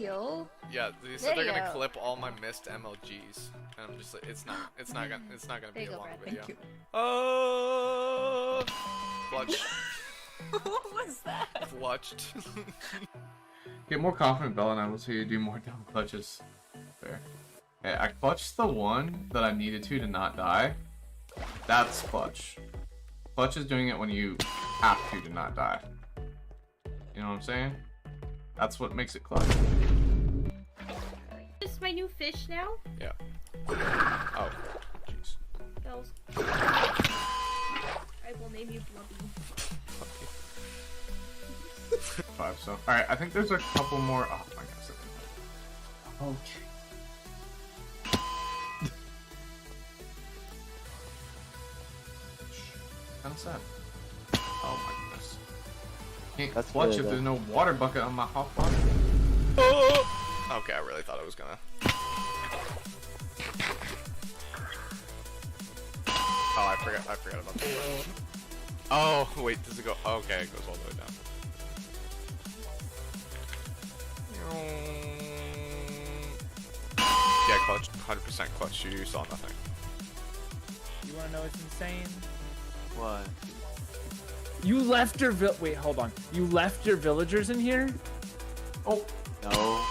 video. Yeah, they said they're gonna Video. clip all my missed MLGs, and I'm just like, it's not gonna There be you a go, long Brad. video. Thank you. Clutch, What was that? clutched. Get more confident, Bella, and I will see you do more dumb clutches. There. Okay, I clutched the one that I needed to not die. That's clutch. Clutch is doing it when you have to not die. You know what I'm saying? That's what makes it clutch. This is my new fish now. Yeah. Oh, jeez. Bells. I will name you Blubby. 5, so. Alright, I think there's a couple more. Oh my gosh. Oh, kind of sad. Oh my goodness. Can't That's clutch good, if though. there's no water bucket on my hot bar. Okay, I really thought I was gonna. Oh, I forgot about that. Oh, wait, does it go? Okay, it goes all the way down. Yeah, clutch, 100% clutch. You saw nothing. You wanna know what's insane? What? You left your wait, hold on. You left your villagers in here? Oh, No.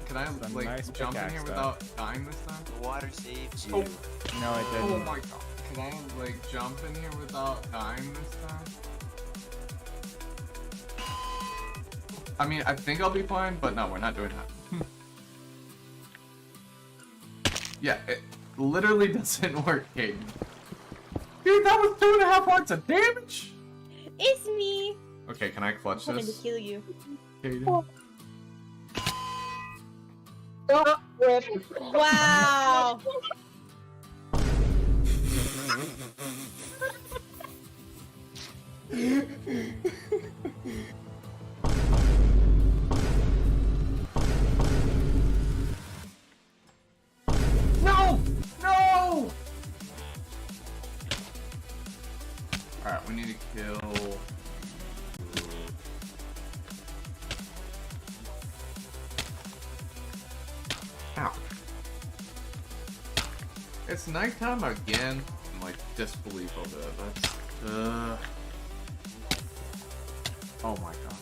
can I Some like nice jump in pickaxe, here though. without dying this time? The water saves you. Oh, No, it oh didn't. my god. Can I like jump in here without dying this time? I mean, I think I'll be fine, but no, we're not doing that. Yeah, it literally doesn't work, Caden. Dude, that was 2.5 hearts of damage! It's me. Okay, can I clutch I'm coming to this? kill you. Caden? Wow. No! No! Alright, we need to kill... Ow. It's nighttime again. I'm like disbelief over that. That's... Oh my god.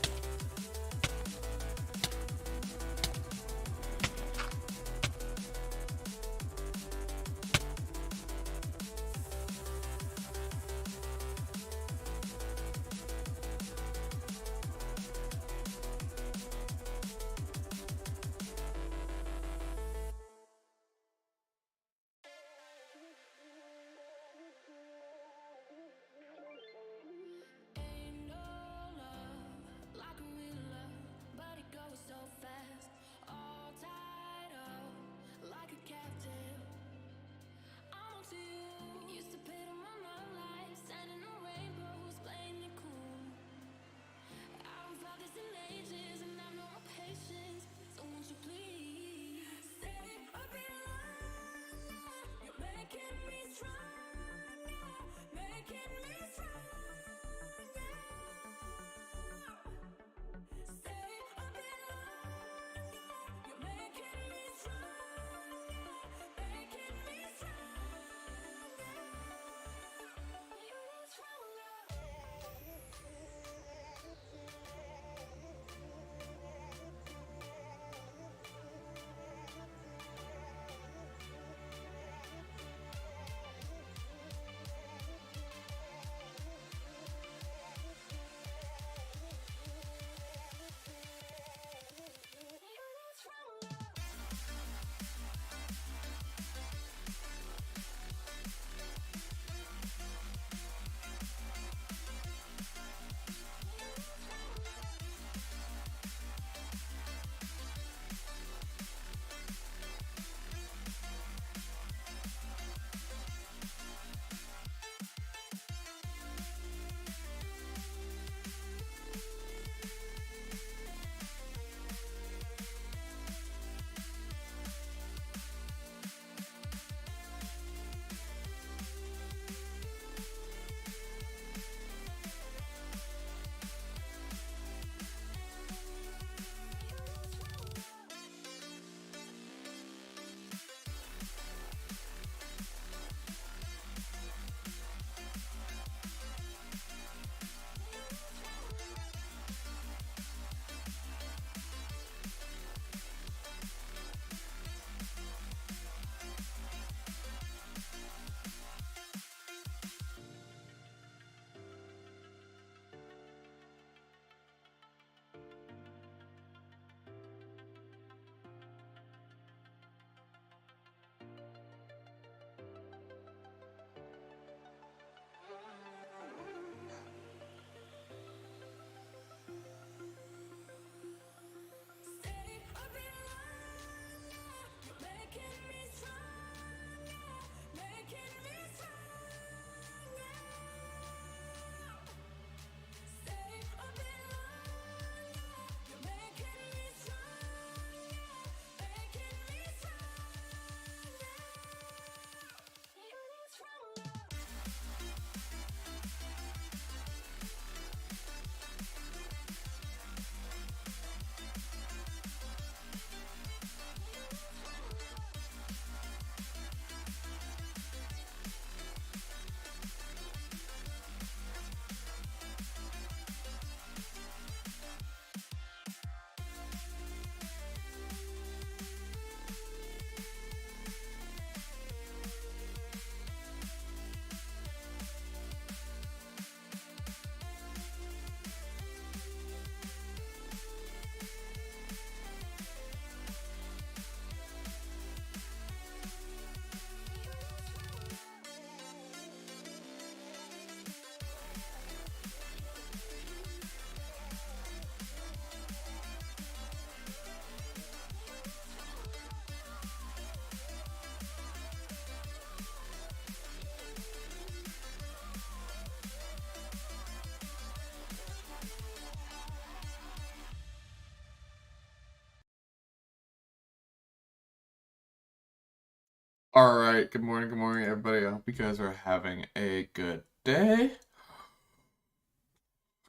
Alright, good morning, everybody. I hope you guys are having a good day.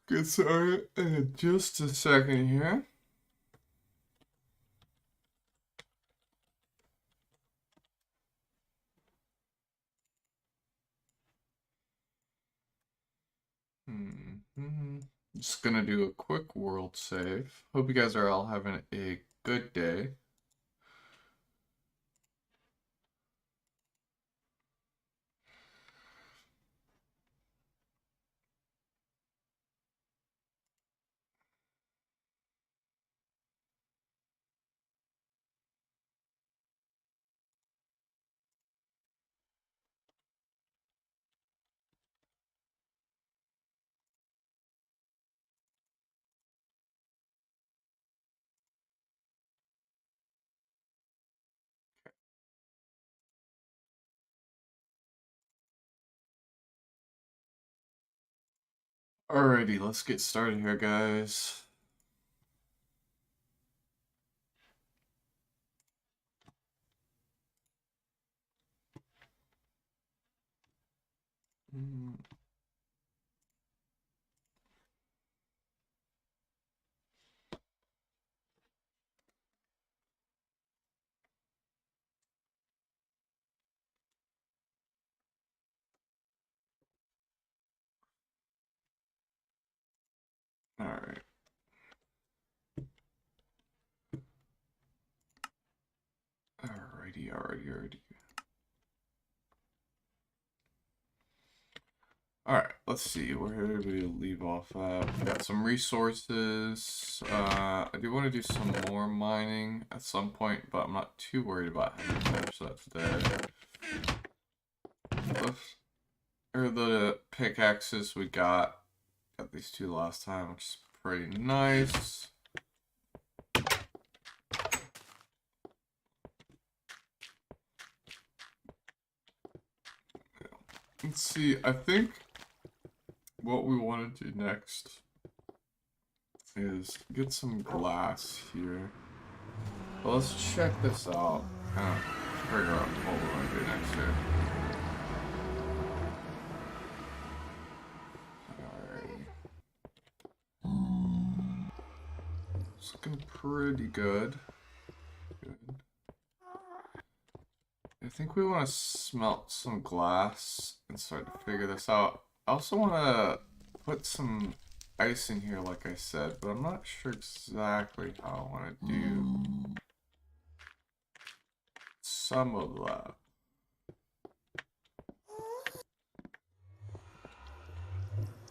Get started in just a second here. Just gonna do a quick world save. Hope you guys are all having a good day. Alrighty, let's get started here, guys. Alright. Alrighty. Alright, let's see. Where did we leave off at? We got some resources. I do want to do some more mining at some point, but I'm not too worried about having to finish that today. The pickaxes we got these two last time, which is pretty nice. Let's see, I think what we want to do next is get some glass here. But let's check this out. Kind of figure out what we want to do next here. Alright. It's looking pretty good. I think we want to smelt some glass and start to figure this out. I also want to put some ice in here, like I said, but I'm not sure exactly how I want to do some of that.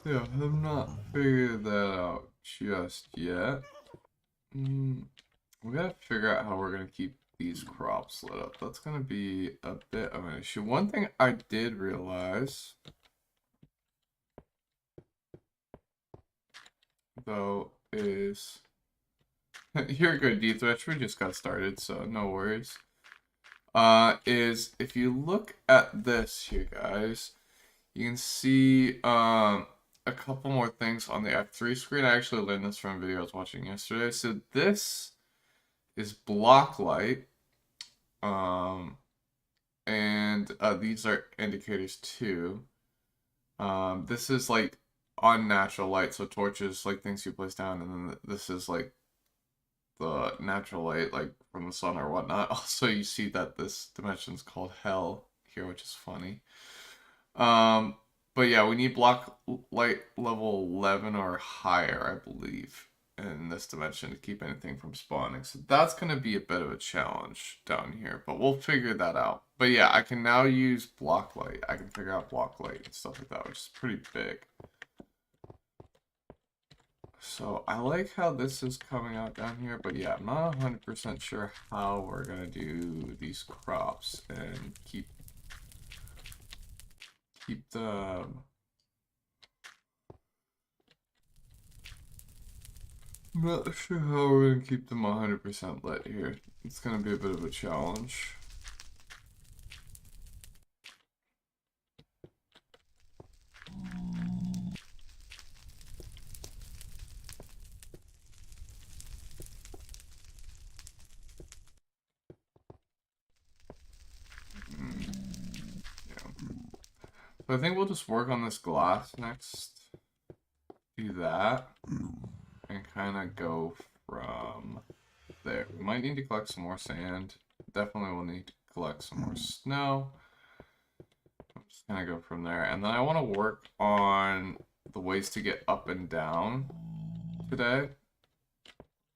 Yeah, I've not figured that out just yet. We gotta figure out how we're gonna keep these crops lit up. That's gonna be a bit of an issue. One thing I did realize, though, is you're good, D-Thresh. We just got started, so no worries. Is if you look at this here, guys, you can see a couple more things on the F3 screen. I actually learned this from a video I was watching yesterday. So this is block light. And these are indicators too. This is like unnatural light, so torches, like things you place down, and then this is like the natural light, like from the sun or whatnot. Also, you see that this dimension is called hell here, which is funny. But yeah, we need block light level 11 or higher, I believe, in this dimension to keep anything from spawning. So that's going to be a bit of a challenge down here, but we'll figure that out. But yeah, I can now use block light. I can figure out block light and stuff like that, which is pretty big. So I like how this is coming out down here, but yeah, I'm not 100% sure how we're going to do these crops and keep the... I'm not sure how we're going to keep them 100% lit here. It's going to be a bit of a challenge. So I think we'll just work on this glass next. Do that. And kind of go from there. We might need to collect some more sand. Definitely will need to collect some more snow. I'm just gonna go from there. And then I want to work on the ways to get up and down today.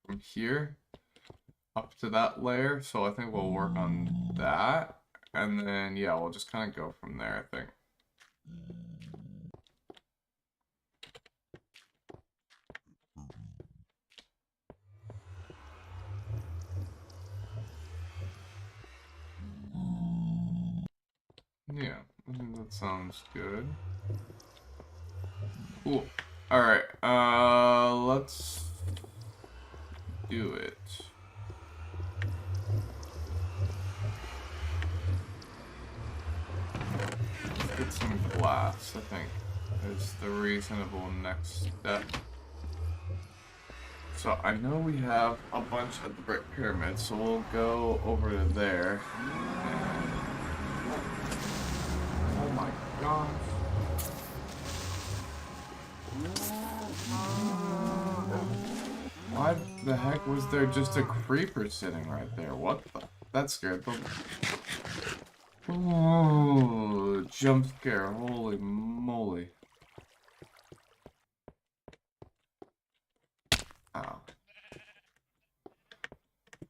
From here up to that layer. So I think we'll work on that. And then, yeah, we'll just kind of go from there, I think. Yeah, I think that sounds good. Cool. Alright, let's do it. Let's get some glass, I think, is the reasonable next step. So I know we have a bunch at the Brick Pyramid, so we'll go over to there. Oh my gosh. Why the heck was there just a creeper sitting right there? What the? That scared them. Oh, jump scare. Holy moly. Ow.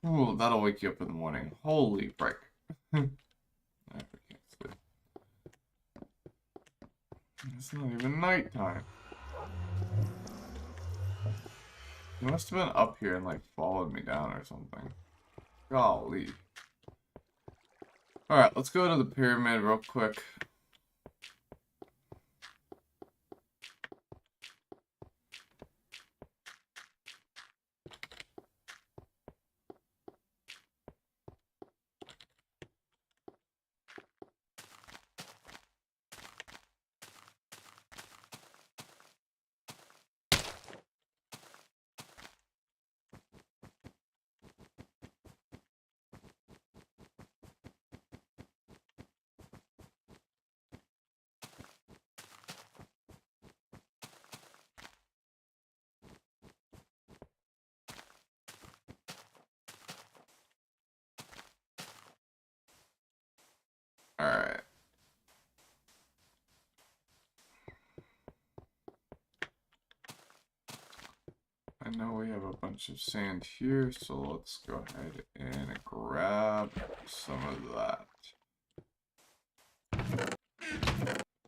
Oh, that'll wake you up in the morning. Holy frick. I can't sleep. It's not even nighttime. He must have been up here and like followed me down or something. Golly. Alright, let's go to the pyramid real quick. Alright. I know we have a bunch of sand here, so let's go ahead and grab some of that.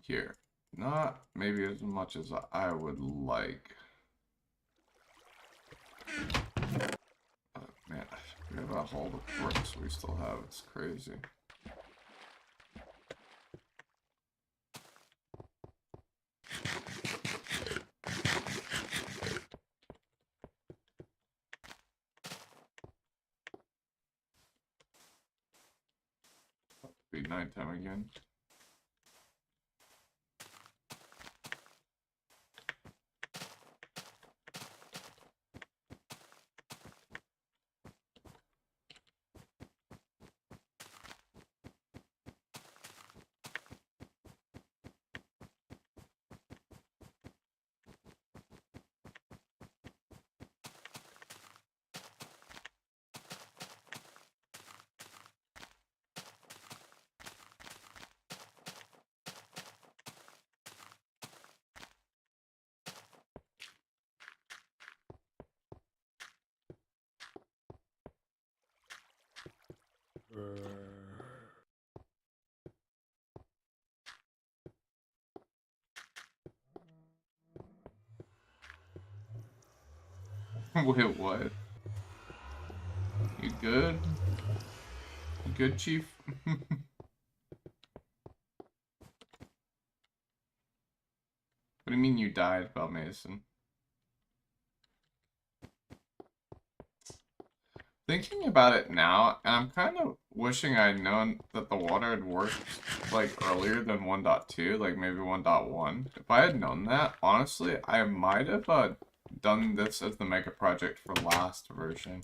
Here. Not maybe as much as I would like. Man, I forget about all the bricks we still have. It's crazy. Be nighttime again. Wait, what? You good? You good, Chief? What do you mean you died, Bell Mason? Thinking about it now, and I'm kind of wishing I'd known that the water had worked, like, earlier than 1.2, like, maybe 1.1. If I had known that, honestly, I might have, done this as the mega project for last version.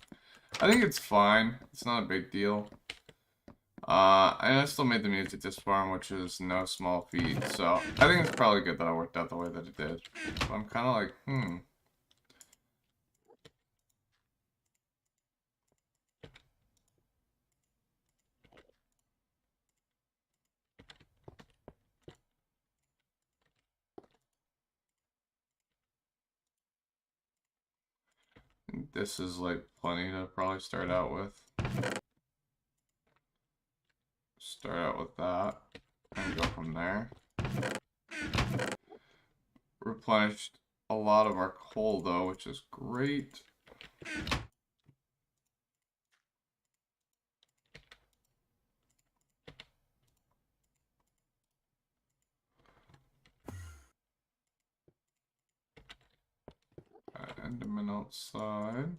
I think it's fine. It's not a big deal. And I still made the music this farm, which is no small feat, so I think it's probably good that I worked out the way that it did. So I'm kind of like, This is like plenty to probably start out with. Start out with that, and go from there. Replenished a lot of our coal though, which is great. Enderman outside.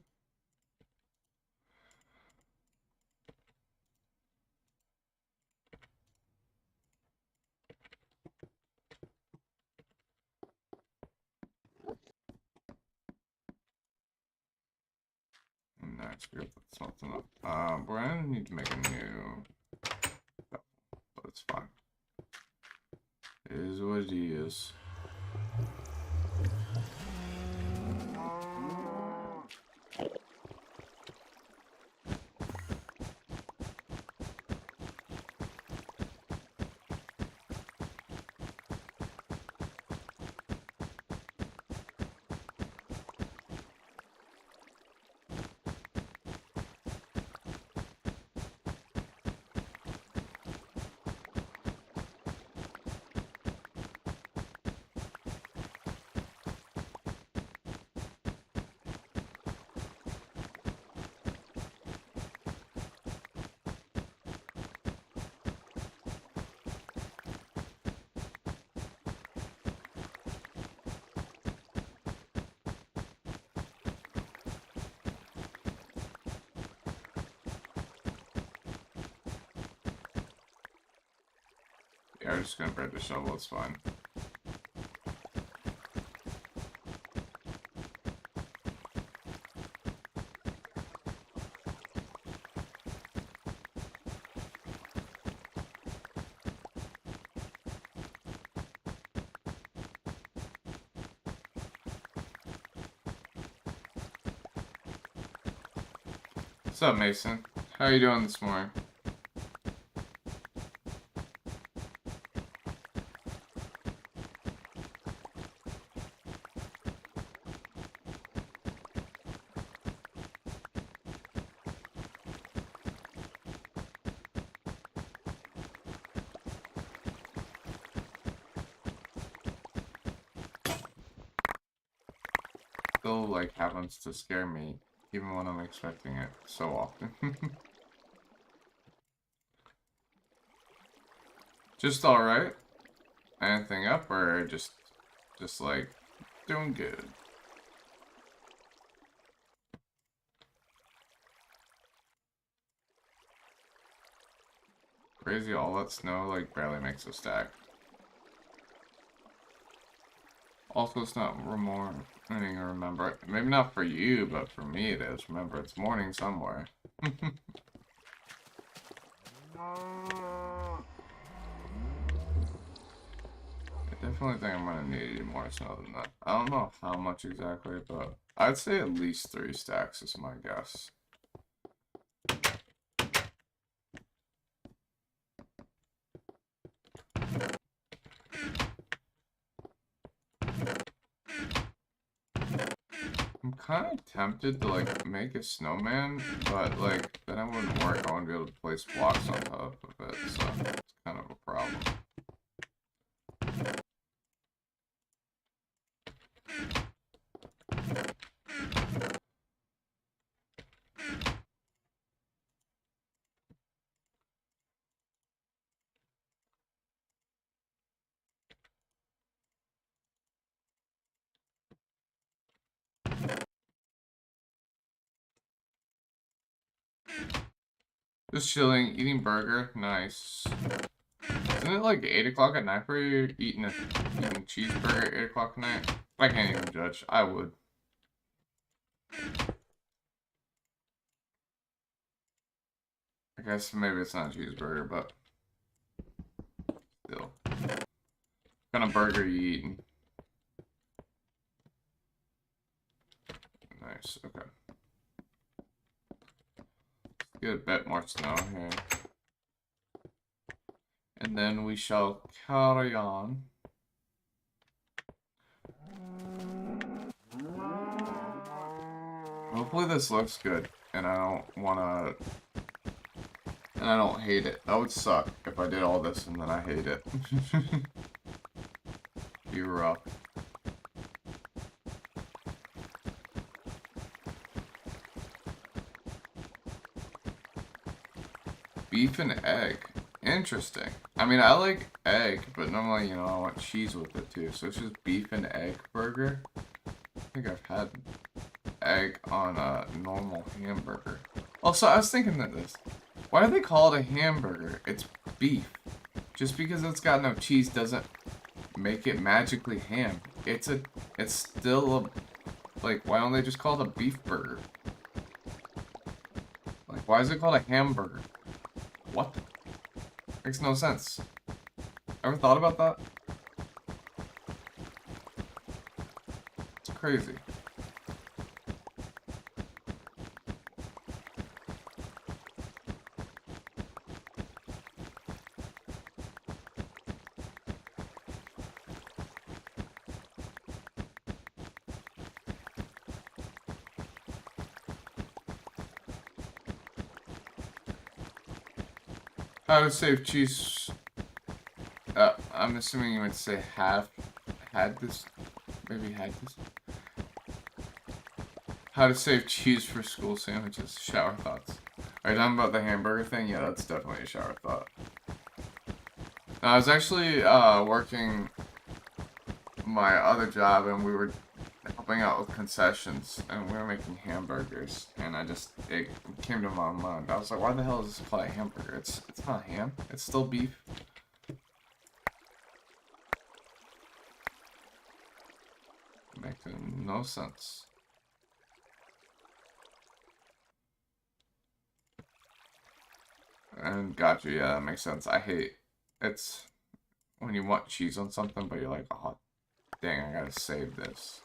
Next, we gotta put something up. We're gonna need to make a new, but it's fine. It is what it is. Yeah, I'm just gonna break the shovel, it's fine. What's up, Mason? How you doing this morning? Still, like, happens to scare me, even when I'm expecting it so often. Just alright? Anything up, or just like, doing good? Crazy, all that snow, like, barely makes a stack. Also, it's not morning, remember. Maybe not for you, but for me it is. Remember, it's morning somewhere. I definitely think I'm gonna need more snow than that. I don't know how much exactly, but I'd say at least 3 stacks is my guess. I'm kind of tempted to, like, make a snowman, but, like, then it wouldn't work. I wouldn't be able to place blocks on top of it, so it's kind of a problem. Just chilling, eating burger, nice. Isn't it like 8 o'clock at night for you eating a cheeseburger at 8 o'clock at night? I can't even judge. I would. I guess maybe it's not a cheeseburger, but still. What kind of burger you eating? Nice, okay. Get a bit more snow here. And then we shall carry on. Hopefully this looks good, and I don't wanna... And I don't hate it. That would suck if I did all this and then I hate it. Be rough. Beef and egg. Interesting. I mean, I like egg, but normally, you know, I want cheese with it too. So it's just beef and egg burger. I think I've had egg on a normal hamburger. Also, I was thinking that this. Why do they call it a hamburger? It's beef. Just because it's got no cheese doesn't make it magically ham. It's still a, like, why don't they just call it a beef burger? Like, why is it called a hamburger? What? Makes no sense. Ever thought about that? It's crazy. How to save cheese? I'm assuming you would say have had this. Maybe had this. How to save cheese for school sandwiches. Shower thoughts. Are you talking about the hamburger thing? Yeah, that's definitely a shower thought. I was actually working my other job, and we were helping out with concessions, and we were making hamburgers, and it came to my mind. I was like, why the hell is this called a hamburger? It's not ham. It's still beef. Makes no sense. And gotcha, yeah, that makes sense. I hate it's when you want cheese on something, but you're like, oh, dang, I gotta save this.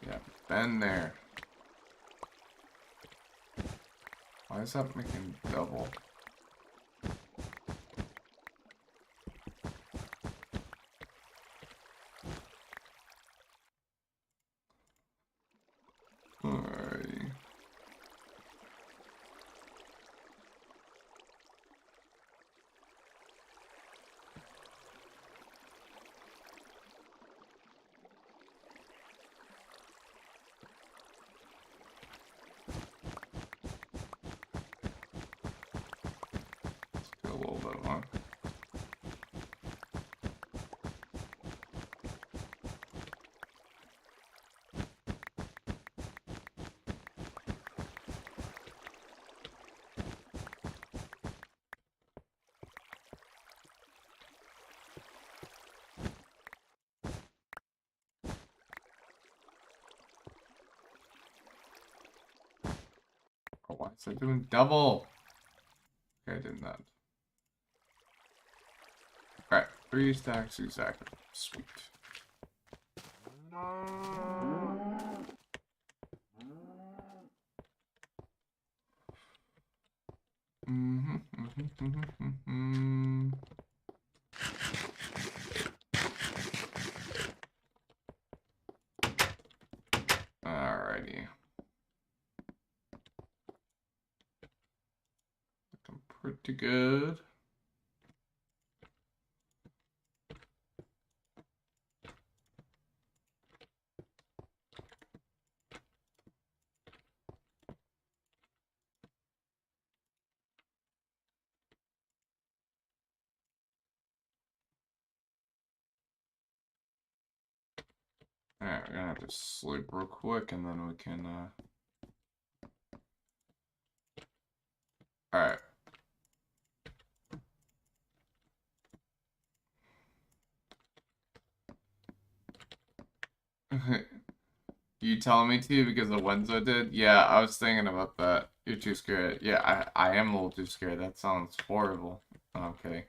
Yeah, been there. Why is that making double? Alrighty. A little bit more. Oh, why is it doing double? Okay, I did not. Alright, 3 stacks exactly. Sweet. Alrighty. Looking pretty good. Alright, we're gonna have to sleep real quick and then we can, Alright. You telling me to because of Wenzo did? Yeah, I was thinking about that. You're too scared. Yeah, I am a little too scared. That sounds horrible. Oh, I'm kidding.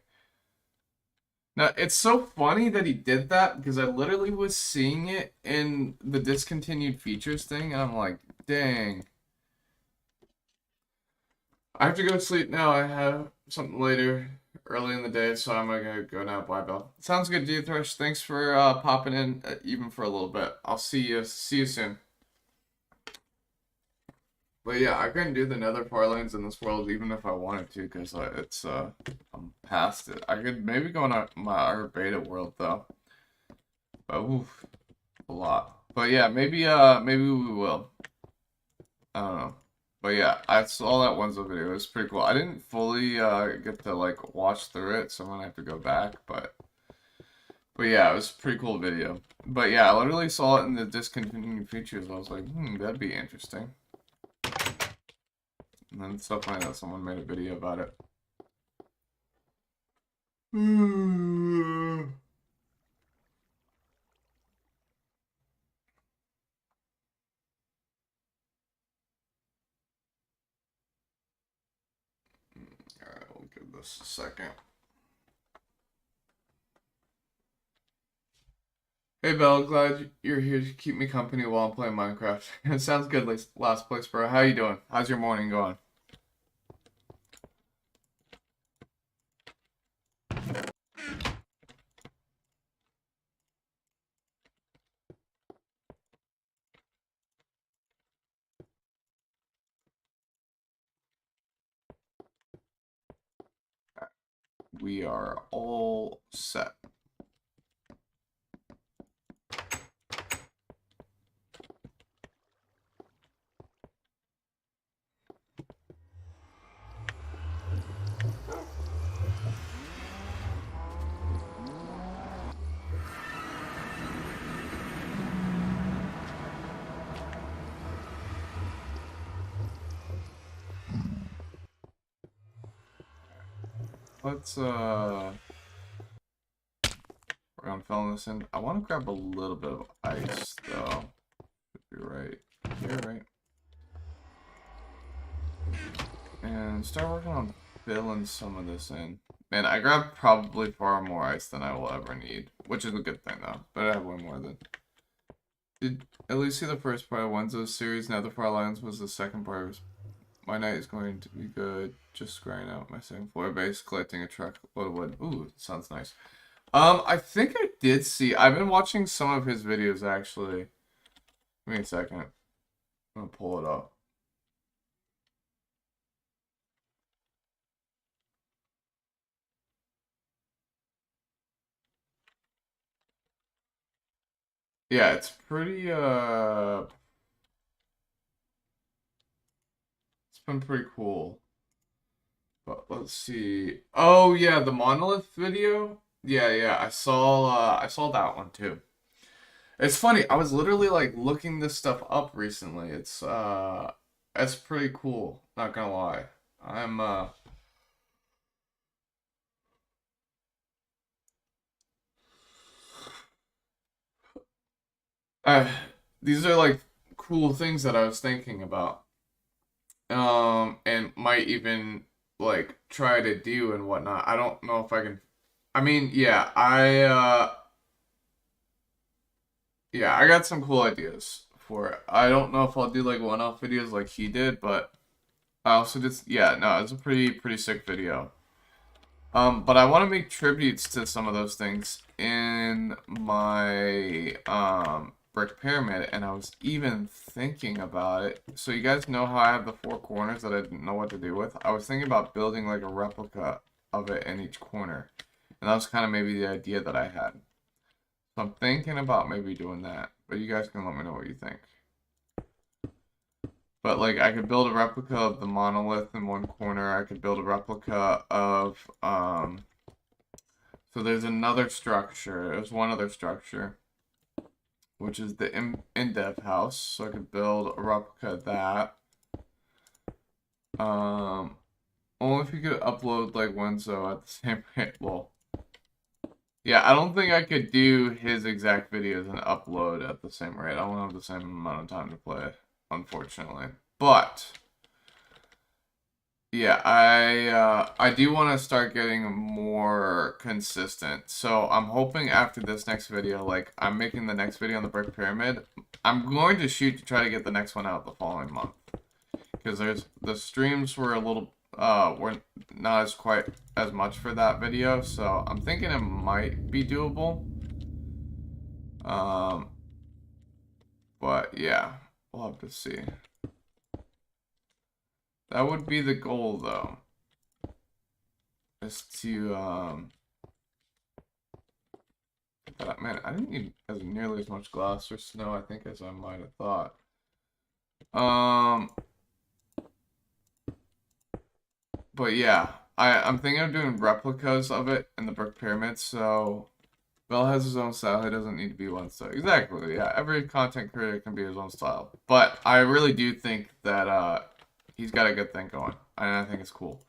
Now, it's so funny that he did that because I literally was seeing it in the discontinued features thing, and I'm like, dang. I have to go to sleep now. I have something later, early in the day, so I'm gonna go now. Bye, Bell. Sounds good, D Thresh. Thanks for popping in, even for a little bit. I'll see you soon. But yeah, I couldn't do the Nether Parlance in this world even if I wanted to, because it's I'm past it. I could maybe go in our beta world though. But oof, a lot. But yeah, maybe we will. I don't know. But yeah, I saw that Wenzel video. It was pretty cool. I didn't fully get to like watch through it, so I'm gonna have to go back. But yeah, it was a pretty cool video. But yeah, I literally saw it in the discontinued features. I was like, that'd be interesting. And then it's so funny that someone made a video about it. Alright, we'll give this a second. Hey Belle, glad you're here to keep me company while I'm playing Minecraft. It sounds good, last place, bro. How you doing? How's your morning going? We are all set. Let's we're gonna fill this in. I want to grab a little bit of ice though. Should be right here, right? And start working on filling some of this in. Man, I grabbed probably far more ice than I will ever need, which is a good thing though. But I have way more than. Did at least see the first part of Wenzel's series? Now the Far Lines was the second part. My night is going to be good. Just scrying out my second floor base, collecting a truckload of wood. Ooh, sounds nice. I think I did see. I've been watching some of his videos actually. Give me a second. I'm gonna pull it up. Yeah, it's pretty it's been pretty cool. But let's see. Oh yeah, the monolith video? Yeah, I saw that one too. It's funny, I was literally like looking this stuff up recently. It's pretty cool, not gonna lie. I'm uh these are like cool things that I was thinking about. And might even like try to do and whatnot. I don't know if I can. I mean, yeah, I got some cool ideas for it. I don't know if I'll do like one-off videos like he did, but I also did. Yeah, no, it's a pretty sick video. But I want to make tributes to some of those things in my brick pyramid, and I was even thinking about it. So you guys know how I have the four corners that I didn't know what to do with? I was thinking about building like a replica of it in each corner. And that was kind of maybe the idea that I had. So I'm thinking about maybe doing that. But you guys can let me know what you think. But like I could build a replica of the monolith in one corner. I could build a replica of so there's another structure. There's one other structure, which is the in-depth house. So I could build a replica of that. Only if you could upload like Wenzo at the same rate. Well, yeah, I don't think I could do his exact videos and upload at the same rate. I won't have the same amount of time to play it, unfortunately. But yeah, I do want to start getting more consistent. So I'm hoping after this next video, like I'm making the next video on the brick pyramid, I'm going to shoot to try to get the next one out the following month. Because the streams were a little were not as quite as much for that video, so I'm thinking it might be doable. But yeah, we'll have to see. That would be the goal, though. Is to but man, I didn't need as nearly as much glass or snow, I think, as I might have thought. But yeah, I'm thinking of doing replicas of it in the brick pyramid, so Bell has his own style. He doesn't need to be one style. Exactly, yeah. Every content creator can be his own style. But I really do think that he's got a good thing going, and I think it's cool.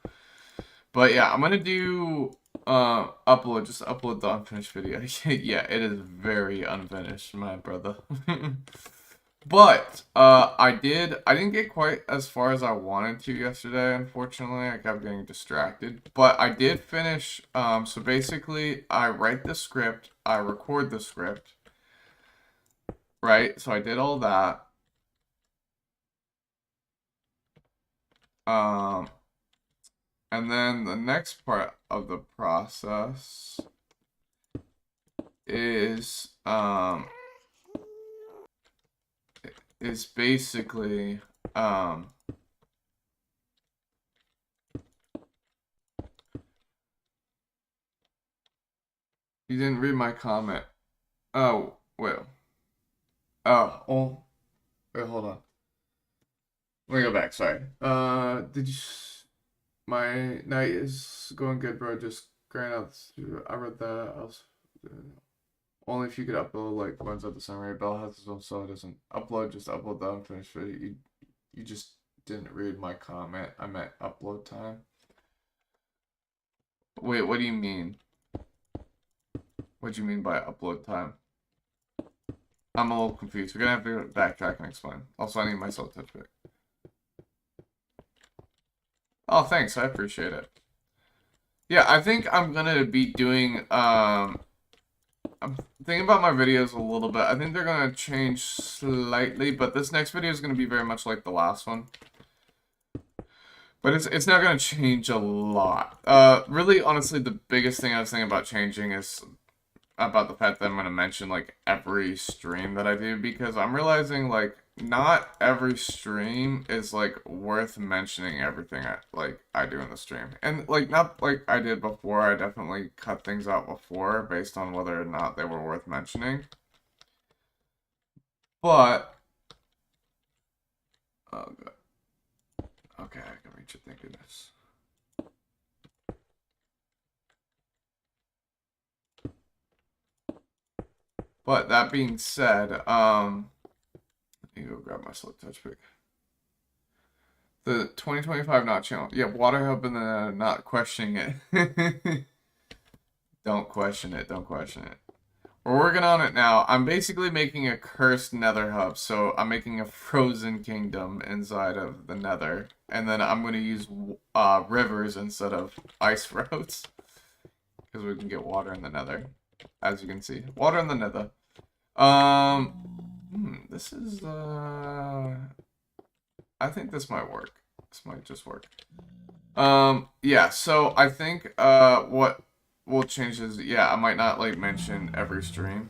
But yeah, I'm gonna do just upload the unfinished video. Yeah, it is very unfinished, my brother. But I didn't get quite as far as I wanted to yesterday, unfortunately. I kept getting distracted. But I did finish, so basically I write the script, I record the script, right? So I did all that. And then the next part of the process is basically you didn't read my comment. Oh, well. Oh, wait, hold on. Let me go back, sorry. Did you my night is going good, bro. Just grind out. I read that. Only if you could upload like runs out the summary. Bell has his own, so it doesn't upload. Just upload the unfinished video. You just didn't read my comment. I meant upload time. Wait, what do you mean? What do you mean by upload time? I'm a little confused. We're gonna have to backtrack and explain. Also, I need my soul touch pick. Oh, thanks. I appreciate it. Yeah, I think I'm gonna be doing I'm thinking about my videos a little bit. I think they're gonna change slightly, but this next video is gonna be very much like the last one. But it's not gonna change a lot. Really, honestly, the biggest thing I was thinking about changing is about the fact that I'm gonna mention like every stream that I do, because I'm realizing like not every stream is like worth mentioning everything I do in the stream. And like not like I did before. I definitely cut things out before based on whether or not they were worth mentioning. But oh god. Okay, I can reach it, thank goodness. But that being said, let me go grab my select touch pick. The 2025 not channel. Yeah, water hub and then not questioning it. Don't question it, don't question it. We're working on it now. I'm basically making a cursed nether hub. So I'm making a frozen kingdom inside of the nether. And then I'm going to use rivers instead of ice roads. Because we can get water in the nether. As you can see. Water in the nether. This is, I think this might work. This might just work. Yeah, so I think, what will change is, yeah, I might not, like, mention every stream.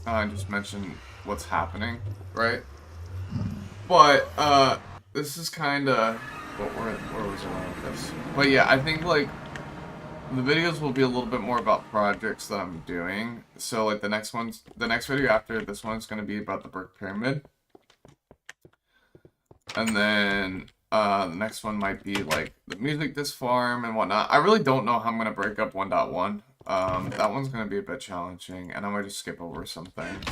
Just mention what's happening, right? But, this is kinda, where was I with this? But yeah, I think, like, the videos will be a little bit more about projects that I'm doing. So, like, the next video after this one is going to be about the brick pyramid. And then, the next one might be, like, the music disc farm and whatnot. I really don't know how I'm going to break up 1.1. That one's going to be a bit challenging, and I might just skip over some things.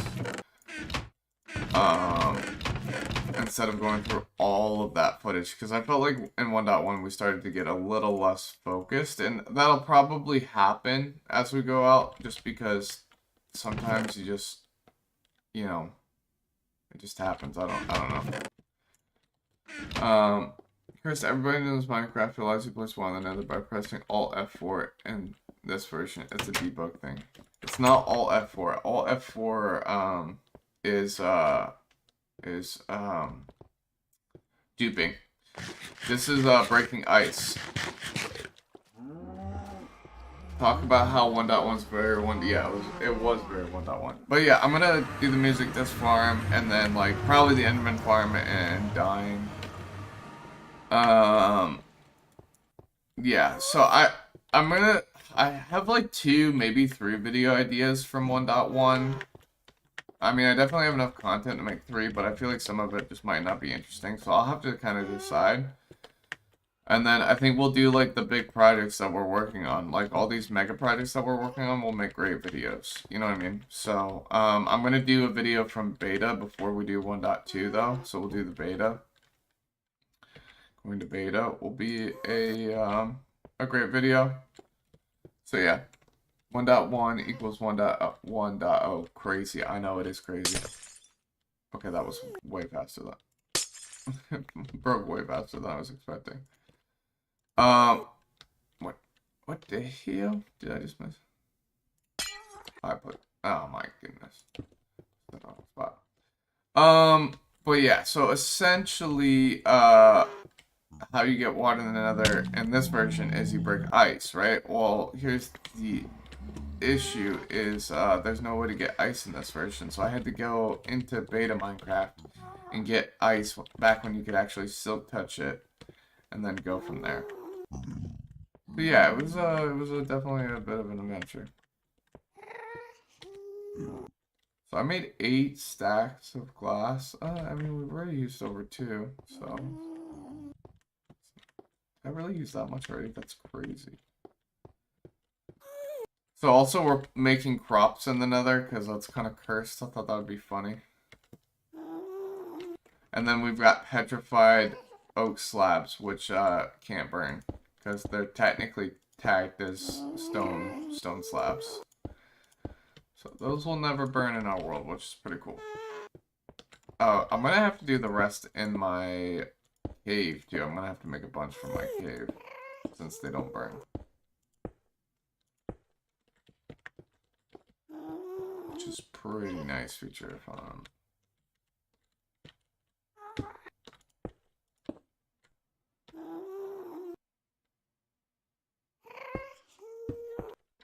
Instead of going through all of that footage, because I felt like in 1.1 we started to get a little less focused, and that'll probably happen as we go out, just because sometimes you just, you know, it just happens. I don't know. First, everybody knows Minecraft allows you to place one on another by pressing Alt F4 in this version. It's a debug thing. It's not Alt F4. Alt F4 is duping. This is breaking ice. Talk about how 1.1's very yeah, it was very 1.1. But yeah, I'm gonna do the music this farm and then like probably the Enderman farm and dying. Yeah, so I have like 2, maybe 3 video ideas from 1.1. I mean, I definitely have enough content to make 3, but I feel like some of it just might not be interesting, so I'll have to kind of decide. And then I think we'll do like the big projects that we're working on, like all these mega projects that we're working on will make great videos, you know what I mean? So, I'm gonna do a video from beta before we do 1.2 though, so we'll do the beta. Going to beta will be a great video. So yeah, 1.1 equals 1.1.0. Crazy. I know it is crazy. Okay, that was way faster than broke way faster than I was expecting. What the hell did I just miss? I put. Oh my goodness. The wrong spot. But yeah. So essentially, how you get water in the Nether in this version is you break ice, right? Well, here's the issue is there's no way to get ice in this version, so I had to go into beta Minecraft and get ice back when you could actually silk touch it, and then go from there. But yeah, it was definitely a bit of an adventure. So I made 8 stacks of glass. I mean, we've already used over 2, so. I really use that much already. That's crazy. So also we're making crops in the Nether because that's kind of cursed. I thought that would be funny. And then we've got petrified oak slabs, which can't burn because they're technically tagged as stone slabs. So those will never burn in our world, which is pretty cool. I'm gonna have to do the rest in my cave too. I'm gonna have to make a bunch from my cave since they don't burn. Which is pretty nice feature if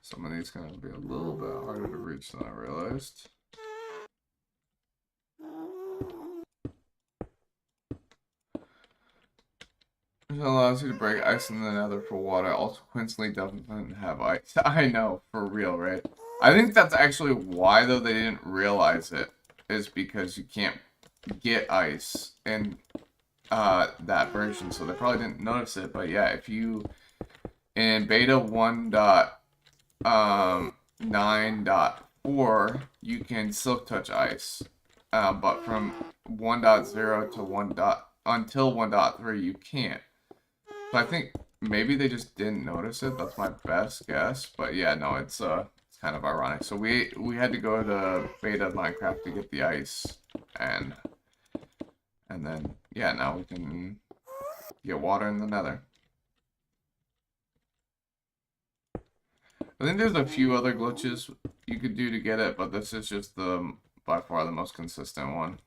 some of these gonna be a little bit harder to reach than I realized. It allows you to break ice in the Nether for water. Also, coincidentally doesn't have ice. I know, for real, right? I think that's actually why, though, they didn't realize it. Is because you can't get ice in that version, so they probably didn't notice it. But yeah, if you in beta 1.9.4, you can silk touch ice, but from 1.0 to until 1.3, you can't. So I think maybe they just didn't notice it. That's my best guess. But yeah, no, it's kind of ironic. So we had to go to beta Minecraft to get the ice, and then yeah, now we can get water in the Nether. I think there's a few other glitches you could do to get it, but this is just by far the most consistent one.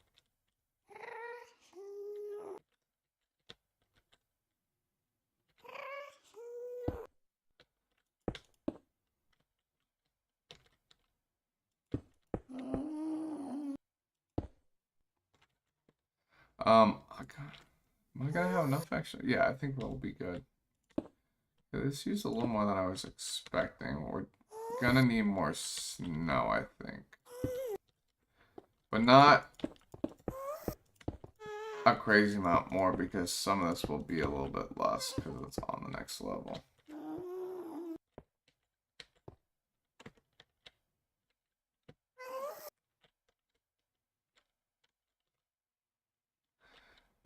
Am I gonna have enough actually? Yeah, I think we'll be good. Yeah, this used a little more than I was expecting. We're gonna need more snow, I think. But not a crazy amount more because some of this will be a little bit less because it's on the next level.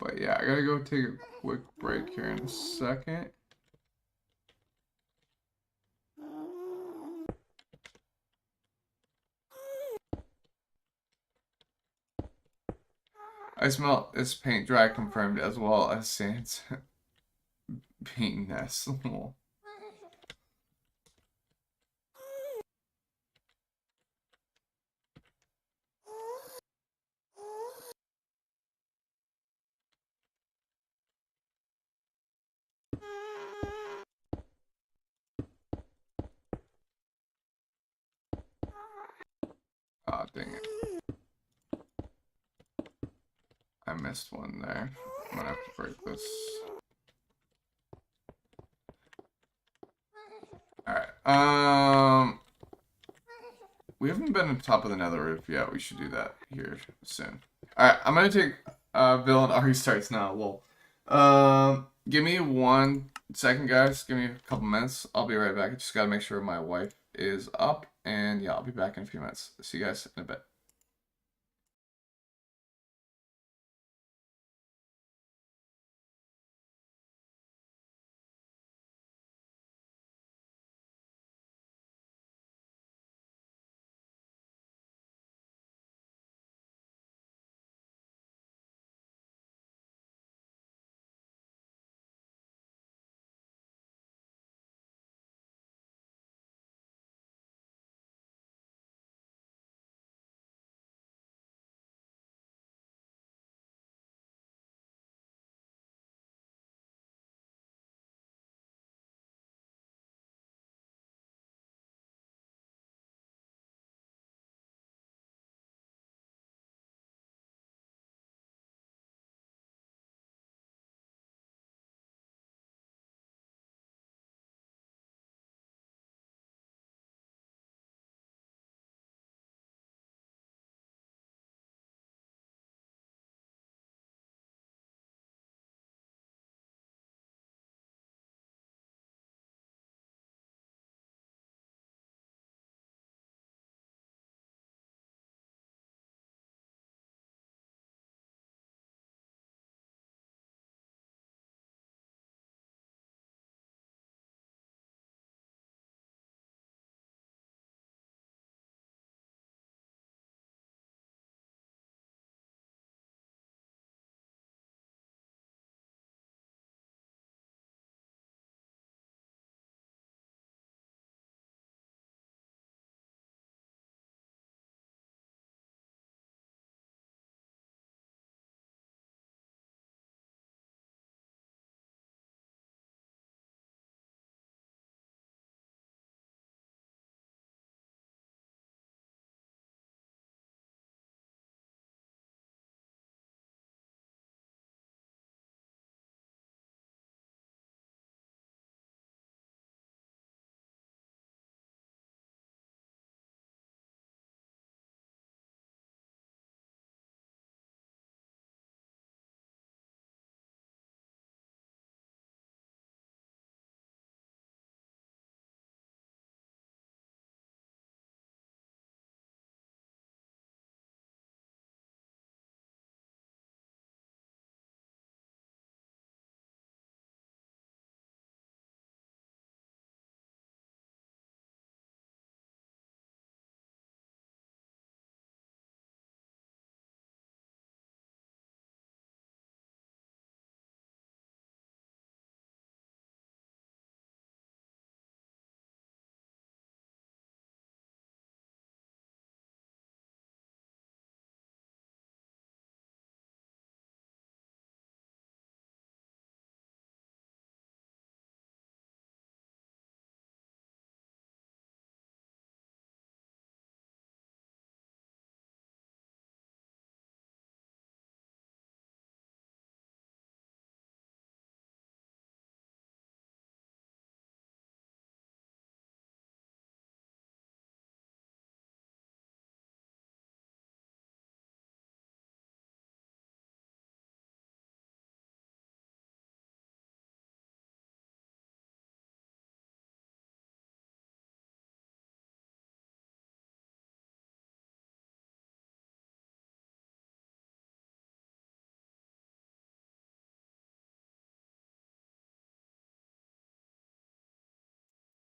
But yeah, I gotta go take a quick break here in a second. I smell this paint dry confirmed as well as sand. Paint nest. Ah, dang it. I missed one there. I'm gonna have to break this. Alright, we haven't been on top of the nether roof yet. We should do that here soon. Alright, I'm gonna take, villain. Oh, he starts now. Well, give me 1 second, guys. Give me a couple minutes. I'll be right back. I just gotta make sure my wife is up. And yeah, I'll be back in a few minutes. See you guys in a bit.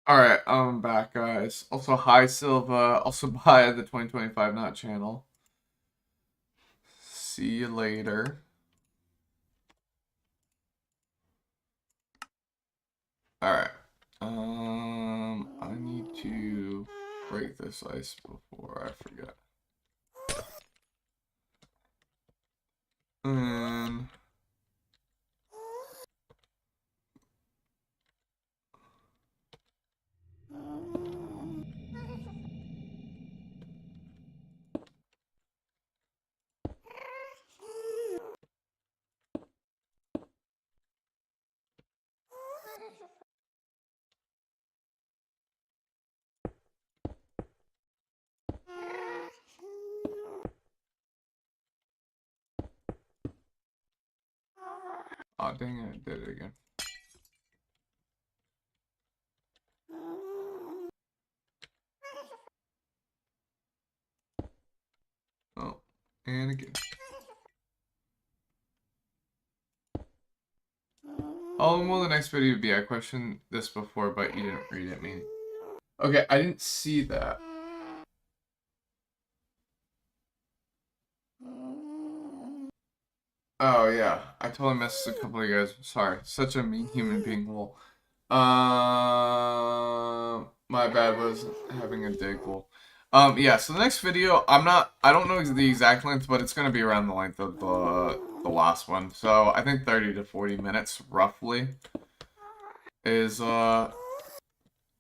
Alright, I'm back, guys. Also, hi, Silva. Also, bye the 2025 Not channel. See you later. I need to break this ice before I forget. And oh dang it, I did it again. Oh, and again. How long will the next video be? I questioned this before, but you didn't read it, me. Okay, I didn't see that. Oh yeah, I totally missed a couple of you guys. Sorry, such a mean human being. Lol. My bad, was having a dig. Lol. Yeah. So the next video, I don't know the exact length, but it's gonna be around the length of the last one. So I think 30 to 40 minutes roughly is I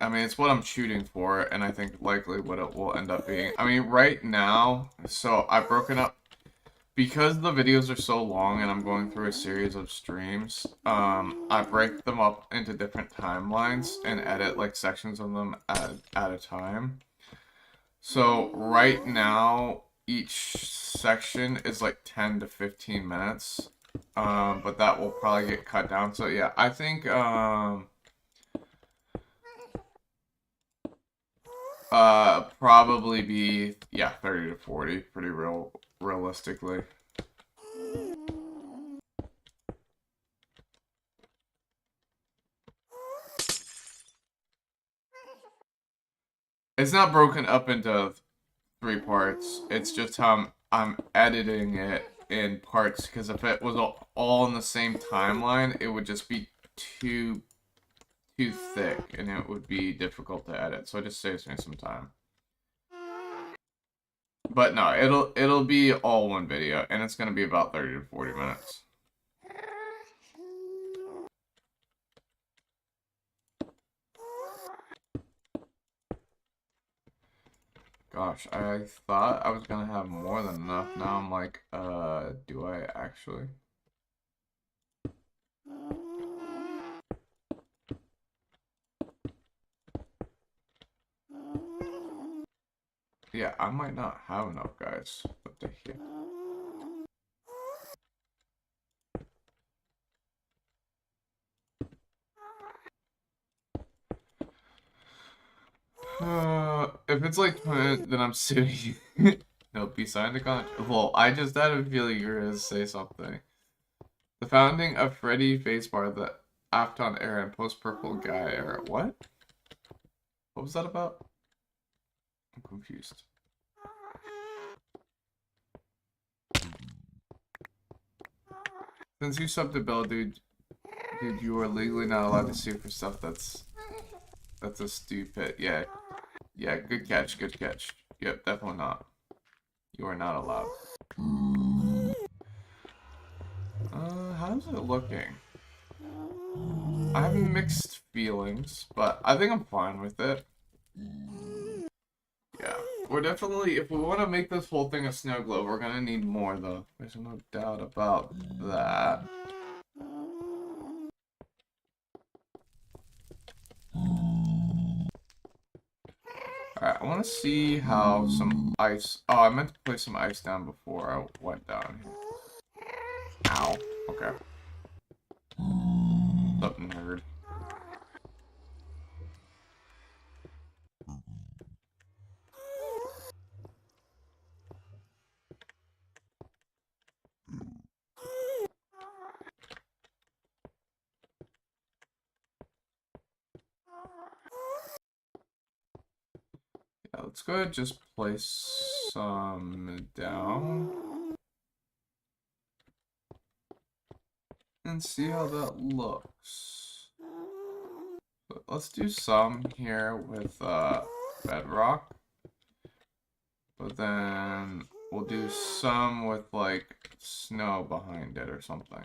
mean, it's what I'm shooting for, and I think likely what it will end up being. I mean, right now, so I've broken up, because the videos are so long and I'm going through a series of streams, I break them up into different timelines and edit, like, sections of them at a time. So, right now, each section is, like, 10 to 15 minutes, but that will probably get cut down. So, yeah, I think, probably be, yeah, 30 to 40, pretty realistically. It's not broken up into 3 parts. It's just how I'm editing it in parts, because if it was all in the same timeline, it would just be too thick, and it would be difficult to edit. So it just saves me some time. But no, it'll be all one video, and it's gonna be about 30 to 40 minutes. Gosh, I thought I was gonna have more than enough. Now I'm like, do I actually? Yeah, I might not have enough, guys. What the heck? If it's like, then I'm suing you. Nope, he signed a contract. Well, I just had a feeling you were gonna say something. The founding of Freddy Facebar, the Afton era, and post-purple guy era. What? What was that about? I'm confused. Since you subbed to Bill, dude, you are legally not allowed to sue for stuff that's a stupid. Yeah, yeah. Good catch. Good catch. Yep, definitely not. You are not allowed. How's it looking? I have mixed feelings, but I think I'm fine with it. Yeah, we're definitely, if we want to make this whole thing a snow globe, we're gonna need more, though. There's no doubt about that. Alright, I want to see how some ice... Oh, I meant to place some ice down before I went down here. Ow. Okay. What's up, nerd? Yeah, let's go ahead and just place some down. And see how that looks. But let's do some here with bedrock. But then we'll do some with like snow behind it or something.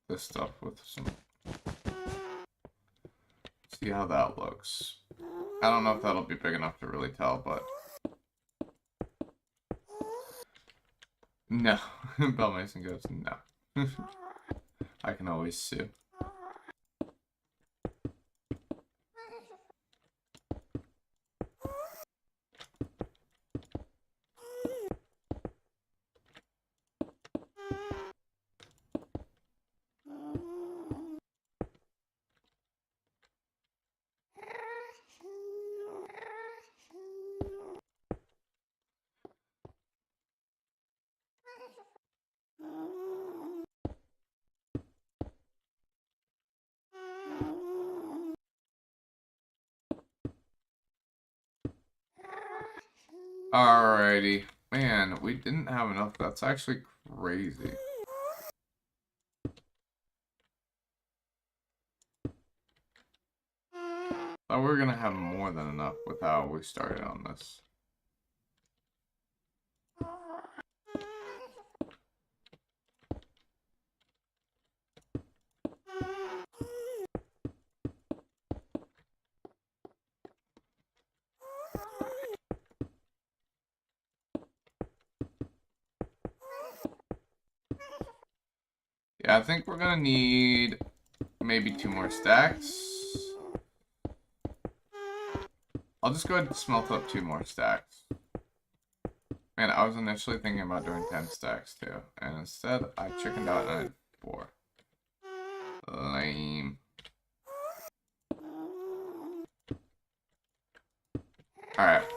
This stuff with some. See how that looks. I don't know if that'll be big enough to really tell, but no. Bell Mason goes no. I can always sue. Alrighty. Man, we didn't have enough. That's actually crazy. Thought we were gonna have more than enough with how we started on this. Yeah, I think we're gonna need maybe 2 more stacks. I'll just go ahead and smelt up 2 more stacks. Man, I was initially thinking about doing 10 stacks too, and instead I chickened out and I did 4. Lame. Alright,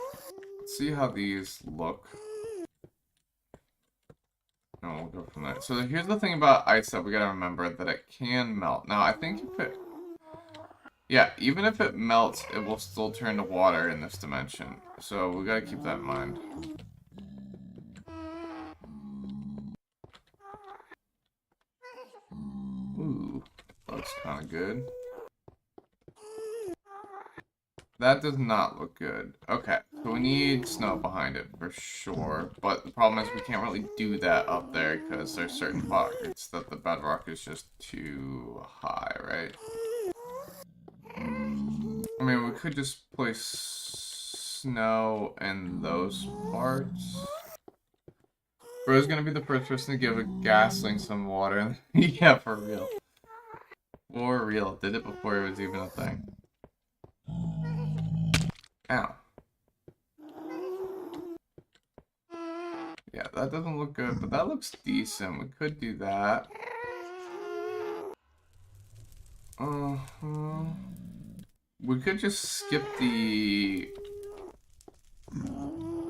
let's see how these look. And we'll go from there. So here's the thing about ice that we gotta remember, that it can melt. Now, I think if it... Yeah, even if it melts, it will still turn to water in this dimension. So we gotta keep that in mind. Ooh, looks kinda good. That does not look good. Okay, so we need snow behind it for sure. But the problem is we can't really do that up there because there's certain pockets that the bedrock is just too high, right? I mean, we could just place snow in those parts. Bro's gonna be the first person to give a gasling some water. Yeah, for real. For real. Did it before it was even a thing. Ow. Yeah, that doesn't look good, but that looks decent. We could do that. We could just skip the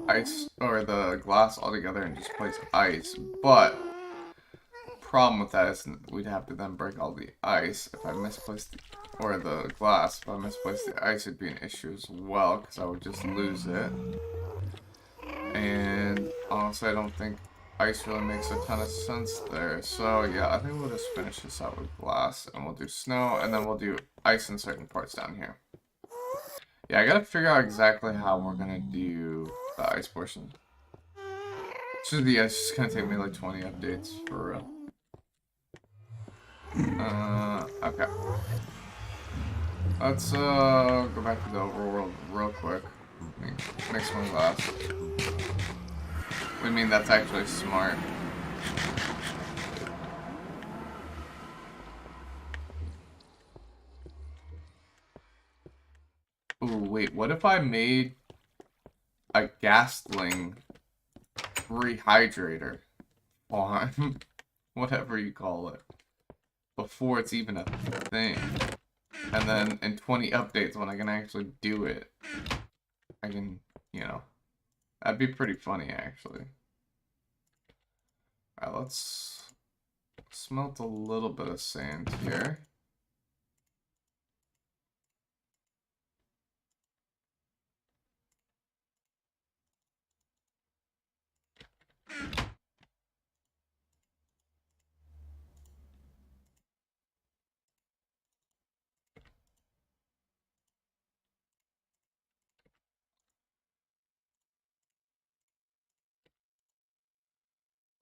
ice or the glass altogether and just place ice, but problem with that is we'd have to then break all the ice if I misplaced the, or the glass. If I misplaced the ice, it'd be an issue as well because I would just lose it. And honestly, I don't think ice really makes a ton of sense there. So yeah, I think we'll just finish this out with glass, and we'll do snow, and then we'll do ice in certain parts down here. Yeah, I gotta figure out exactly how we're gonna do the ice portion. Yeah, it's just gonna take me like 20 updates for real. Okay. Let's go back to the overworld real quick. Make some glass. We mean that's actually smart. Ooh, wait, what if I made a gasling rehydrator farm? Whatever you call it. Before it's even a thing. And then in 20 updates when I can actually do it, I can, you know, that'd be pretty funny actually. Alright, let's smelt a little bit of sand here.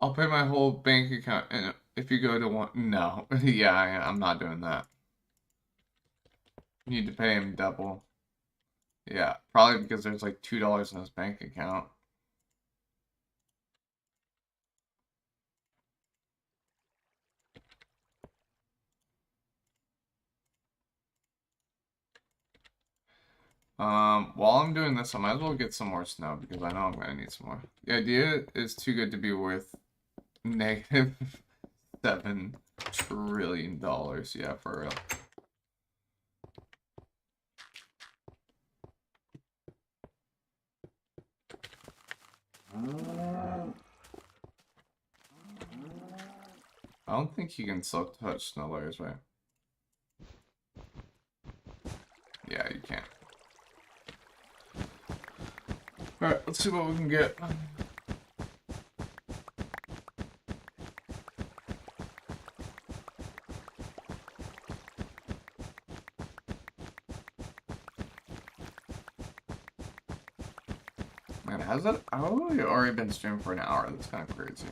I'll pay my whole bank account, and if you go to one, no, yeah, I'm not doing that. You need to pay him double. Yeah, probably because there's like $2 in his bank account. While I'm doing this, I might as well get some more snow because I know I'm gonna need some more. The idea is too good to be worth negative $7 trillion. Yeah, for real. I don't think you can silk touch snow layers, right? Yeah, you can't. Alright, let's see what we can get. Man, has that already been streaming for an hour? That's kind of crazy.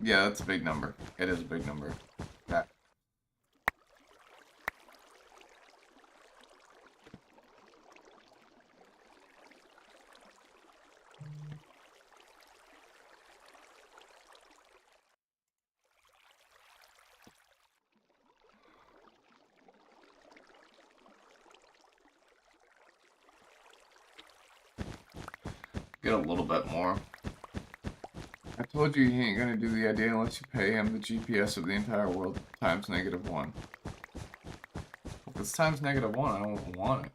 Yeah, that's a big number. It is a big number. Okay. Get a little bit more. I told you he ain't gonna do the idea unless you pay him the GPS of the entire world times -1. If it's times -1, I don't want it.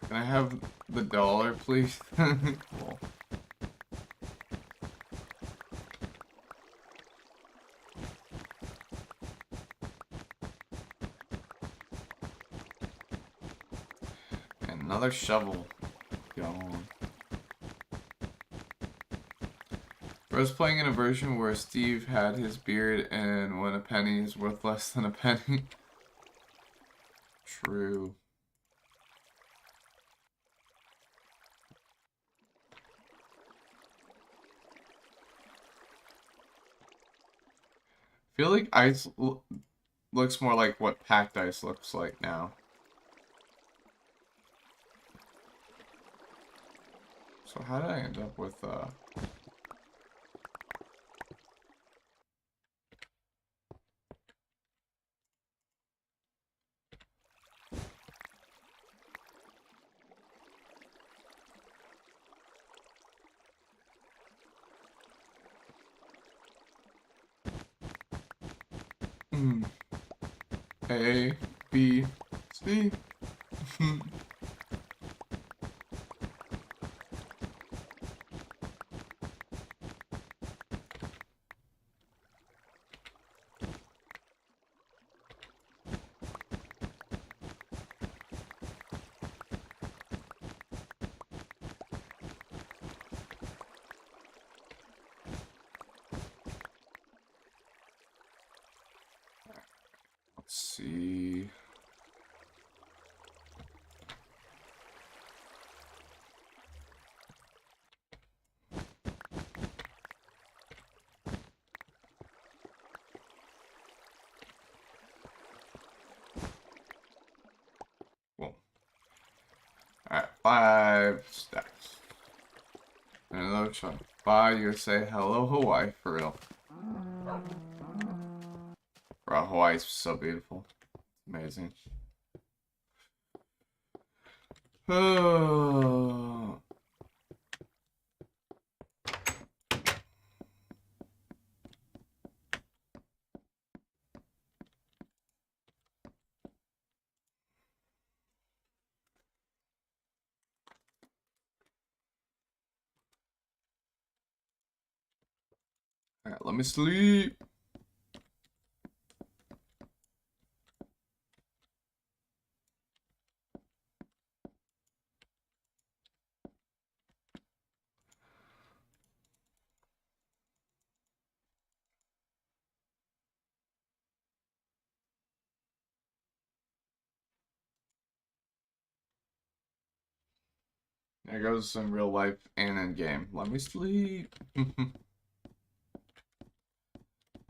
Can I have the dollar, please? Cool. And another shovel. Go on. I was playing in a version where Steve had his beard and when a penny is worth less than a penny. True. I feel like ice looks more like what packed ice looks like now. So how did I end up with A, B, C? 5 stacks. And another chunk. Bye, you say hello, Hawaii, for real. Bro, Hawaii's so beautiful. Amazing. Oh. Alright, let me sleep. There goes some real life and in game. Let me sleep.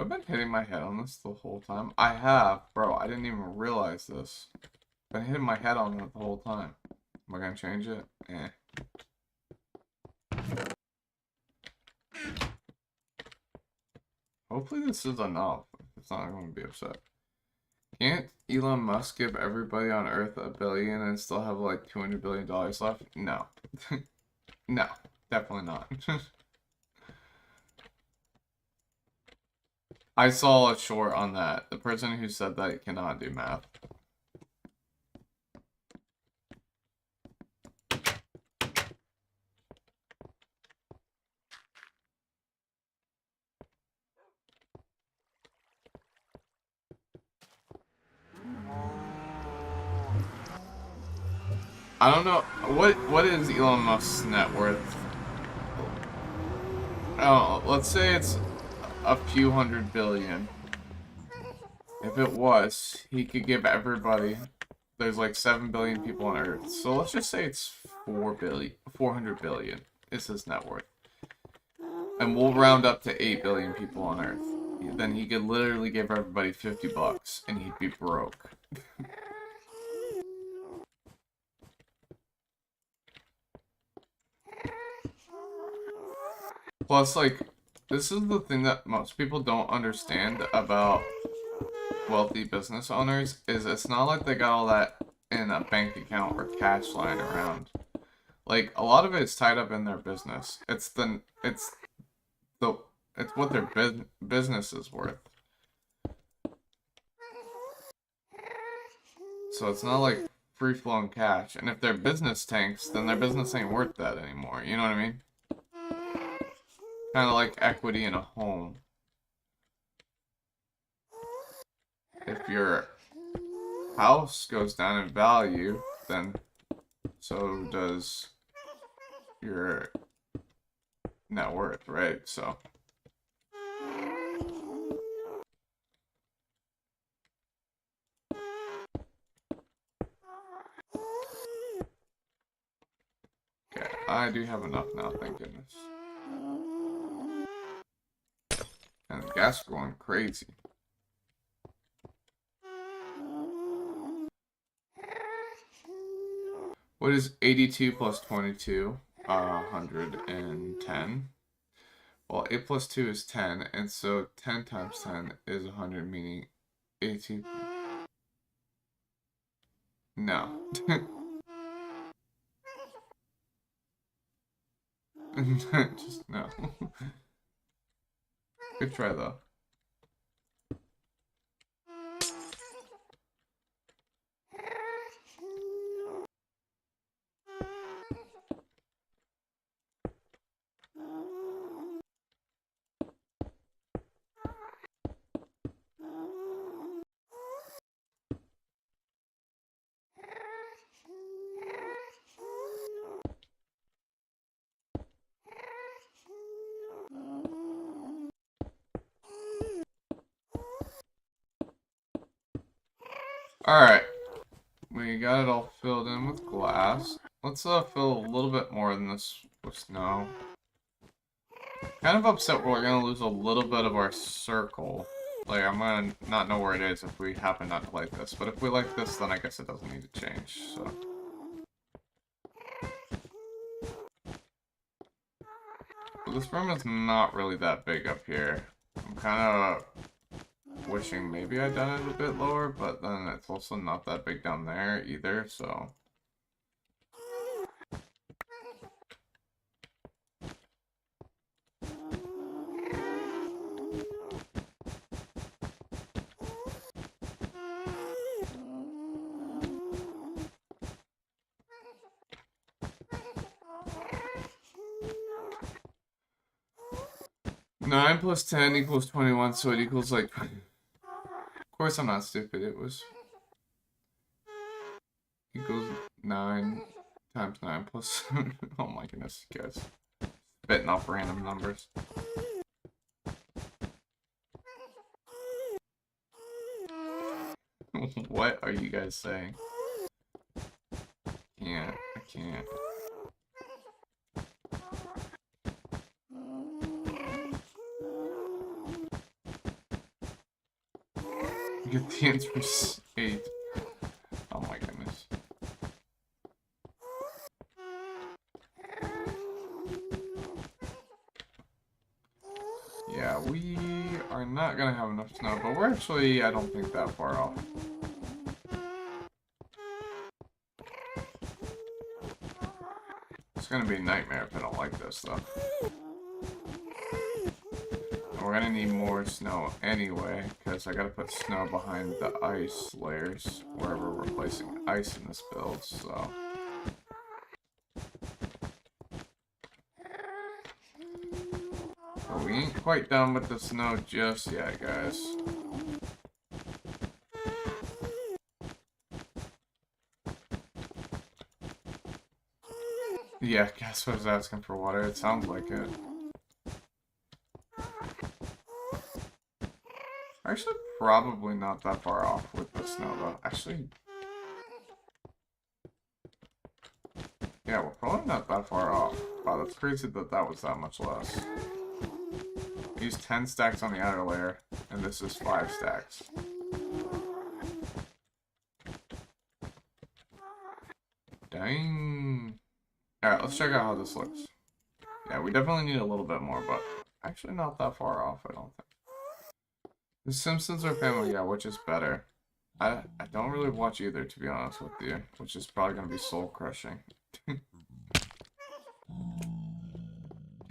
I've been hitting my head on this the whole time. I have, bro. I didn't even realize this. Been hitting my head on it the whole time. Am I gonna change it? Eh. Hopefully this is enough. It's not going to be upset. Can't Elon Musk give everybody on Earth $1 billion and still have like $200 billion left? No. No, definitely not. I saw a short on that. The person who said that cannot do math. I don't know what is Elon Musk's net worth. Oh, let's say it's a few $100 billion. If it was, he could give everybody. There's like 7 billion people on Earth, so let's just say it's 400 billion is his net worth, and we'll round up to 8 billion people on Earth. Then he could literally give everybody $50, and he'd be broke. Plus, like, this is the thing that most people don't understand about wealthy business owners, is it's not like they got all that in a bank account or cash lying around. Like, a lot of it is tied up in their business. It's what their business is worth. So it's not like free-flowing cash. And if their business tanks, then their business ain't worth that anymore. You know what I mean? Kind of like equity in a home. If your house goes down in value, then so does your net worth, right? So okay, I do have enough now, thank goodness. And the gas is going crazy. What is 82 plus 22? 110. Well, 8 plus 2 is 10, and so 10 times 10 is 100, meaning 82. No. Just no. Good try, though. Alright. We got it all filled in with glass. Let's fill a little bit more than this with snow. Kind of upset we're gonna lose a little bit of our circle. Like, I'm gonna not know where it is if we happen not to like this. But if we like this, then I guess it doesn't need to change, so. So this room is not really that big up here. I'm kind of wishing maybe I'd done it a bit lower, but then it's also not that big down there either, so... 9 plus 10 equals 21, so it equals like... Of course I'm not stupid, it was... Equals 9 times 9 plus... Oh my goodness, guys. Spitting off random numbers. What are you guys saying? I can't. Get the answer 8. Oh my goodness. Yeah, we are not gonna have enough snow, but we're actually, I don't think, that far off. It's gonna be a nightmare if I don't like this, though. We're gonna need more snow anyway, because I gotta put snow behind the ice layers wherever we're placing ice in this build, so... But we ain't quite done with the snow just yet, guys. Yeah, guess what was asking for water? It sounds like it. Actually, probably not that far off with the snow, though. Actually... Yeah, we're probably not that far off. Wow, that's crazy that that was that much less. I used 10 stacks on the outer layer, and this is 5 stacks. Dang. Alright, let's check out how this looks. Yeah, we definitely need a little bit more, but actually not that far off, I don't think. The Simpsons or Family Guy, which is better? I don't really watch either, to be honest with you, which is probably going to be soul-crushing.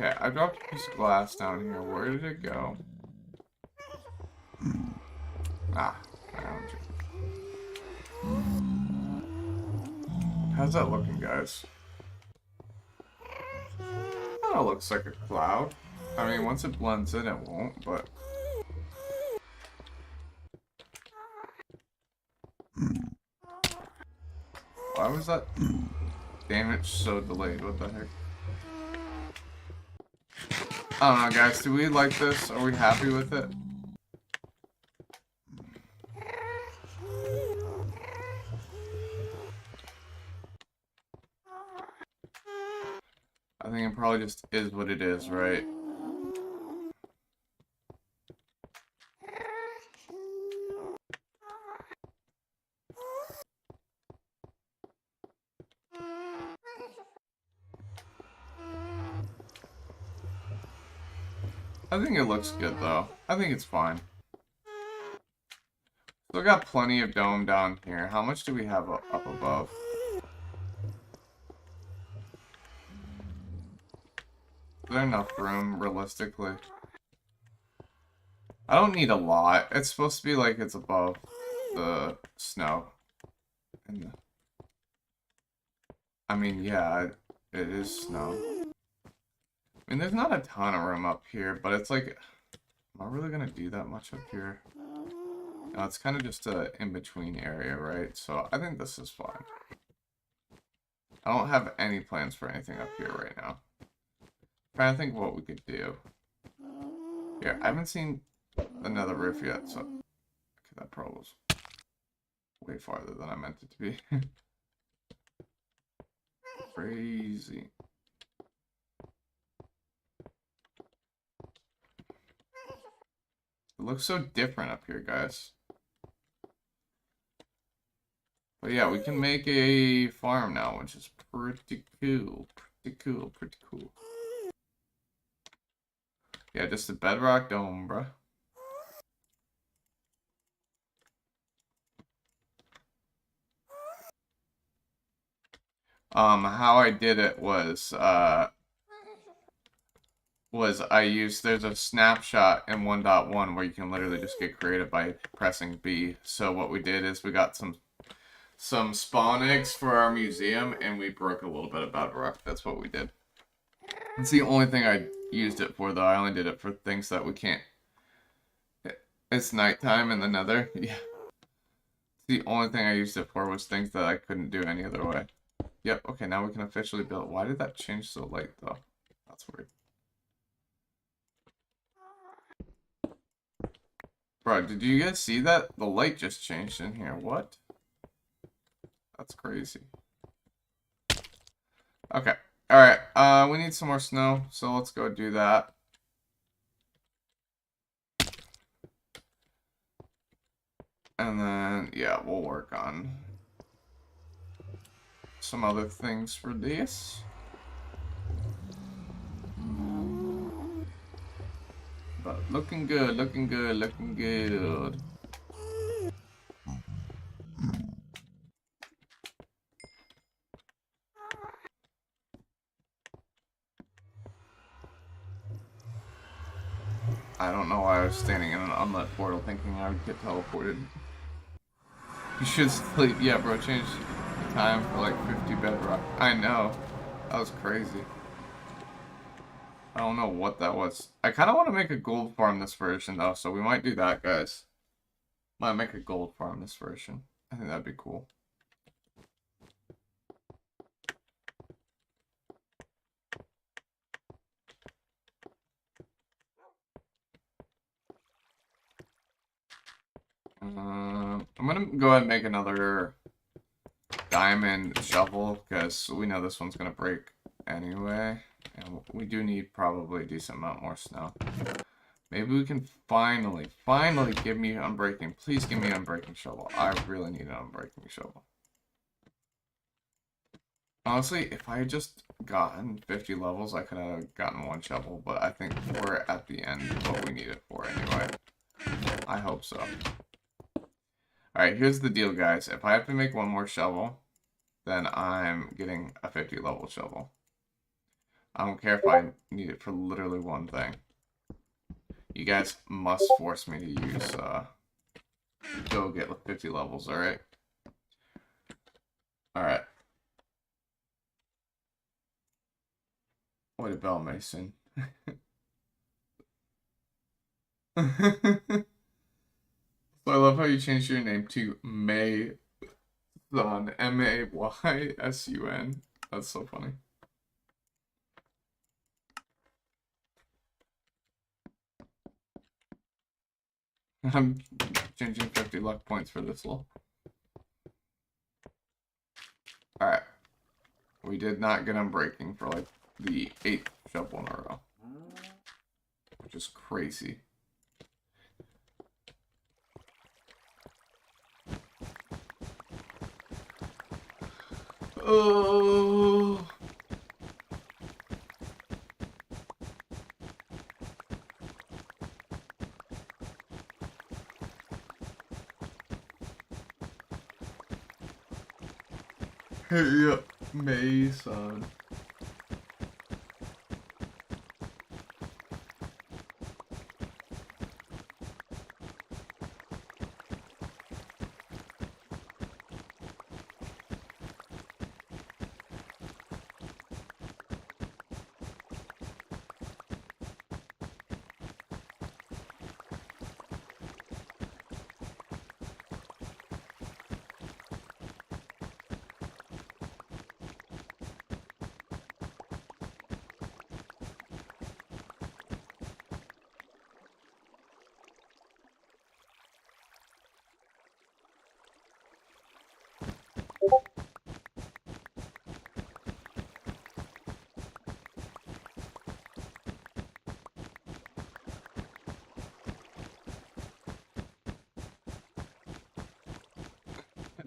Okay, I dropped a piece of glass down here. Where did it go? Ah, I found you. How's that looking, guys? Oh, it looks like a cloud. I mean, once it blends in, it won't, but... Why was that damage so delayed? What the heck? I don't know, guys. Do we like this? Are we happy with it? I think it probably just is what it is, right? I think it looks good, though. I think it's fine. Still got plenty of dome down here. How much do we have up above? Is there enough room, realistically? I don't need a lot. It's supposed to be like it's above the snow. I mean, yeah, it is snow. I mean, there's not a ton of room up here, but it's like... Am I really gonna do that much up here? No, it's kind of just a in-between area, right? So I think this is fine. I don't have any plans for anything up here right now. Trying to think what we could do. Here, I haven't seen another roof yet, so... Okay, that probably was way farther than I meant it to be. Crazy. It looks so different up here, guys. But yeah, we can make a farm now, which is pretty cool. Pretty cool. Yeah, just a bedrock dome, bruh. How I did it was I used, there's a snapshot in 1.1 where you can literally just get creative by pressing B. So what we did is we got some spawn eggs for our museum, and we broke a little bit of bedrock. That's what we did. It's the only thing I used it for, though. I only did it for things that we can't. It's nighttime in the Nether. Yeah. The only thing I used it for was things that I couldn't do any other way. Yep, okay, now we can officially build. Why did that change so late, though? That's weird. Bro, did you guys see that? The light just changed in here. What? That's crazy. Okay. Alright, we need some more snow, so let's go do that. And then, yeah, we'll work on some other things for this. But looking good, looking good, looking good. I don't know why I was standing in an unlit portal thinking I would get teleported. You should sleep. Yeah, bro, change the time for like 50 bedrock. I know. That was crazy. I don't know what that was. I kind of want to make a gold farm this version, though, so we might do that, guys. Might make a gold farm this version. I think that'd be cool. I'm gonna go ahead and make another diamond shovel, because we know this one's gonna break anyway. And we do need probably a decent amount more snow. Maybe we can finally give me unbreaking. Please give me an unbreaking shovel. I really need an unbreaking shovel. Honestly, if I had just gotten 50 levels, I could have gotten one shovel, but I think we're at the end of what we need it for anyway. I hope so. Alright, here's the deal, guys. If I have to make one more shovel, then I'm getting a 50 level shovel. I don't care if I need it for literally one thing. You guys must force me to use, go get 50 levels, alright? Alright. What a bell mason. So I love how you changed your name to Maysun. Maysun. That's so funny. I'm changing 50 luck points for this little. Alright. We did not get unbreaking for like the 8th shovel in a row. Which is crazy. Oh. Hey up, Mason.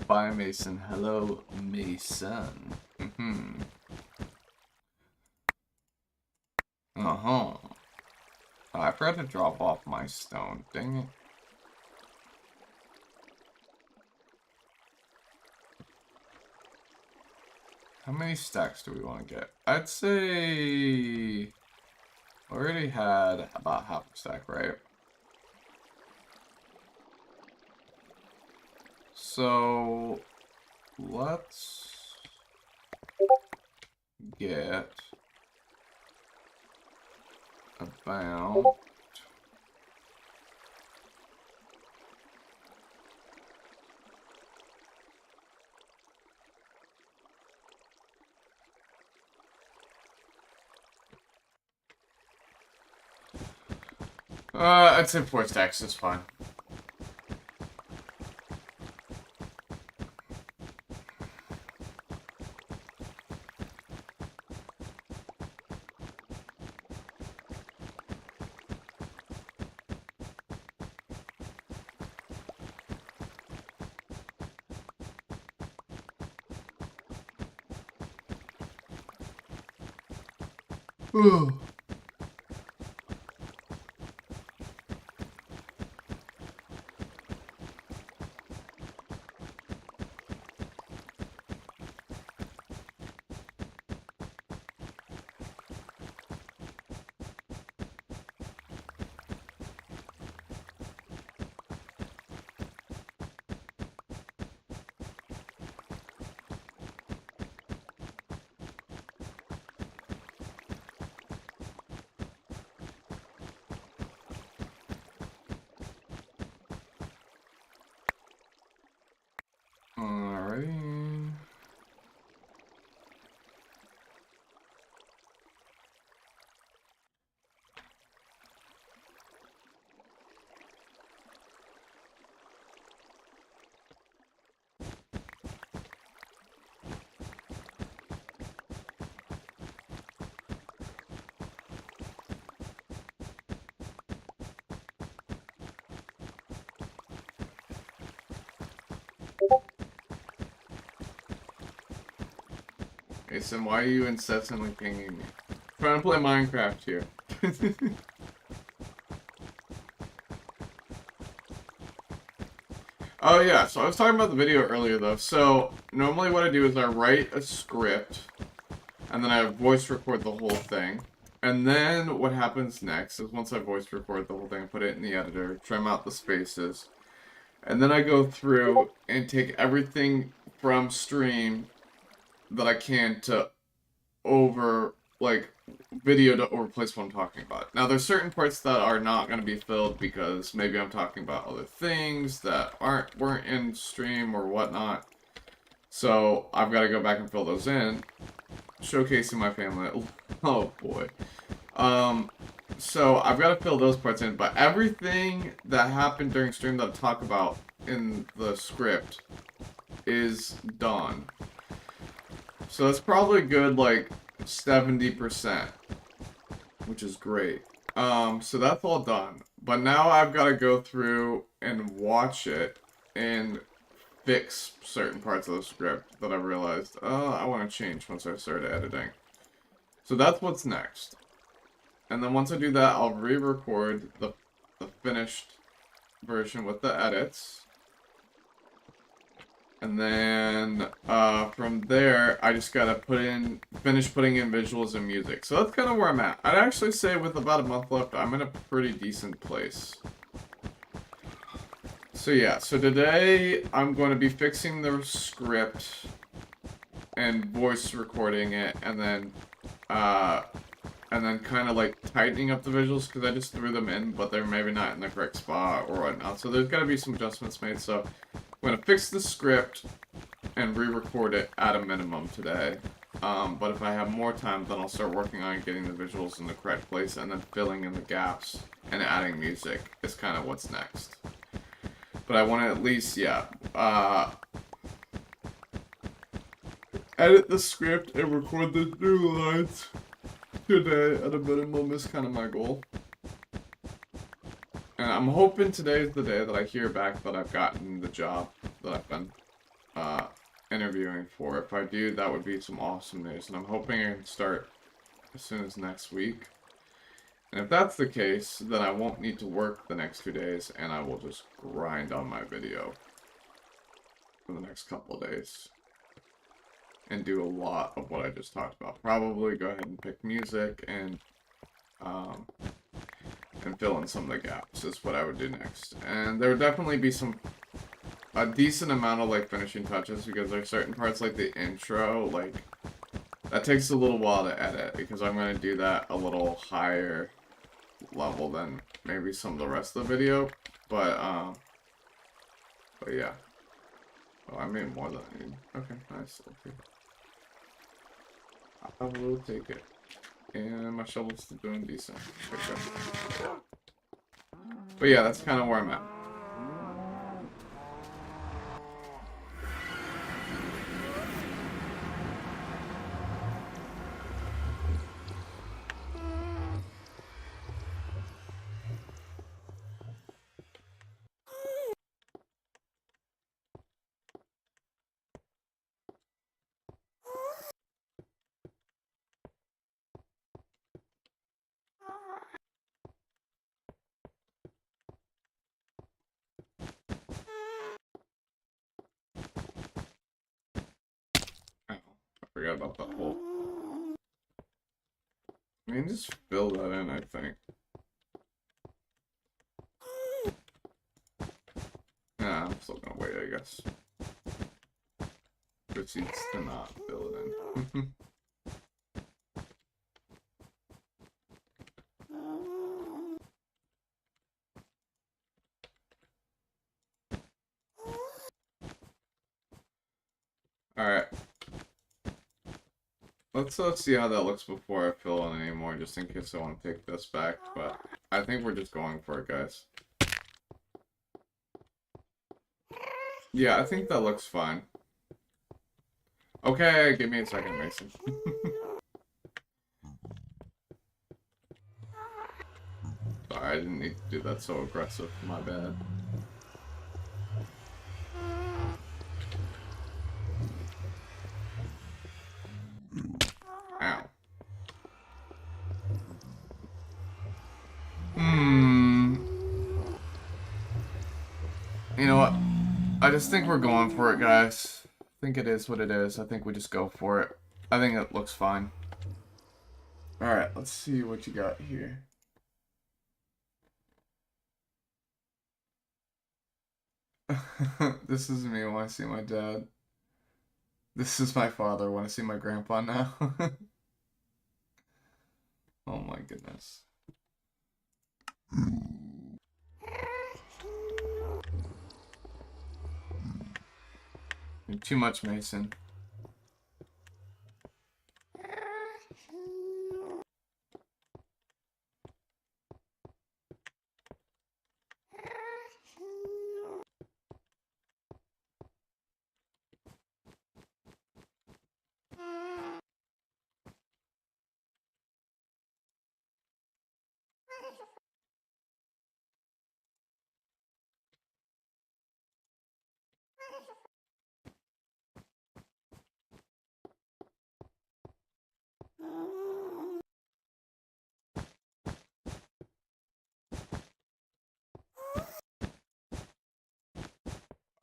Bye, Mason. Hello, Mason. Uh-huh. Oh, I forgot to drop off my stone. Dang it. How many stacks do we want to get? I'd say... already had about half a stack, right? So... let's... get... about... I'd say 4 stacks is fine. Ooh. Alrighty. Hey, Sim, why are you incessantly pinging me? Trying to play Minecraft here. Oh yeah, so I was talking about the video earlier though. So, normally what I do is I write a script, and then I voice record the whole thing. And then what happens next is once I voice record the whole thing, I put it in the editor, trim out the spaces. And then I go through and take everything from stream that I can to video to replace what I'm talking about. Now, there's certain parts that are not going to be filled because maybe I'm talking about other things that weren't in stream or whatnot. So, I've got to go back and fill those in. Showcasing my family. Oh, boy. So, I've got to fill those parts in, but everything that happened during stream that I talk about in the script is done. So that's probably a good, like, 70%, which is great. So that's all done. But now I've got to go through and watch it and fix certain parts of the script that I realized, I want to change once I started editing. So that's what's next. And then once I do that, I'll re-record the finished version with the edits. And then, from there, I just gotta finish putting in visuals and music. So that's kind of where I'm at. I'd actually say with about a month left, I'm in a pretty decent place. So yeah, so today, I'm going to be fixing the script and voice recording it, and then kind of like tightening up the visuals, because I just threw them in, but they're maybe not in the correct spot or whatnot. So there's gotta be some adjustments made, so I'm going to fix the script and re-record it at a minimum today. But if I have more time, then I'll start working on getting the visuals in the correct place and then filling in the gaps and adding music is kind of what's next. But I want to at least, yeah, edit the script and record the new lines today at a minimum is kind of my goal. And I'm hoping today is the day that I hear back that I've gotten the job that I've been interviewing for. If I do, that would be some awesome news. And I'm hoping I can start as soon as next week. And if that's the case, then I won't need to work the next 2 days, and I will just grind on my video for the next couple of days. And do a lot of what I just talked about. Probably go ahead and pick music and fill in some of the gaps is what I would do next. And there would definitely be a decent amount of like finishing touches, because there's certain parts like the intro, like that takes a little while to edit, because I'm going to do that a little higher level than maybe some of the rest of the video. But yeah. Oh, I made more than I need. Okay, nice. Okay. I will take it. And my shovel's still doing decent. Okay. But yeah, that's kind of where I'm at. Oh, I forgot about that hole. I mean, just fill that in, I think. Nah, I'm still gonna wait, I guess. Proceeds to not fill it in. Alright. Let's see how that looks before I fill in anymore, just in case I want to take this back, but I think we're just going for it, guys. Yeah, I think that looks fine. Okay, give me a second, Mason. Sorry, I didn't need to do that so aggressive. My bad. Ow. You know what? I just think we're going for it, guys. I think it is what it is. I think we just go for it. I think it looks fine. Alright, let's see what you got here. This is me when I see my dad. This is my father when I see my grandpa now. Oh my goodness. You're too much, Mason.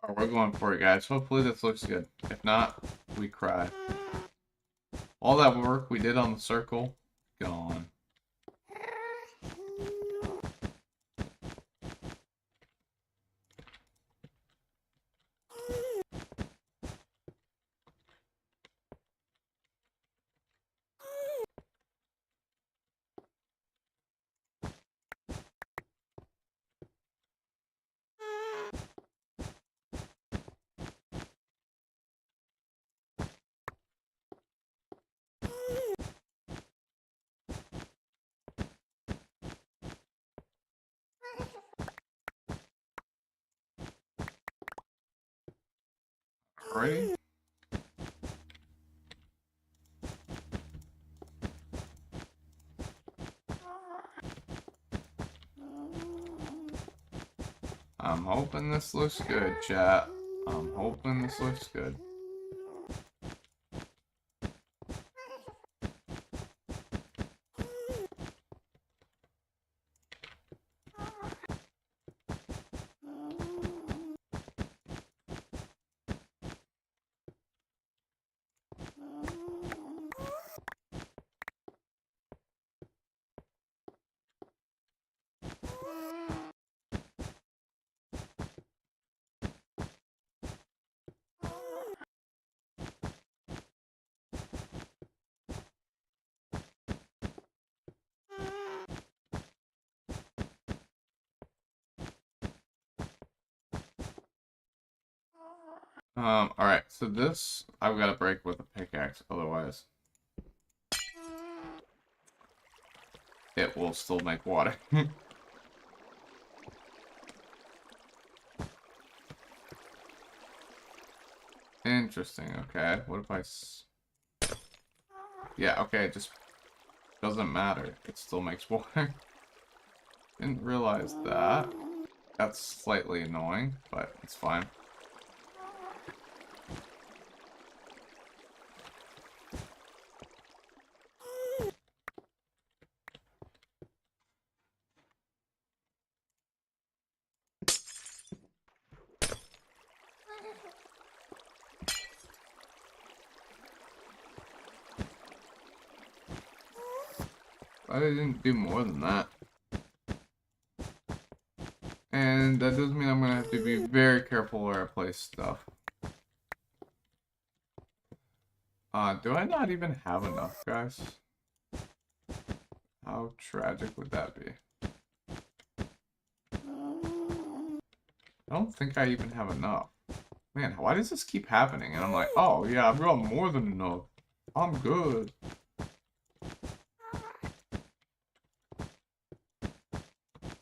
Alright, we're going for it, guys. Hopefully this looks good. If not, we cry. All that work we did on the circle, gone. Alrighty. I'm hoping this looks good, chat. I'm hoping this looks good. Alright, so this I've got to break with a pickaxe, otherwise it will still make water. Interesting, okay. What if yeah, okay, it just doesn't matter. It still makes water. Didn't realize that. That's slightly annoying, but it's fine. I didn't do more than that. And that does mean I'm gonna have to be very careful where I place stuff. Do I not even have enough, guys? How tragic would that be? I don't think I even have enough. Man, why does this keep happening? And I'm like, oh yeah, I've got more than enough. I'm good.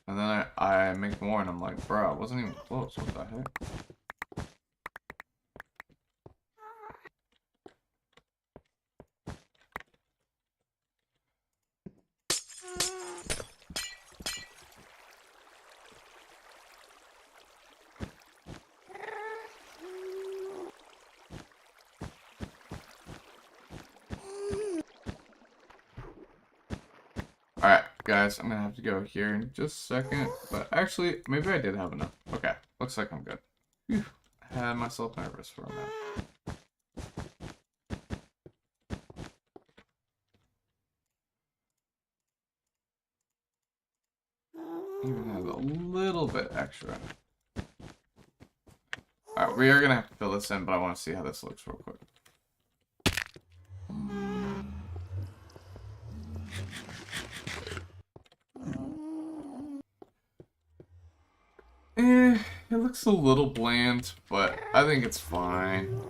And then I make more and I'm like, bro, I wasn't even close. What the heck? Alright, guys, I'm gonna have to go here in just a second. But actually, maybe I did have enough. Okay, looks like I'm good. Whew. I had myself nervous for a minute. Even has a little bit extra. Alright, we are gonna have to fill this in, but I want to see how this looks real quick. It looks a little bland, but I think it's fine.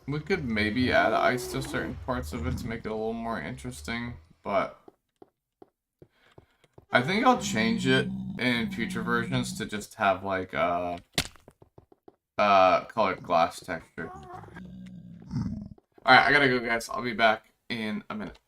We could maybe add ice to certain parts of it to make it a little more interesting, but I think I'll change it in future versions to just have like colored glass texture. Alright, I gotta go, guys. I'll be back in a minute.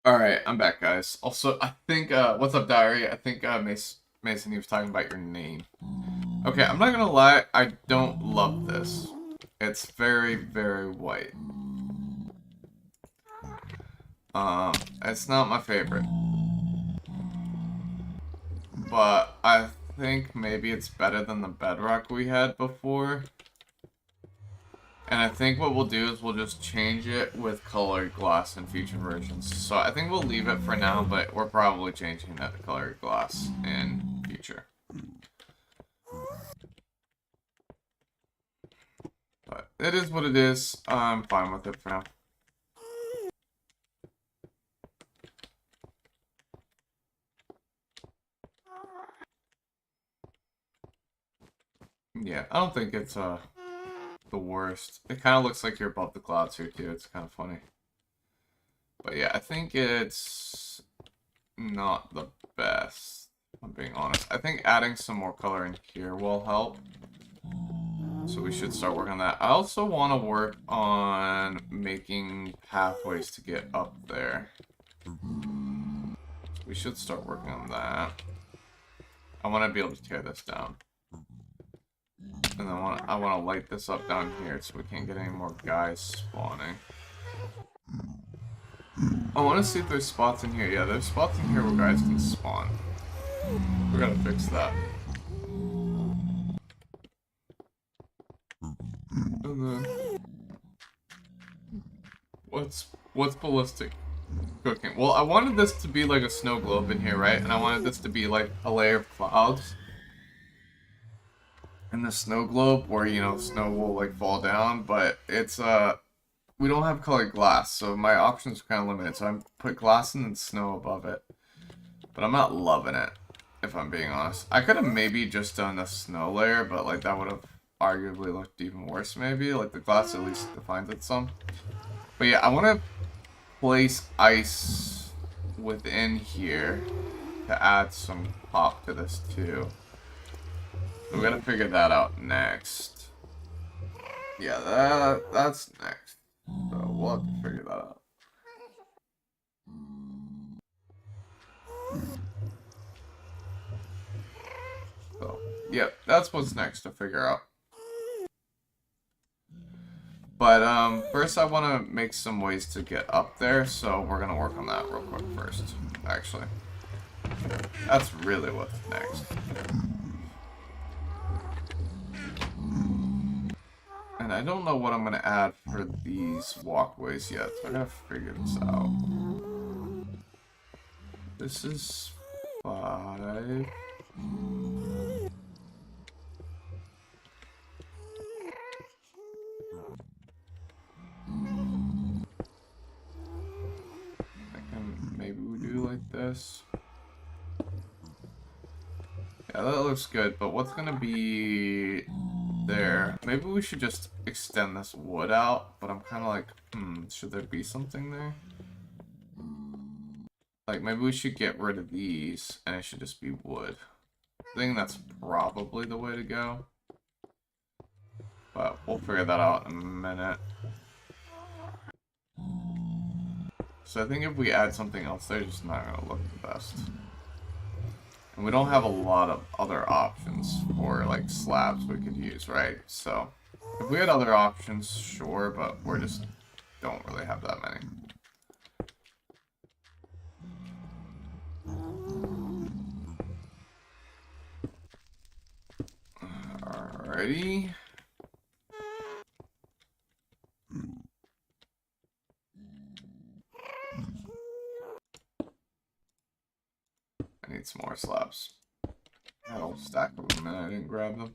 Alright, I'm back, guys. Also, I think, what's up, Diary? I think, Mason, he was talking about your name. Okay, I'm not gonna lie, I don't love this. It's very, very white. It's not my favorite. But I think maybe it's better than the bedrock we had before. And I think what we'll do is we'll just change it with colored glass in future versions. So I think we'll leave it for now, but we're probably changing that to colored glass in future. But it is what it is. I'm fine with it for now. Yeah, I don't think it's the worst. It kind of looks like you're above the clouds here too. It's kind of funny. But yeah, I think it's not the best, if I'm being honest. I think adding some more color in here will help. So we should start working on that. I also want to work on making pathways to get up there. We should start working on that. I want to be able to tear this down. And then I want to light this up down here so we can't get any more guys spawning. I want to see if there's spots in here. Yeah, there's spots in here where guys can spawn. We gotta fix that. And then what's ballistic cooking? Well, I wanted this to be like a snow globe in here, right? And I wanted this to be like a layer of clouds in the snow globe where, you know, snow will like fall down, but it's we don't have colored glass, so my options are kind of limited. So I put glass and then snow above it, but I'm not loving it, if I'm being honest. I could have maybe just done a snow layer, but like that would have arguably looked even worse. Maybe like the glass at least defines it some. But yeah, I want to place ice within here to add some pop to this too. So we gotta figure that out next. Yeah, that's next. So we'll have to figure that out. So, yeah, that's what's next to figure out. But first I want to make some ways to get up there, so we're gonna work on that real quick first, actually. That's really what's next. And I don't know what I'm gonna add for these walkways yet, so I gotta figure this out. This is 5. Maybe we do like this. Yeah, that looks good, but what's gonna be there? Maybe we should just extend this wood out, but I'm kind of like, should there be something there? Like, maybe we should get rid of these, and it should just be wood. I think that's probably the way to go. But we'll figure that out in a minute. So I think if we add something else there, it's just not going to look the best. And we don't have a lot of other options for, like, slabs we could use, right? So, if we had other options, sure, but we're just don't really have that many. Alrighty. I need some more slabs. I had a whole stack of them and I didn't grab them.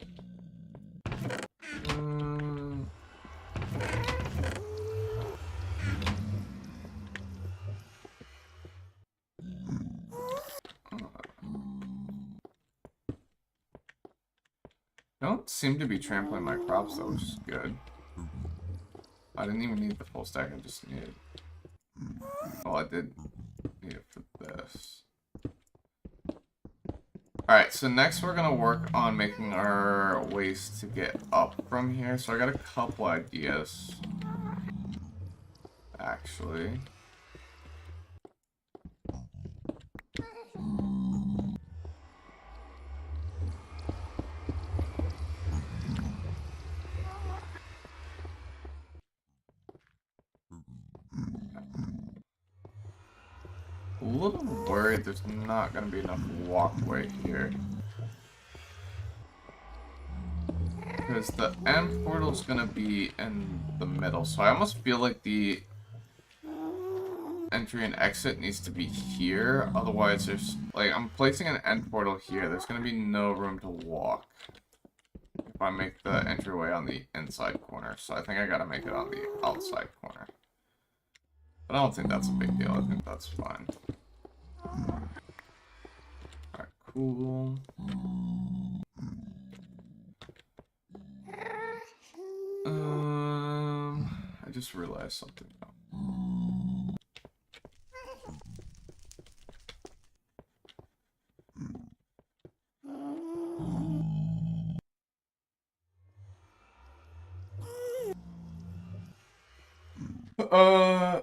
Don't seem to be trampling my crops though, which is good. I didn't even need the full stack, I just needed... Well, I did need it for this. Alright, so next we're gonna work on making our ways to get up from here. So I got a couple ideas, actually. little worried there's not gonna be enough walkway here. Because the end portal's gonna be in the middle, so I almost feel like the entry and exit needs to be here. Otherwise, there's like I'm placing an end portal here. There's gonna be no room to walk if I make the entryway on the inside corner. So I think I gotta make it on the outside corner. But I don't think that's a big deal. I think that's fine. Alright, cool. I just realized something now.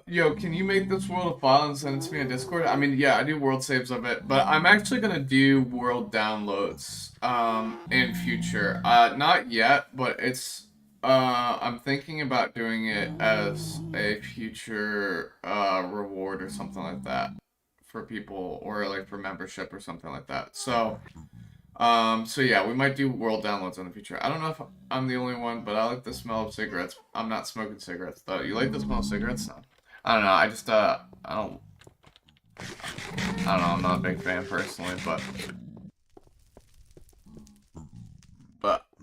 Yo, can you make this world a file and send it to me on Discord? I mean, yeah, I do world saves of it, but I'm actually gonna do world downloads, in future. Not yet, but it's, I'm thinking about doing it as a future, reward or something like that for people, or like for membership or something like that. So yeah, we might do world downloads in the future. I don't know if I'm the only one, but I like the smell of cigarettes. I'm not smoking cigarettes, though. You like the smell of cigarettes? No. I don't know. I just, I don't know. I'm not a big fan personally, but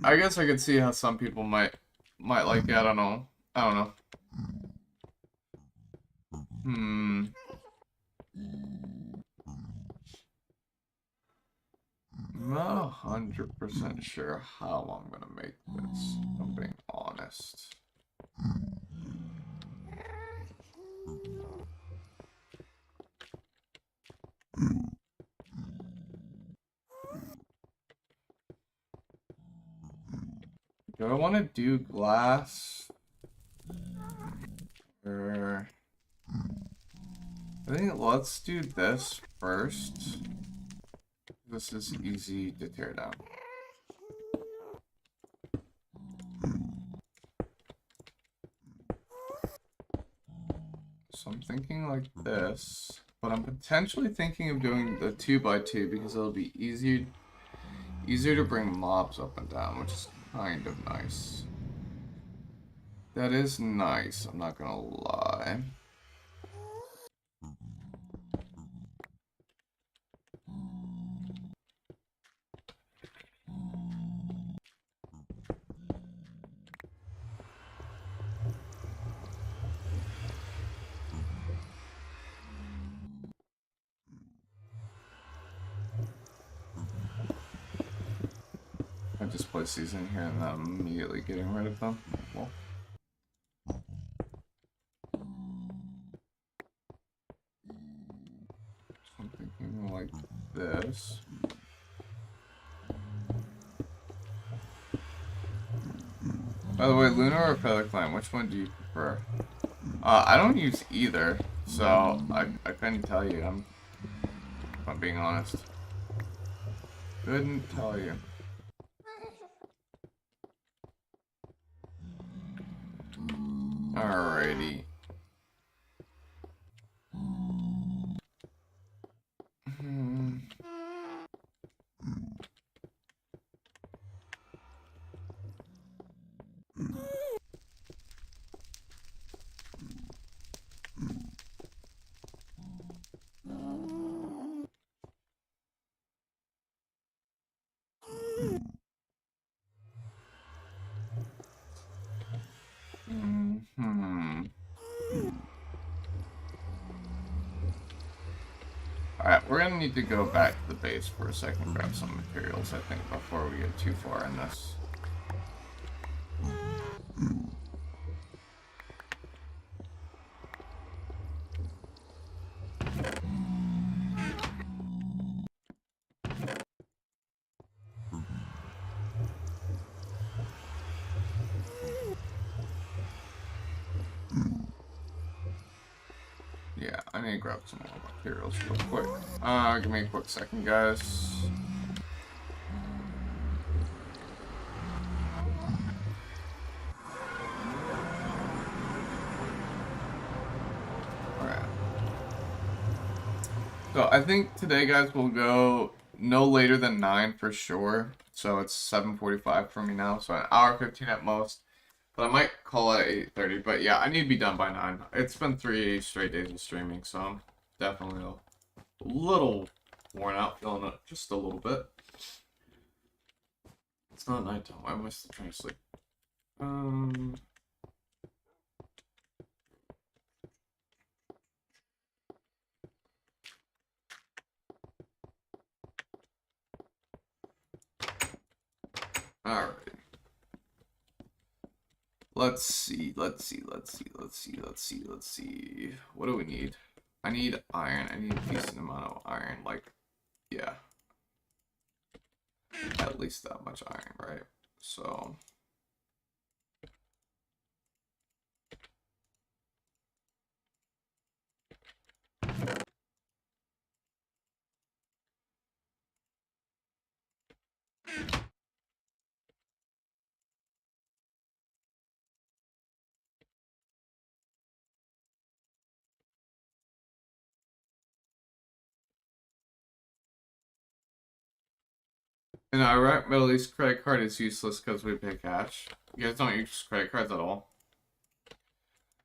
I guess I could see how some people might like it. I don't know. I'm not 100% sure how I'm gonna make this, if I'm being honest. Do I want to do glass? Or... I think let's do this first. This is easy to tear down. So I'm thinking like this, but I'm potentially thinking of doing the 2x2 because it'll be easier to bring mobs up and down, which is kind of nice. That is nice, I'm not gonna lie. I just place these in here and then I'm immediately getting rid of them. Well. I'm thinking like this. By the way, Lunar or Feather Clan, which one do you prefer? I don't use either, so I couldn't tell you. If I'm being honest. Couldn't tell you. Alrighty. Alright, we're gonna need to go back to the base for a second and grab some materials, I think, before we get too far in this. Yeah, I need to grab some more materials real quick. Give me a quick second, guys. Alright. So I think today, guys, we'll go no later than 9 for sure. So it's 7:45 for me now, so an hour 15 at most. But I might call it 8:30. But yeah, I need to be done by 9. It's been 3 straight days of streaming, so I'm definitely a little worn out, feeling it just a little bit. It's not nighttime. Why am I still trying to sleep? Alright. Let's see. What do we need? I need iron. I need a decent amount of iron. Like, yeah. At least that much iron, right? So... And I right, Middle East credit card is useless because we pay cash. You guys don't use credit cards at all.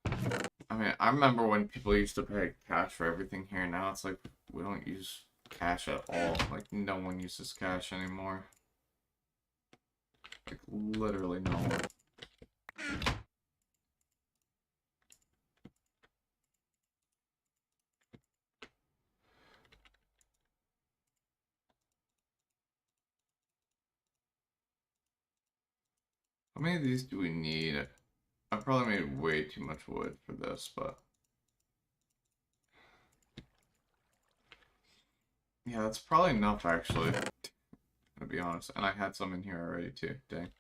I mean, I remember when people used to pay cash for everything here. Now it's like we don't use cash at all. Like no one uses cash anymore. Like literally no one. How many of these do we need? I probably made way too much wood for this, but yeah, that's probably enough actually, to be honest. And I had some in here already too. Dang.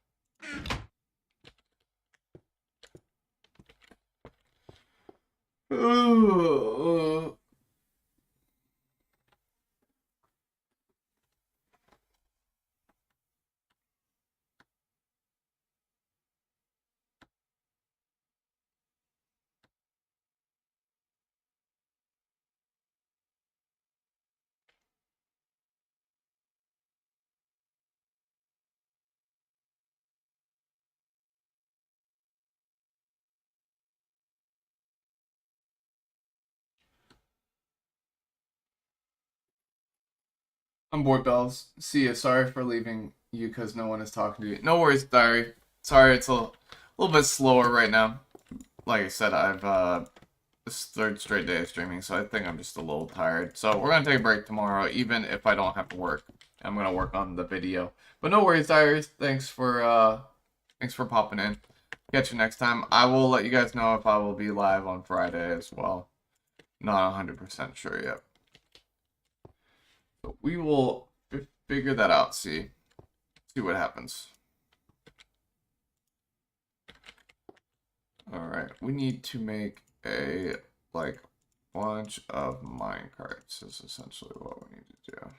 I'm bored, Bells. See ya. Sorry for leaving you because no one is talking to you. No worries, Diary. Sorry, it's a little bit slower right now. Like I said, I've this third straight day of streaming, so I think I'm just a little tired. So we're gonna take a break tomorrow, even if I don't have to work. I'm gonna work on the video. But no worries, Diaries. Thanks for popping in. Catch you next time. I will let you guys know if I will be live on Friday as well. Not 100% sure yet. But we will figure that out, see what happens. Alright, we need to make a, like, bunch of minecarts is essentially what we need to do.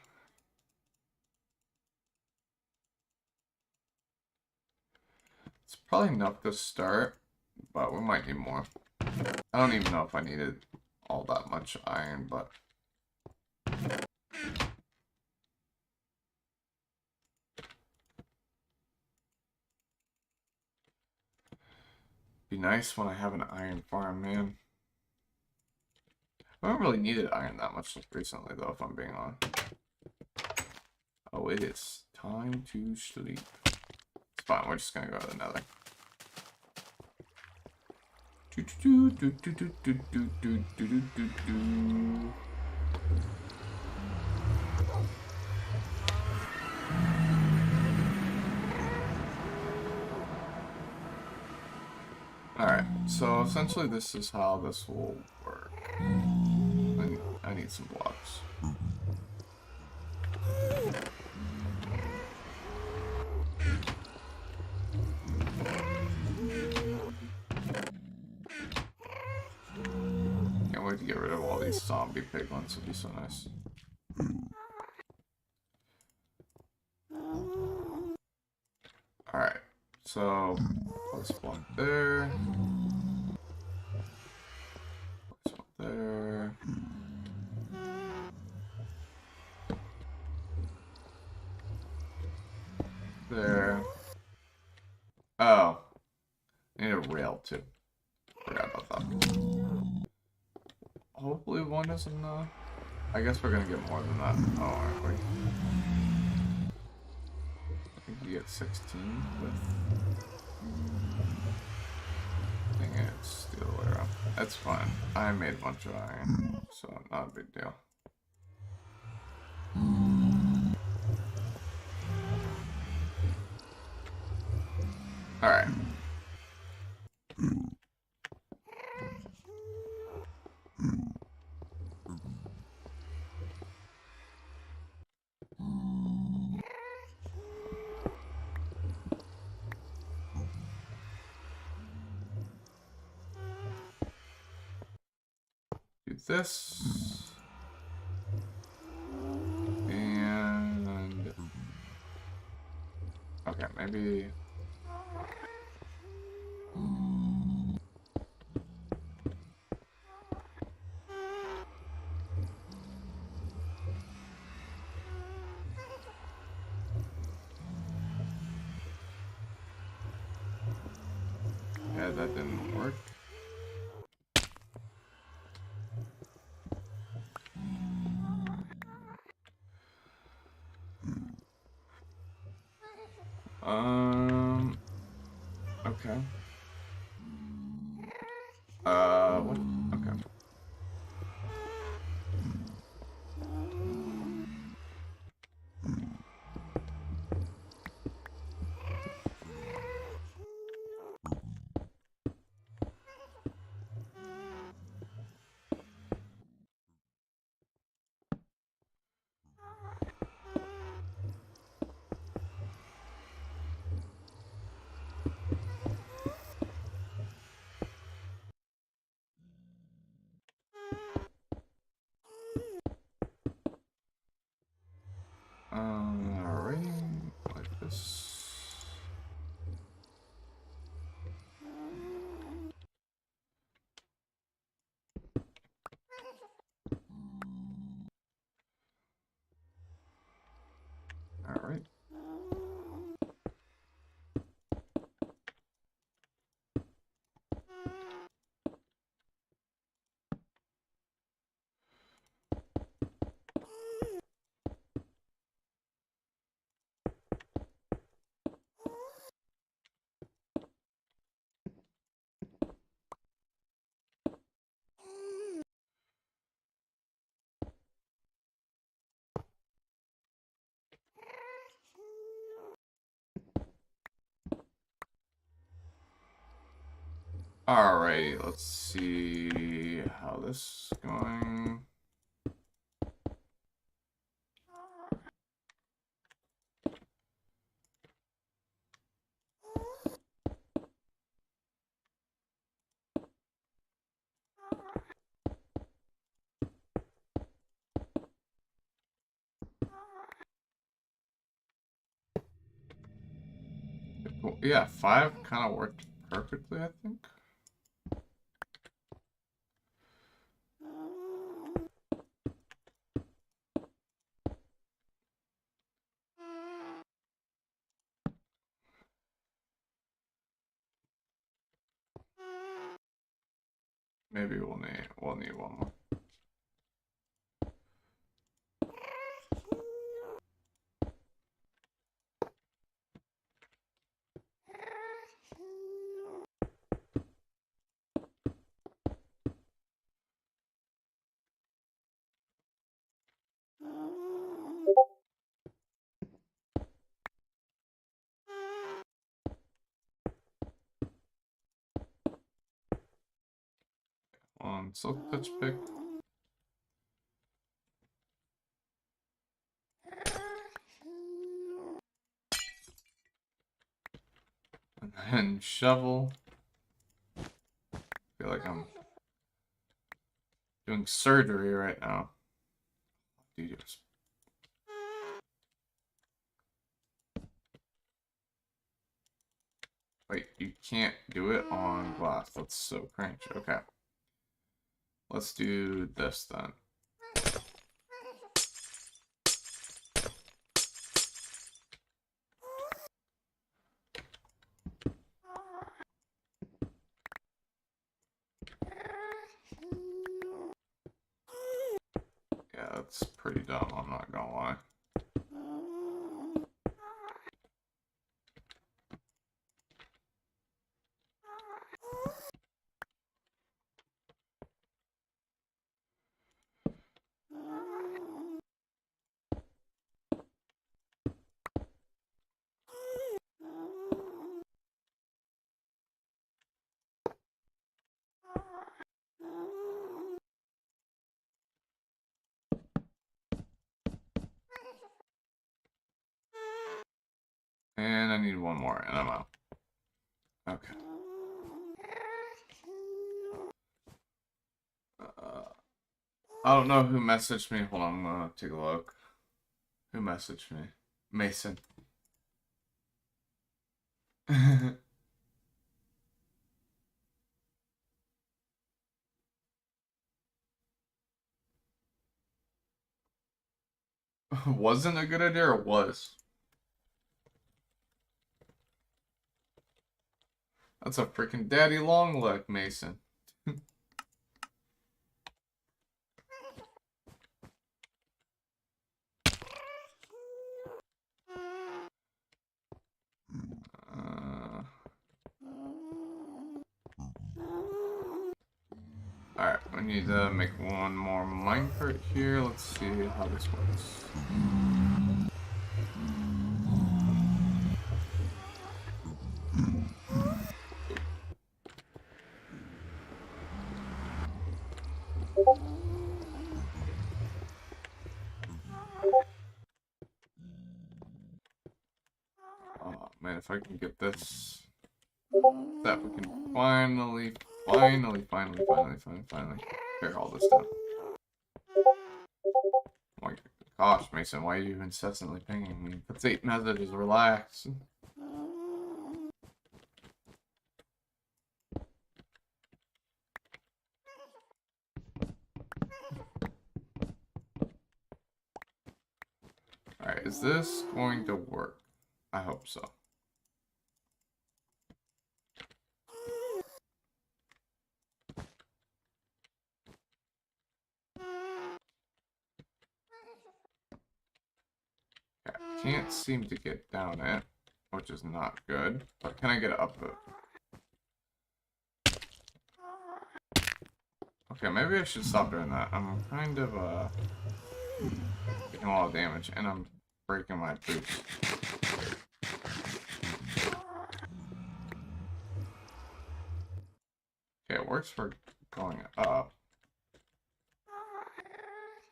It's probably enough to start, but we might need more. I don't even know if I needed all that much iron, but... Be nice when I have an iron farm, man. I haven't really needed iron that much recently, though, if I'm being honest. Oh, it is time to sleep. It's fine, we're just gonna go to the Nether. Alright, so essentially this is how this will work. I need some blocks. Can't wait to get rid of all these zombie piglins, it'd be so nice. Alright, so let's block there. Place one there. there. Oh. I need a rail too. Forgot about that. Hopefully one isn't I guess we're gonna get more than that. Oh, aren't we? I think you get 16 with... Dang it, steel arrow. That's fine. I made a bunch of iron, so not a big deal. Alright. Do this. And... Okay, maybe... Yeah, that didn't work. Okay. What? Okay. Alright, like this. Alright. Alright, let's see how this is going. Cool. Yeah, 5 kind of worked perfectly, I think. Maybe we'll need one more. On silk touch pick. And then shovel. Feel like I'm doing surgery right now. Dude, wait, you can't do it on glass. That's so cringe. Okay. Let's do this then. that's pretty dumb, I'm not gonna lie. And I need one more, and I'm out. Okay. I don't know who messaged me. Hold on, I'm gonna take a look. Who messaged me? Mason. Wasn't a good idea or was? That's a freaking daddy long leg, Mason. Alright, we need to make one more minecart here. Let's see how this works. Oh man, if I can get this, that we can finally tear all this down. Oh my gosh, Mason, why are you incessantly pinging me? That's 8 messages, relax. Alright, is this going to work? I hope so. Okay, can't seem to get down it, which is not good. But can I get up it? Okay, maybe I should stop doing that. I'm kind of taking a lot of damage, and I'm breaking my boots. Okay, it works for going up.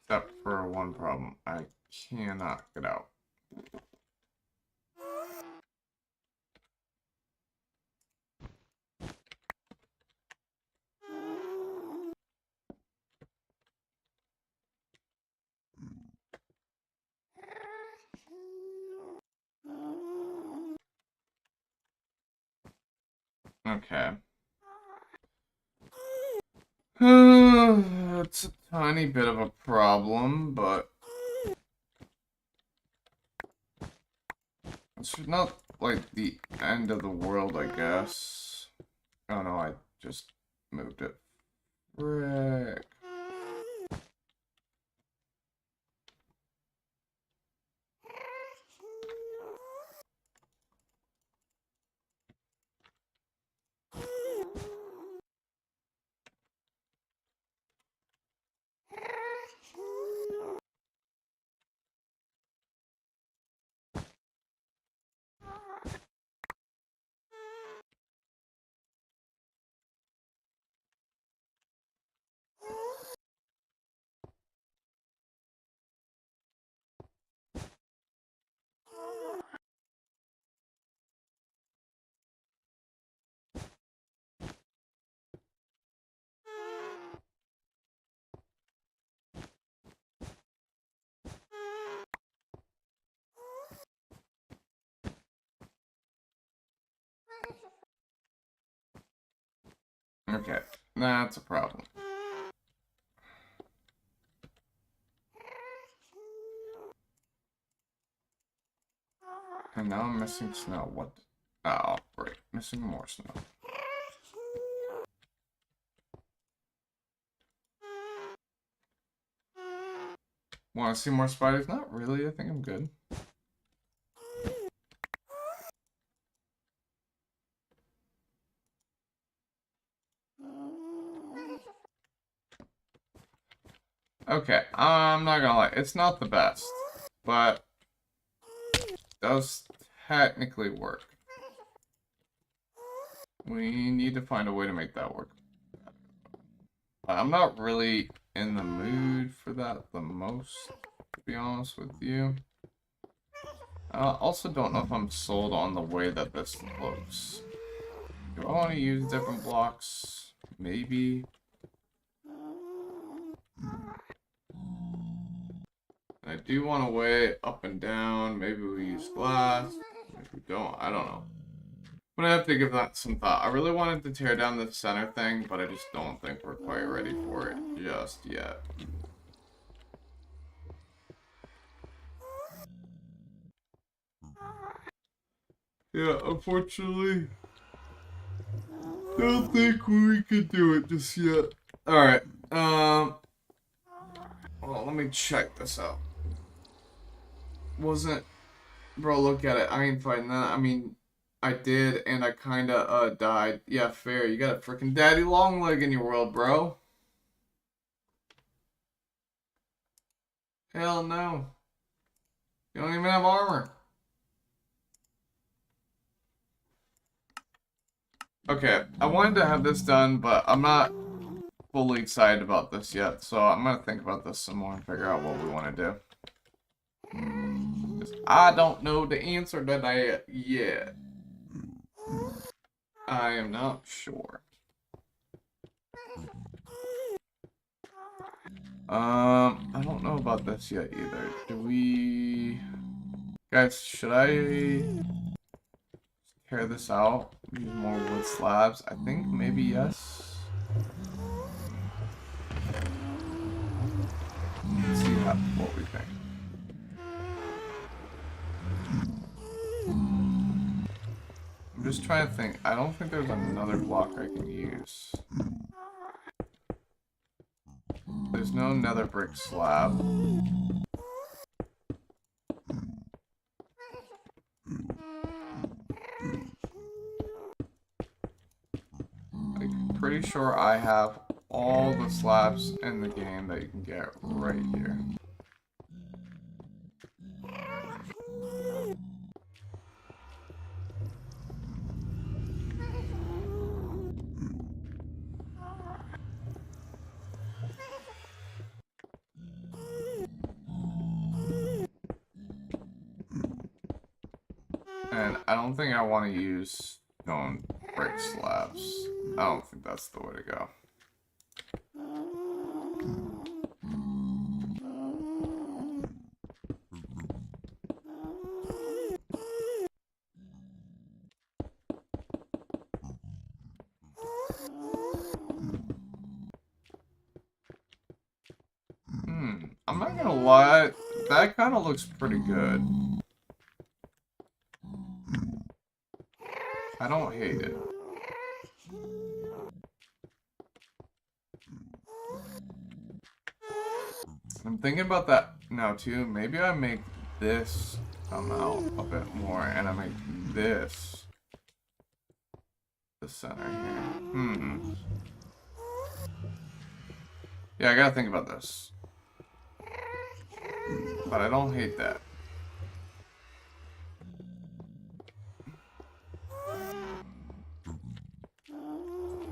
Except for one problem. I cannot get out. Okay. It's a tiny bit of a problem, but it's not like the end of the world, I guess. Oh no, I just moved it. Frick. Okay, that's a problem. And now I'm missing snow. What? Oh, great. Missing more snow. Want to see more spiders? Not really. I think I'm good. Okay, I'm not gonna lie. It's not the best, but it does technically work. We need to find a way to make that work. I'm not really in the mood for that the most, to be honest with you. I also don't know if I'm sold on the way that this looks. Do I want to use different blocks? Maybe. I do want to weigh up and down. Maybe we use glass. Maybe we don't. I don't know. I'm gonna have to give that some thought. I really wanted to tear down the center thing, but I just don't think we're quite ready for it just yet. Yeah, unfortunately, don't think we can do it just yet. Alright, well, let me check this out. Wasn't, bro, look at it. I ain't fighting that. I mean, I did, and I kinda, died. Yeah, fair. You got a freaking daddy long leg in your world, bro. Hell no. You don't even have armor. Okay, I wanted to have this done, but I'm not fully excited about this yet, so I'm gonna think about this some more and figure out what we want to do. 'Cause I don't know the answer to that yet. I am not sure. I don't know about this yet either. Do we... Guys, should I tear this out? Use more wood slabs? I think maybe yes. Let's see what we think. I'm just trying to think. I don't think there's another block I can use. There's no nether brick slab. I'm pretty sure I have all the slabs in the game that you can get right here. And I don't think I want to use stone brick slabs. I don't think that's the way to go. I'm not gonna lie, that kind of looks pretty good. I don't hate it. I'm thinking about that now too. Maybe I make this come out a bit more and I make this the center here. Yeah, I gotta think about this. But I don't hate that.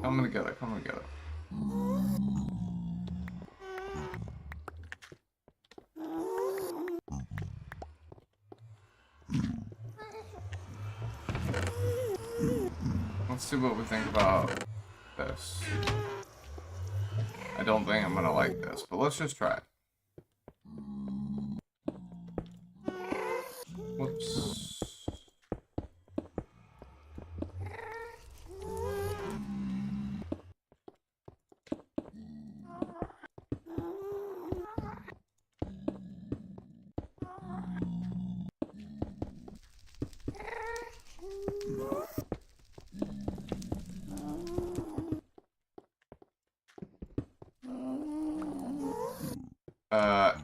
Coming together, coming together. Let's see what we think about this. I don't think I'm gonna like this, but let's just try it. Whoops.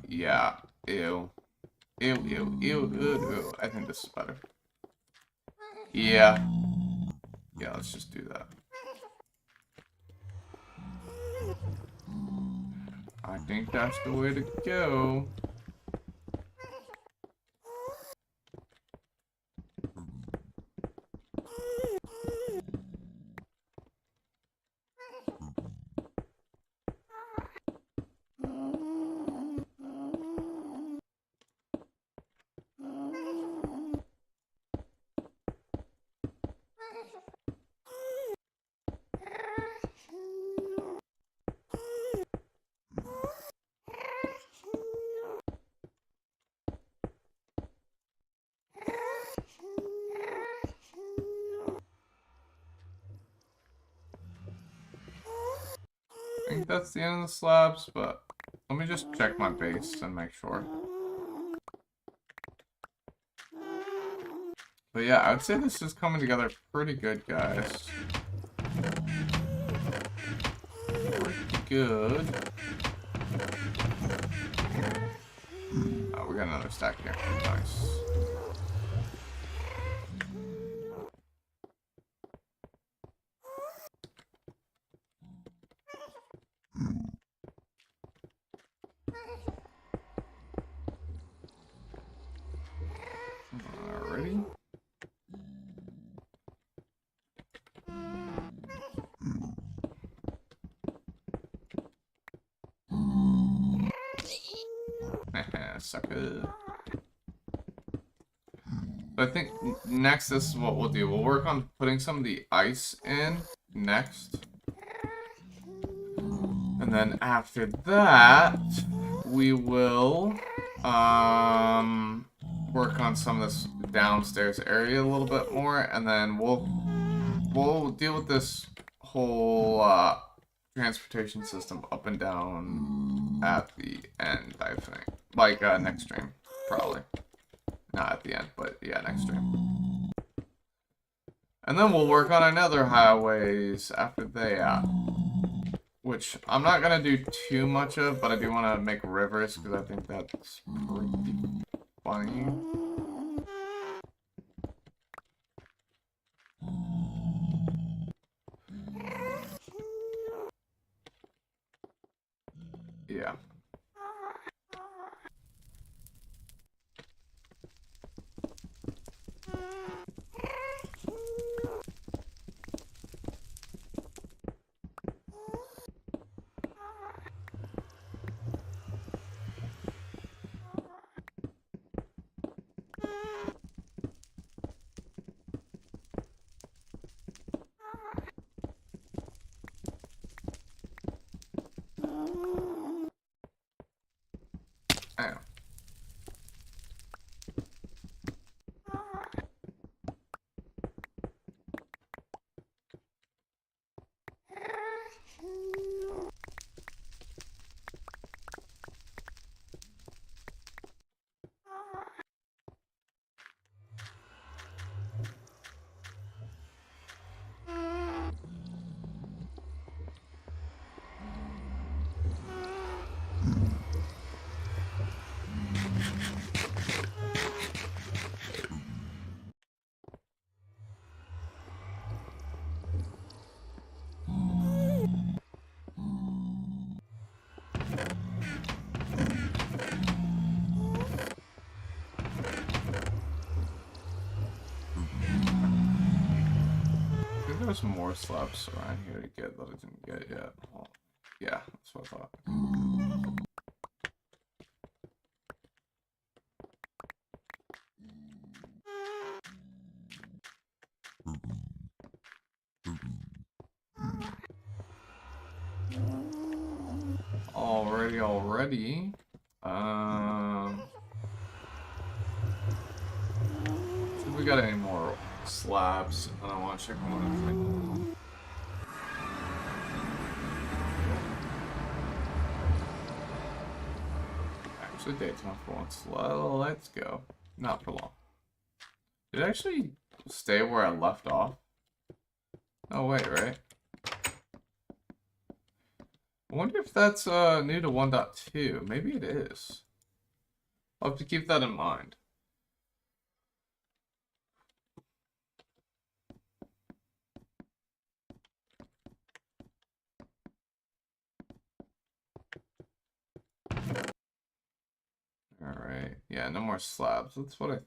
Yeah. Ew. Ew, ew, ew, ew, ew. I think this is better. Yeah. Yeah, let's just do that. I think that's the way to go. I think that's the end of the slabs, but let me just check my base and make sure. But yeah, I would say this is coming together pretty good, guys. Pretty good. Oh, we got another stack here. Nice. Alrighty. Sucker. I think next, this is what we'll do. We'll work on putting some of the ice in next. And then after that, we will work on some of this downstairs area a little bit more, and then we'll deal with this whole transportation system up and down at the end, I think. Like next stream, probably. Not at the end, but yeah, next stream. And then we'll work on another highways after that. Which I'm not going to do too much of, but I do want to make rivers because I think that's pretty funny. Yeah. Damn. There's more slabs around here to get that I didn't get yet. Well, yeah, that's what I thought. Already. See if we got any more slabs. I don't want to check one. Actually, Daytona for once. Let's go. Not for long. Did it actually stay where I left off? Oh wait, right? I wonder if that's new to 1.2. Maybe it is. I'll have to keep that in mind. Alright, yeah, no more slabs. That's what I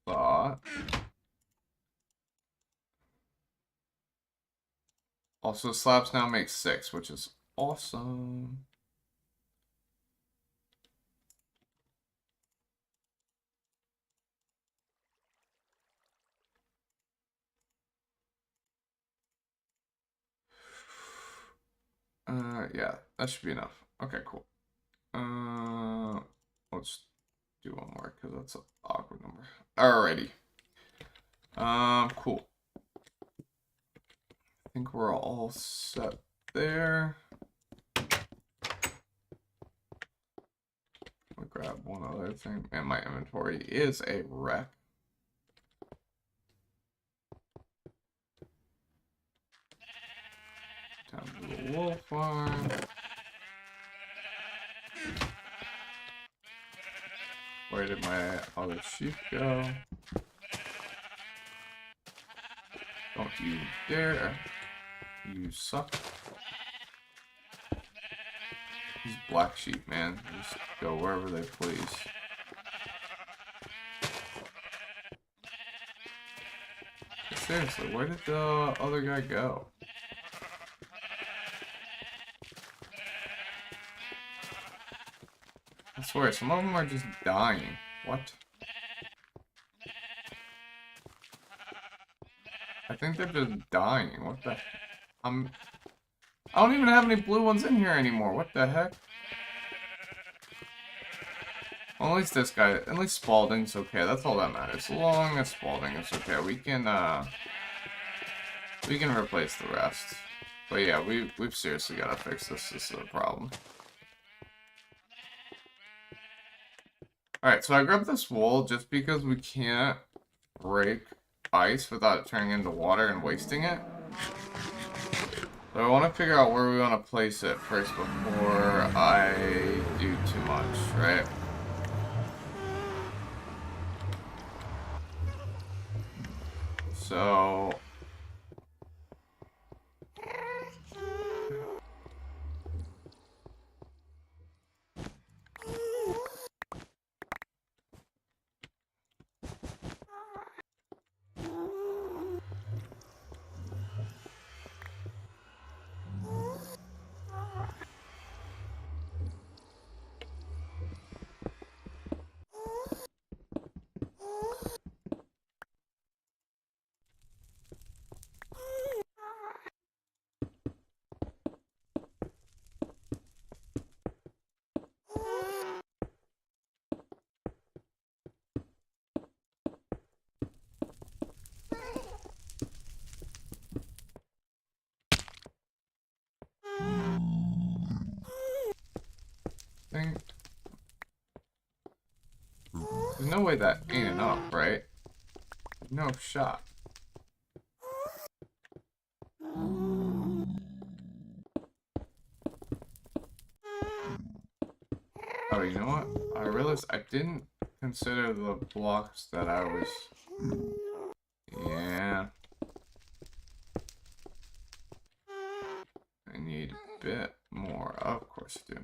thought. Also, slabs now make 6, which is awesome. Yeah, that should be enough. Okay, cool. Let's do one more because that's an awkward number. Alrighty. Cool. I think we're all set there. I'll grab one other thing. And my inventory is a wreck. Down to the wool farm. Where did my other sheep go? Don't you dare. You suck. These black sheep, man. Just go wherever they please. Seriously, where did the other guy go? I swear, some of them are just dying. What? I think they're just dying. What the? I don't even have any blue ones in here anymore. What the heck? Well, at least this guy, at least Spalding's okay. That's all that matters. As long as Spalding is okay, we can replace the rest. But yeah, we've seriously got to fix this. This is a problem. Alright, so I grabbed this wool just because we can't break ice without it turning into water and wasting it. So I want to figure out where we want to place it first before I do too much, right? So... There's no way that ain't enough, right? No shot. Oh, you know what? I realized I didn't consider the blocks that I was... Yeah. I need a bit more. Of course I do.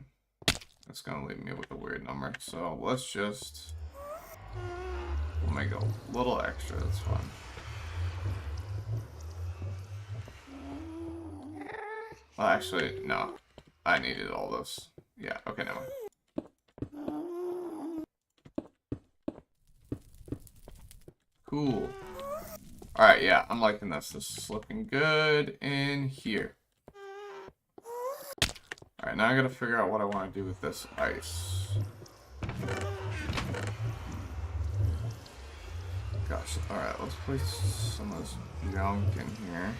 That's gonna leave me with a weird number. So let's just... We'll make a little extra, that's fine. Well, actually, no. I needed all those. Yeah, okay, never mind. Cool. Alright, yeah, I'm liking this. This is looking good in here. Alright, now I gotta figure out what I want to do with this ice. Gosh, alright, let's place some of this junk in here.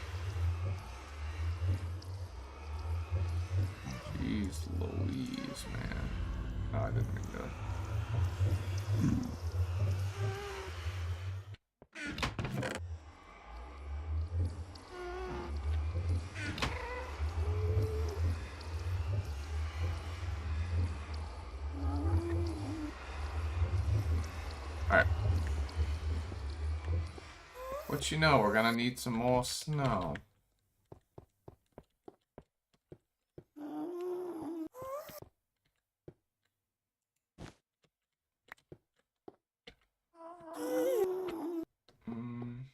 Jeez Louise, man. Oh, I didn't mean to. What you know, we're gonna need some more snow. Mm.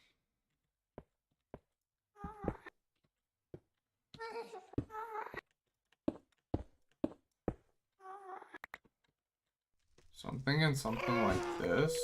So I'm thinking something like this.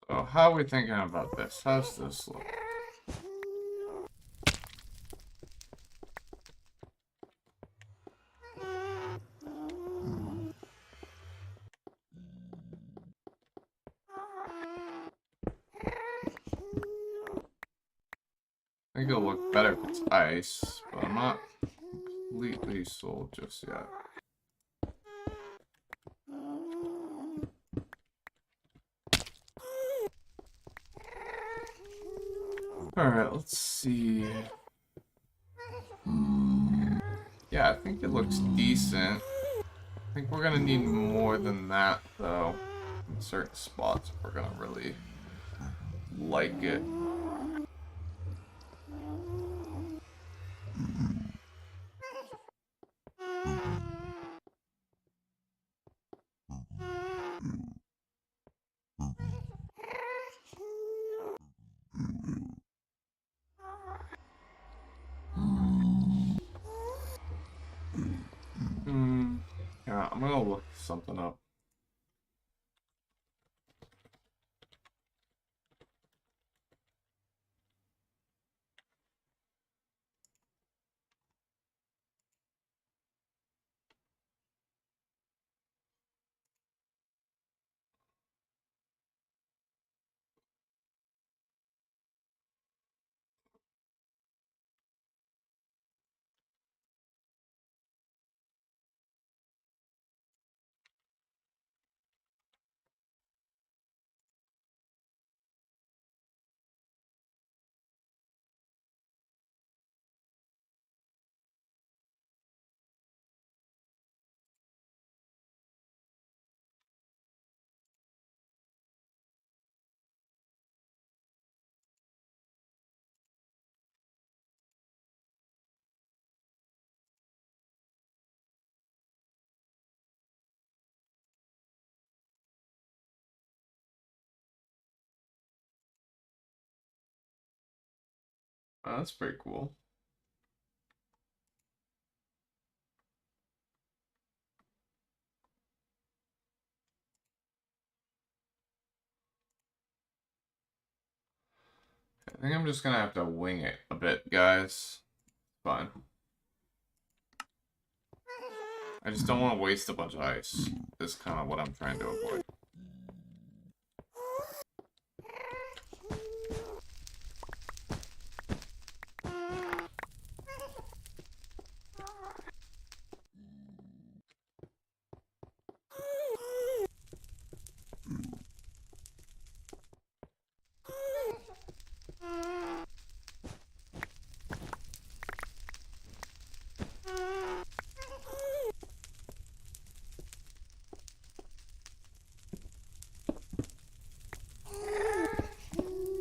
So how are we thinking about this? How's this look? I think it'll look better if it's ice, but I'm not completely sold just yet. Alright, let's see. Yeah, I think it looks decent. I think we're gonna need more than that, though, in certain spots if we're gonna really like it. Yeah, I'm gonna look something up. That's pretty cool. I think I'm just gonna have to wing it a bit, guys. Fine. I just don't want to waste a bunch of ice. Is kind of what I'm trying to avoid.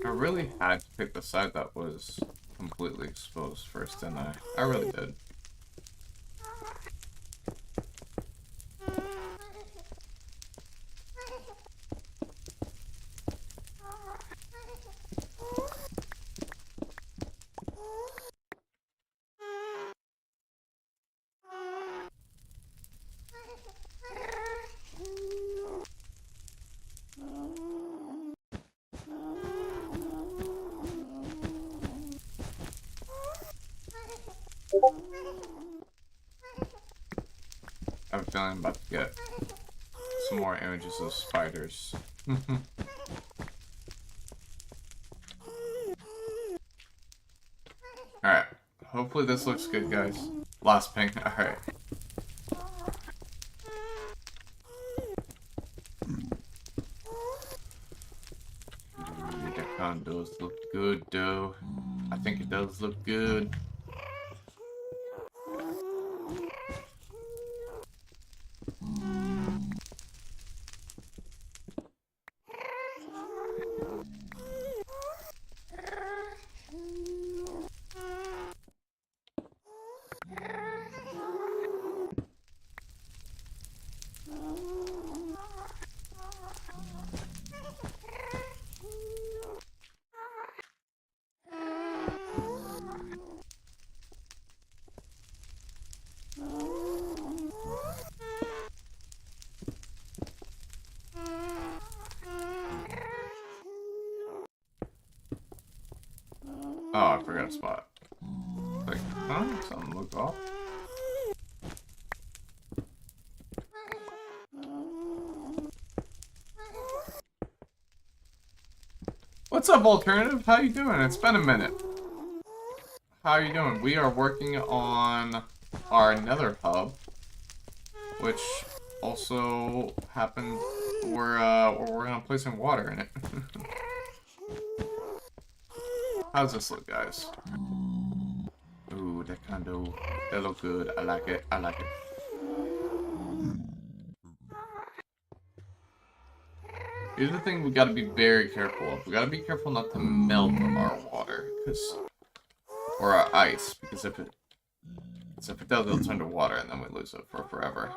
I really had to pick the side that was completely exposed first, didn't I? I really did. I have a feeling I'm about to get some more images of spiders. Alright. Hopefully this looks good, guys. Last ping. Alright. That con does look good, though. I think it does look good. Oh, I forgot a spot. Like, huh? Something looked off. What's up, Alternative? How you doing? It's been a minute. How are you doing? We are working on our Nether hub, which also happened. We're gonna place some water in it. How's this look, guys? Ooh, that condo. That look good. I like it. I like it. Here's the thing we gotta be very careful of. We gotta be careful not to melt our water, or our ice, because if it does, it'll turn to water, and then we lose it for forever.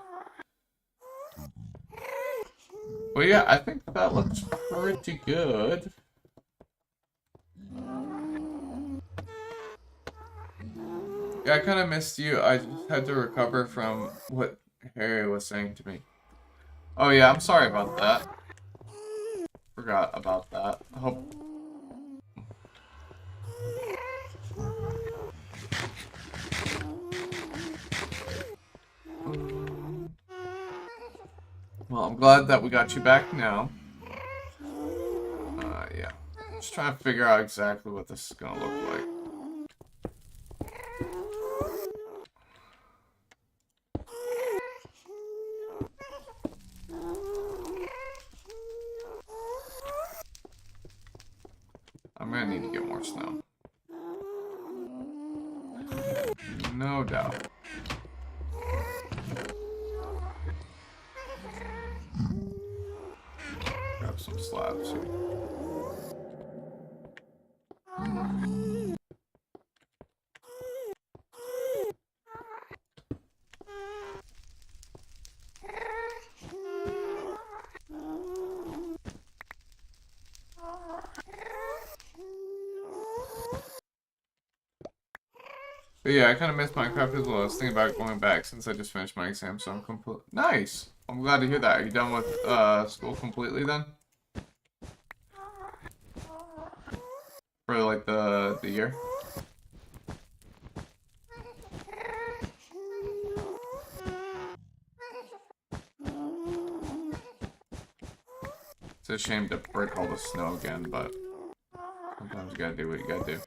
But yeah, I think that looks pretty good. Yeah, I kind of missed you. I just had to recover from what Harry was saying to me. Oh yeah, I'm sorry about that. Forgot about that. I hope... Well, I'm glad that we got you back now. Yeah. Just trying to figure out exactly what this is gonna look like. I'm gonna need to get more snow. No doubt. Grab some slabs here. But yeah, I kind of missed Minecraft as well. I was thinking about going back since I just finished my exam, so I'm complete. Nice! I'm glad to hear that. Are you done with school completely then? For like the year? It's a shame to break all the snow again, but sometimes you gotta do what you gotta do.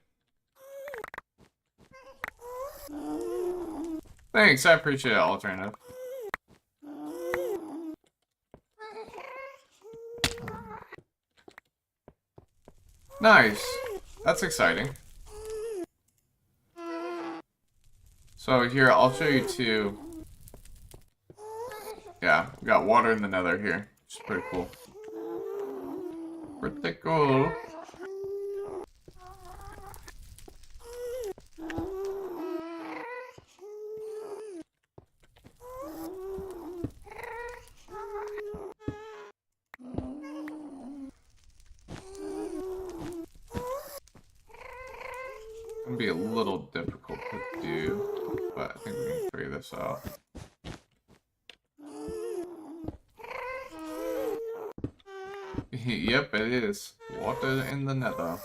Thanks, I appreciate it, Alternative. Nice. That's exciting. So here, I'll show you two. Yeah, we got water in the Nether here, which is pretty cool. Pretty cool. be a little difficult to do, but I think we can figure this out. Yep, it is. Water in the Nether.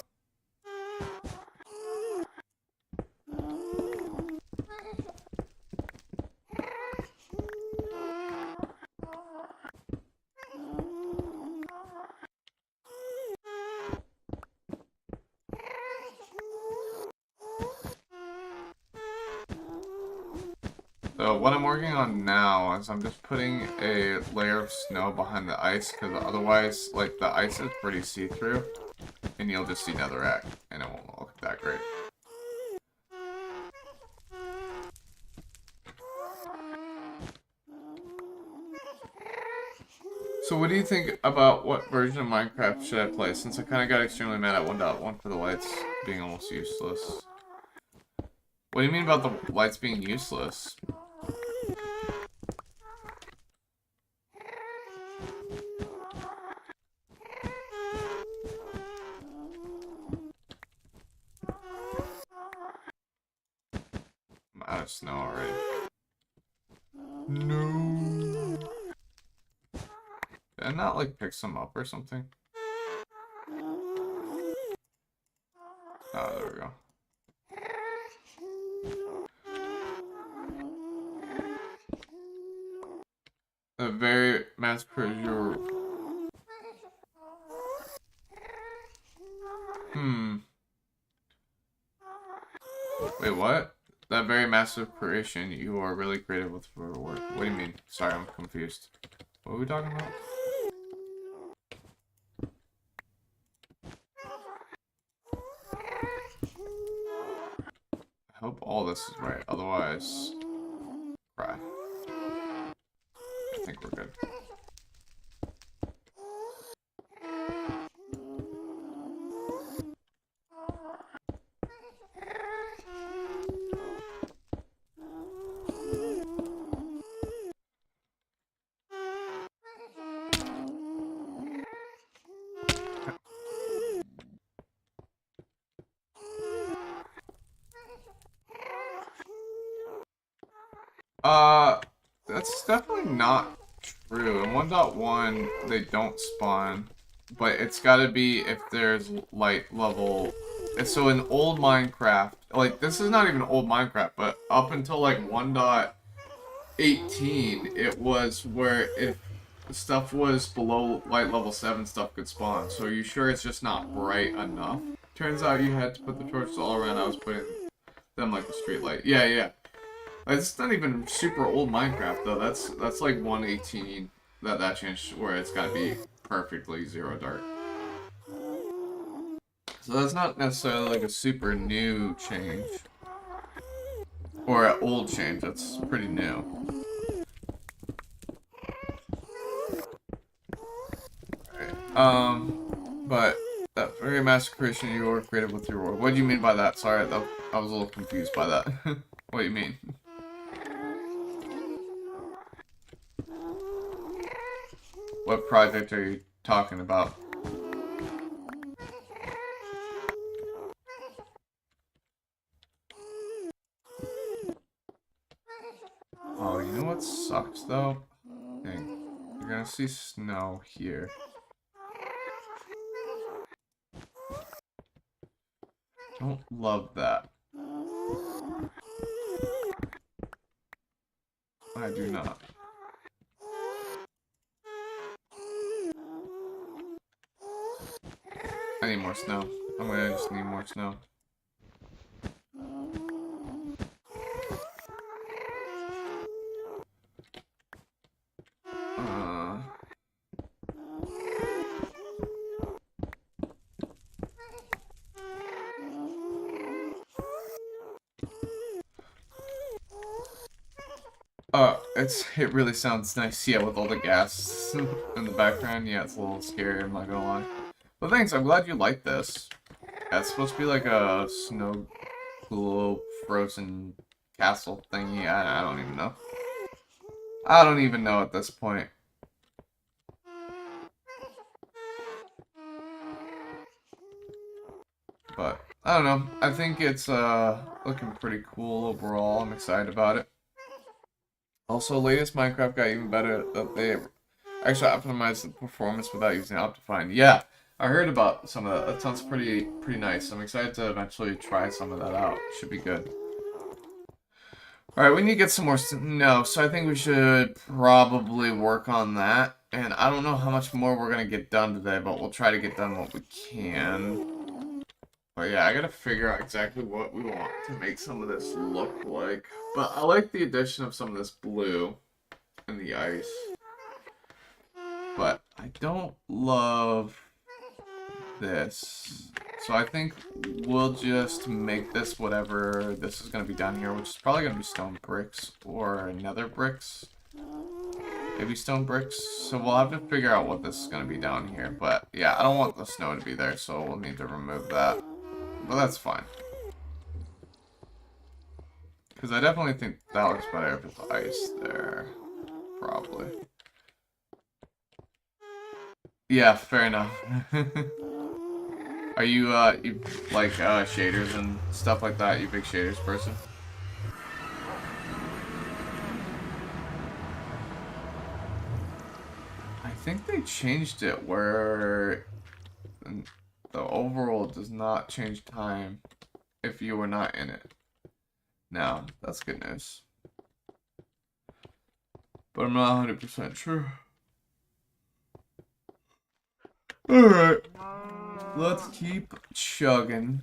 So what I'm working on now is I'm just putting a layer of snow behind the ice, because otherwise, like, the ice is pretty see-through, and you'll just see netherrack, and it won't look that great. So what do you think about what version of Minecraft should I play, since I kind of got extremely mad at 1.1 for the lights being almost useless? What do you mean about the lights being useless? I'm out of snow already. No. Did I not, like, pick some up or something? Oh, there we go. A very mass pressure. Wait, what? That very massive creation, you are really creative with your work. What do you mean? Sorry, I'm confused. What are we talking about? I hope all this is right, otherwise, cry. I think we're good. That's definitely not true. In 1.1, they don't spawn, but it's gotta be if there's light level. So in old Minecraft, like, this is not even old Minecraft, but up until, like, 1.18, it was where if stuff was below light level 7, stuff could spawn. So are you sure it's just not bright enough? Turns out you had to put the torches all around. I was putting them like a street light. Yeah, yeah. It's not even super old Minecraft though. That's like 1.18 that changed, where it's gotta be perfectly zero dark. So that's not necessarily like a super new change. Or an old change, that's pretty new. Alright, but that very massacration you were creative with your world. What do you mean by that? Sorry, I was a little confused by that. What do you mean? What project are you talking about? Oh, you know what sucks though? Dang. You're gonna see snow here. Don't love that. I do not. I need more snow. I'm gonna just need more snow. It really sounds nice, yeah, with all the gas in the background. Yeah, it's a little scary, I'm not gonna lie. But thanks, I'm glad you like this. Yeah, it's supposed to be like a snow globe frozen castle thingy. I don't even know. I don't even know at this point. But I don't know. I think it's looking pretty cool overall. I'm excited about it. Also, latest Minecraft got even better. They actually optimized the performance without using Optifine. Yeah, I heard about some of that. That sounds pretty nice. I'm excited to eventually try some of that out. Should be good. Alright, we need to get some more no, so I think we should probably work on that. And I don't know how much more we're going to get done today, but we'll try to get done what we can. But yeah, I gotta figure out exactly what we want to make some of this look like. But I like the addition of some of this blue and the ice. But I don't love this. So I think we'll just make this whatever this is going to be down here, which is probably going to be stone bricks or nether bricks. Maybe stone bricks. So we'll have to figure out what this is going to be down here. But yeah, I don't want the snow to be there, so we'll need to remove that. But that's fine. Because I definitely think that looks better if it's ice there. Probably. Yeah, fair enough. Are you, you like, shaders and stuff like that? You big shaders person? I think they changed it where the overall does not change time if you were not in it. Now, that's good news. But I'm not 100% sure. Alright. Let's keep chugging.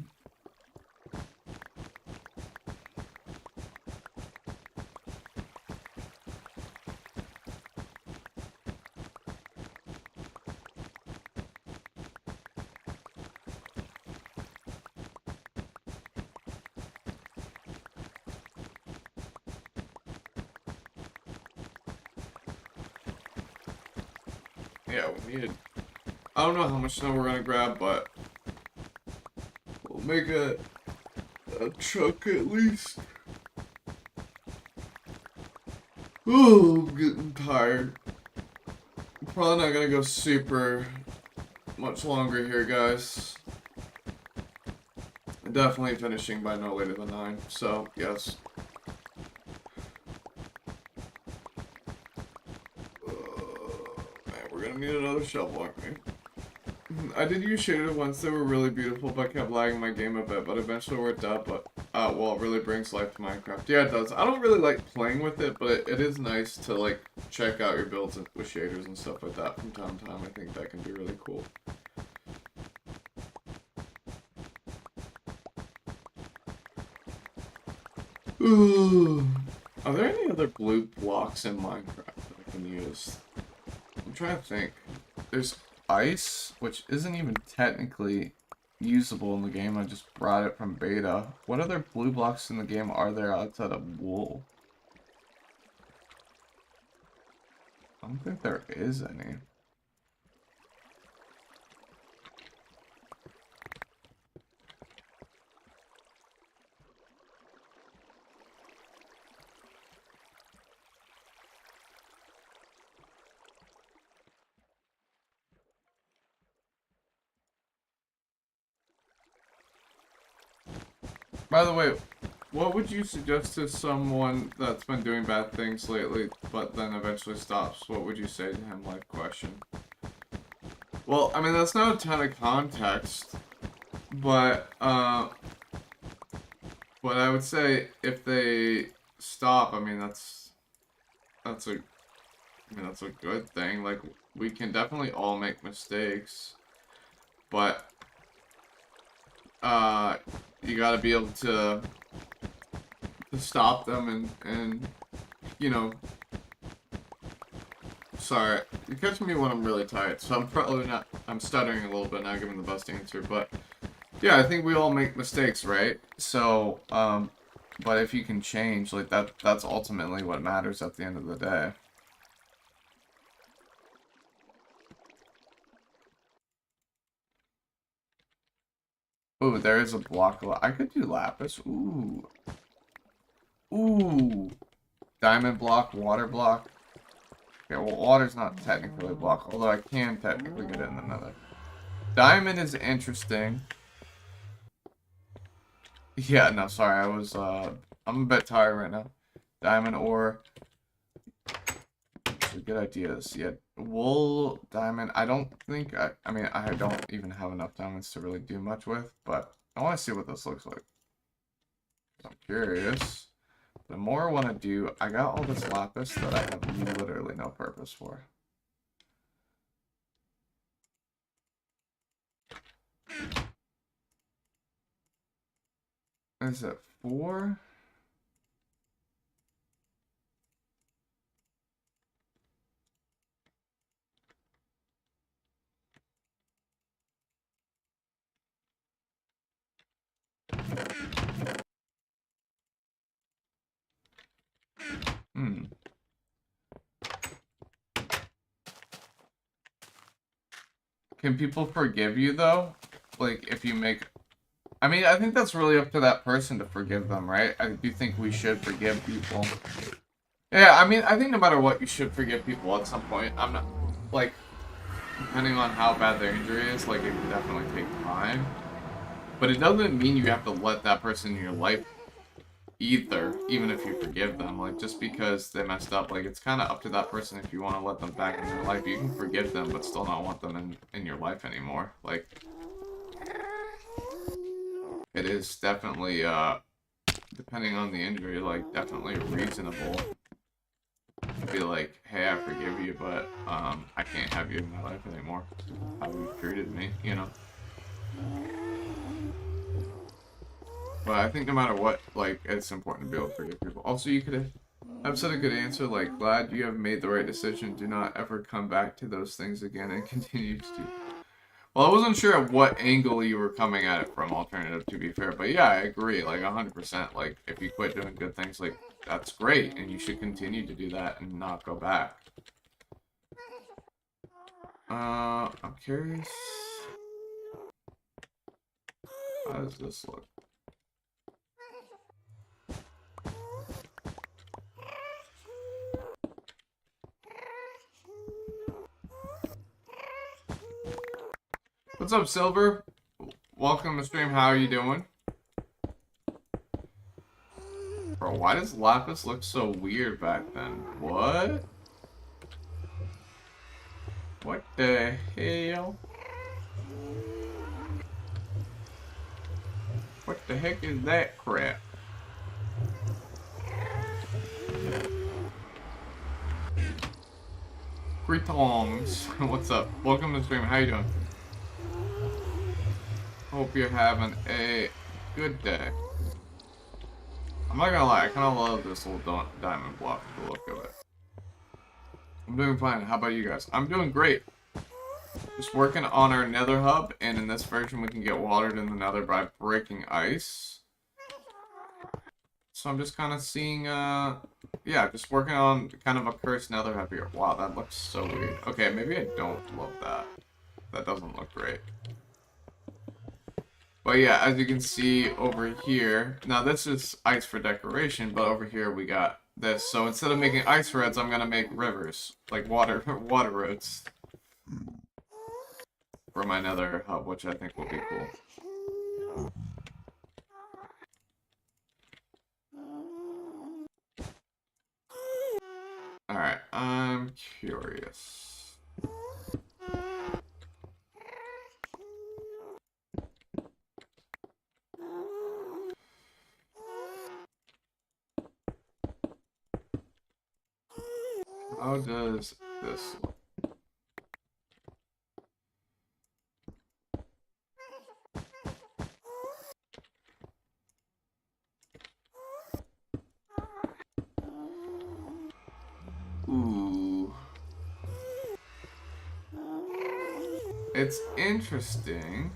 Yeah, we needed. I don't know how much snow we're gonna grab, but we'll make a chunk at least. Oh, I'm getting tired. I'm probably not gonna go super much longer here, guys. Definitely finishing by no later than 9, so yes. Man, we're gonna need another shovel, aren't we? I did use shaders once, they were really beautiful, but kept lagging my game a bit, but eventually worked out, but, well, it really brings life to Minecraft. Yeah, it does. I don't really like playing with it, but it is nice to, like, check out your builds with shaders and stuff like that from time to time. I think that can be really cool. Ooh. Are there any other blue blocks in Minecraft that I can use? I'm trying to think. There's ice, which isn't even technically usable in the game. I just brought it from beta. What other blue blocks in the game are there outside of wool? I don't think there is any. By the way, what would you suggest to someone that's been doing bad things lately, but then eventually stops? What would you say to him? Life question. Well, I mean, that's not a ton of context, but I would say if they stop, I mean, that's a good thing. Like, we can definitely all make mistakes, but you gotta be able to stop them and you know. Sorry, you're catching me when I'm really tired, so I'm probably not. I'm stuttering a little bit, not giving the best answer, but yeah, I think we all make mistakes, right? So, but if you can change, like that's ultimately what matters at the end of the day. Ooh, there is a block. I could do lapis. Ooh. Ooh. Diamond block, water block. Okay, well, water's not technically a block, although I can technically get it in the nether. Diamond is interesting. Yeah, no, sorry, I'm a bit tired right now. Diamond ore. Good ideas. Yeah, wool, diamond. I don't think, I mean, I don't even have enough diamonds to really do much with, but I want to see what this looks like. I'm curious. The more I want to do, I got all this lapis that I have literally no purpose for. Is it 4? Hmm. Can people forgive you though? Like if you make, I mean, I think that's really up to that person to forgive them, right? I do think we should forgive people. Yeah, I mean, I think no matter what, you should forgive people at some point. I'm not, like, depending on how bad their injury is, like, it can definitely take time. But it doesn't mean you have to let that person in your life either, even if you forgive them. Like, just because they messed up, like, it's kind of up to that person if you want to let them back in your life. You can forgive them, but still not want them in your life anymore. Like, it is definitely, depending on the injury, like, definitely reasonable to be like, hey, I forgive you, but, I can't have you in my life anymore. How you treated me, you know? But I think no matter what, like, it's important to be able to forgive people. Also, you could have said a good answer, like, glad you have made the right decision. Do not ever come back to those things again and continue to do. Well, I wasn't sure at what angle you were coming at it from, alternative, to be fair. But yeah, I agree, like, 100%. Like, if you quit doing good things, like, that's great. And you should continue to do that and not go back. I'm curious. How does this look? What's up, Silver? Welcome to stream. How are you doing? Bro, why does Lapis look so weird back then? What? What the hell? What the heck is that crap? Greetings. What's up? Welcome to the stream. How you doing? Hope you're having a good day. I'm not gonna lie, I kind of love this little diamond block, the look of it. I'm doing fine. How about you guys? I'm doing great. Just working on our nether hub, and in this version we can get watered in the nether by breaking ice. So I'm just kind of seeing, yeah, just working on kind of a cursed nether hub here. Wow, that looks so weird. Okay, maybe I don't love that. That doesn't look great. But yeah, as you can see over here, now this is ice for decoration, but over here we got this. So instead of making ice roads, I'm gonna make rivers, like water roads for my nether hub, which I think will be cool. Alright, I'm curious. How does this look? Ooh. It's interesting.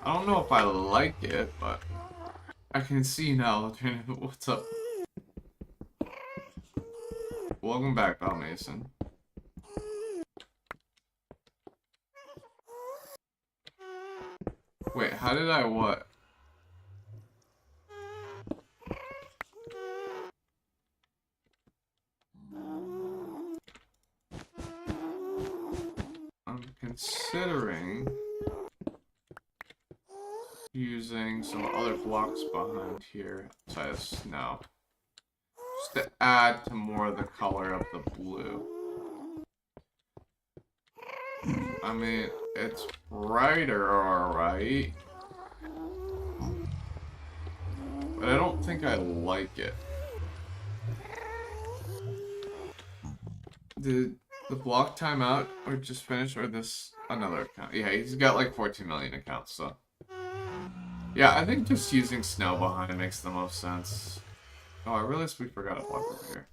I don't know if I like it, but I can see now. What's up? Welcome back, Val Mason. Wait, how did I what? I'm considering using putting some other blocks behind here besides snow. Just to add to more of the color of the blue. I mean, it's brighter, alright. But I don't think I like it. Did the block timeout or just finish, or this another account? Yeah, he's got like 14 million accounts, so. Yeah, I think just using snow behind makes the most sense. Oh, I realized we forgot a block over here.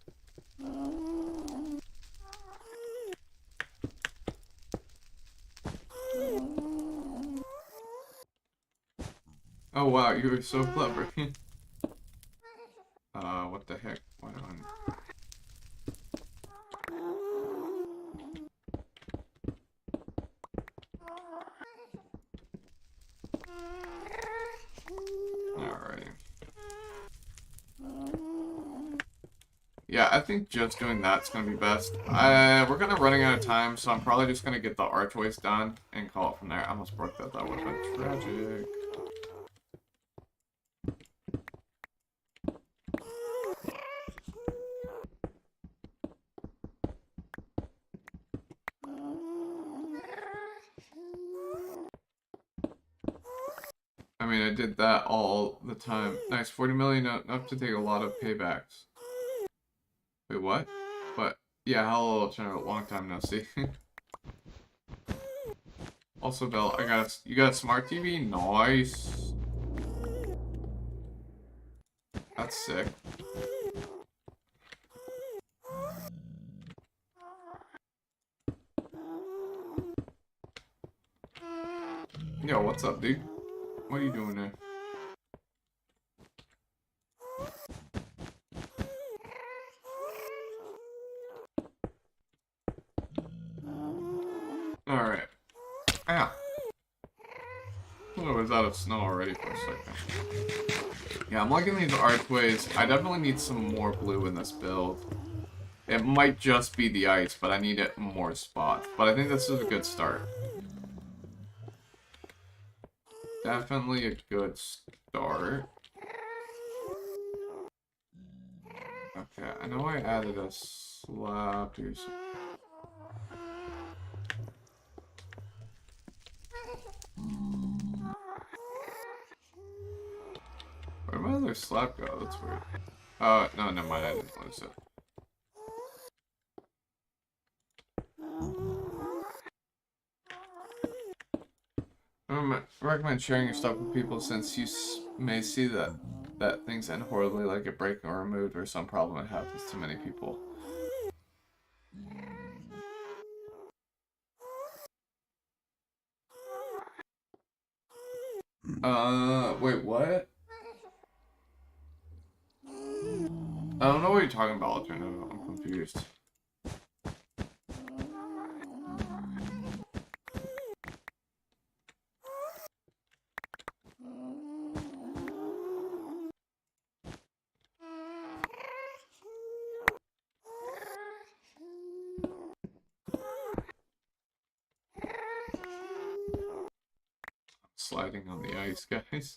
Oh wow, you were so clever. What the heck? Why do I... Alrighty. Yeah, I think just doing that's gonna be best. We're gonna running out of time, so I'm probably just gonna get the archways done and call it from there. I almost broke that. That would have been tragic. I mean, I did that all the time. Nice, 40 million, enough to take a lot of paybacks. Wait, what? But, yeah, hello, channel, long time no see. Also, Belle, you got a smart TV? Nice. That's sick. Yo, what's up, dude? What are you doing there? Alright. Ah. I was out of snow already for a second. Yeah, I'm liking these archways. I definitely need some more blue in this build. It might just be the ice, but I need it more spots. But I think this is a good start. Definitely a good start. Okay, I know I added a slab here. Where'd my other slab go? That's weird. No, never mind. I didn't notice it. I recommend sharing your stuff with people since you may see that things end horribly, like it breaking or removed, or some problem that happens to many people. Wait, what? I don't know what you're talking about, Alternative. I'm confused. Sliding on the ice, guys.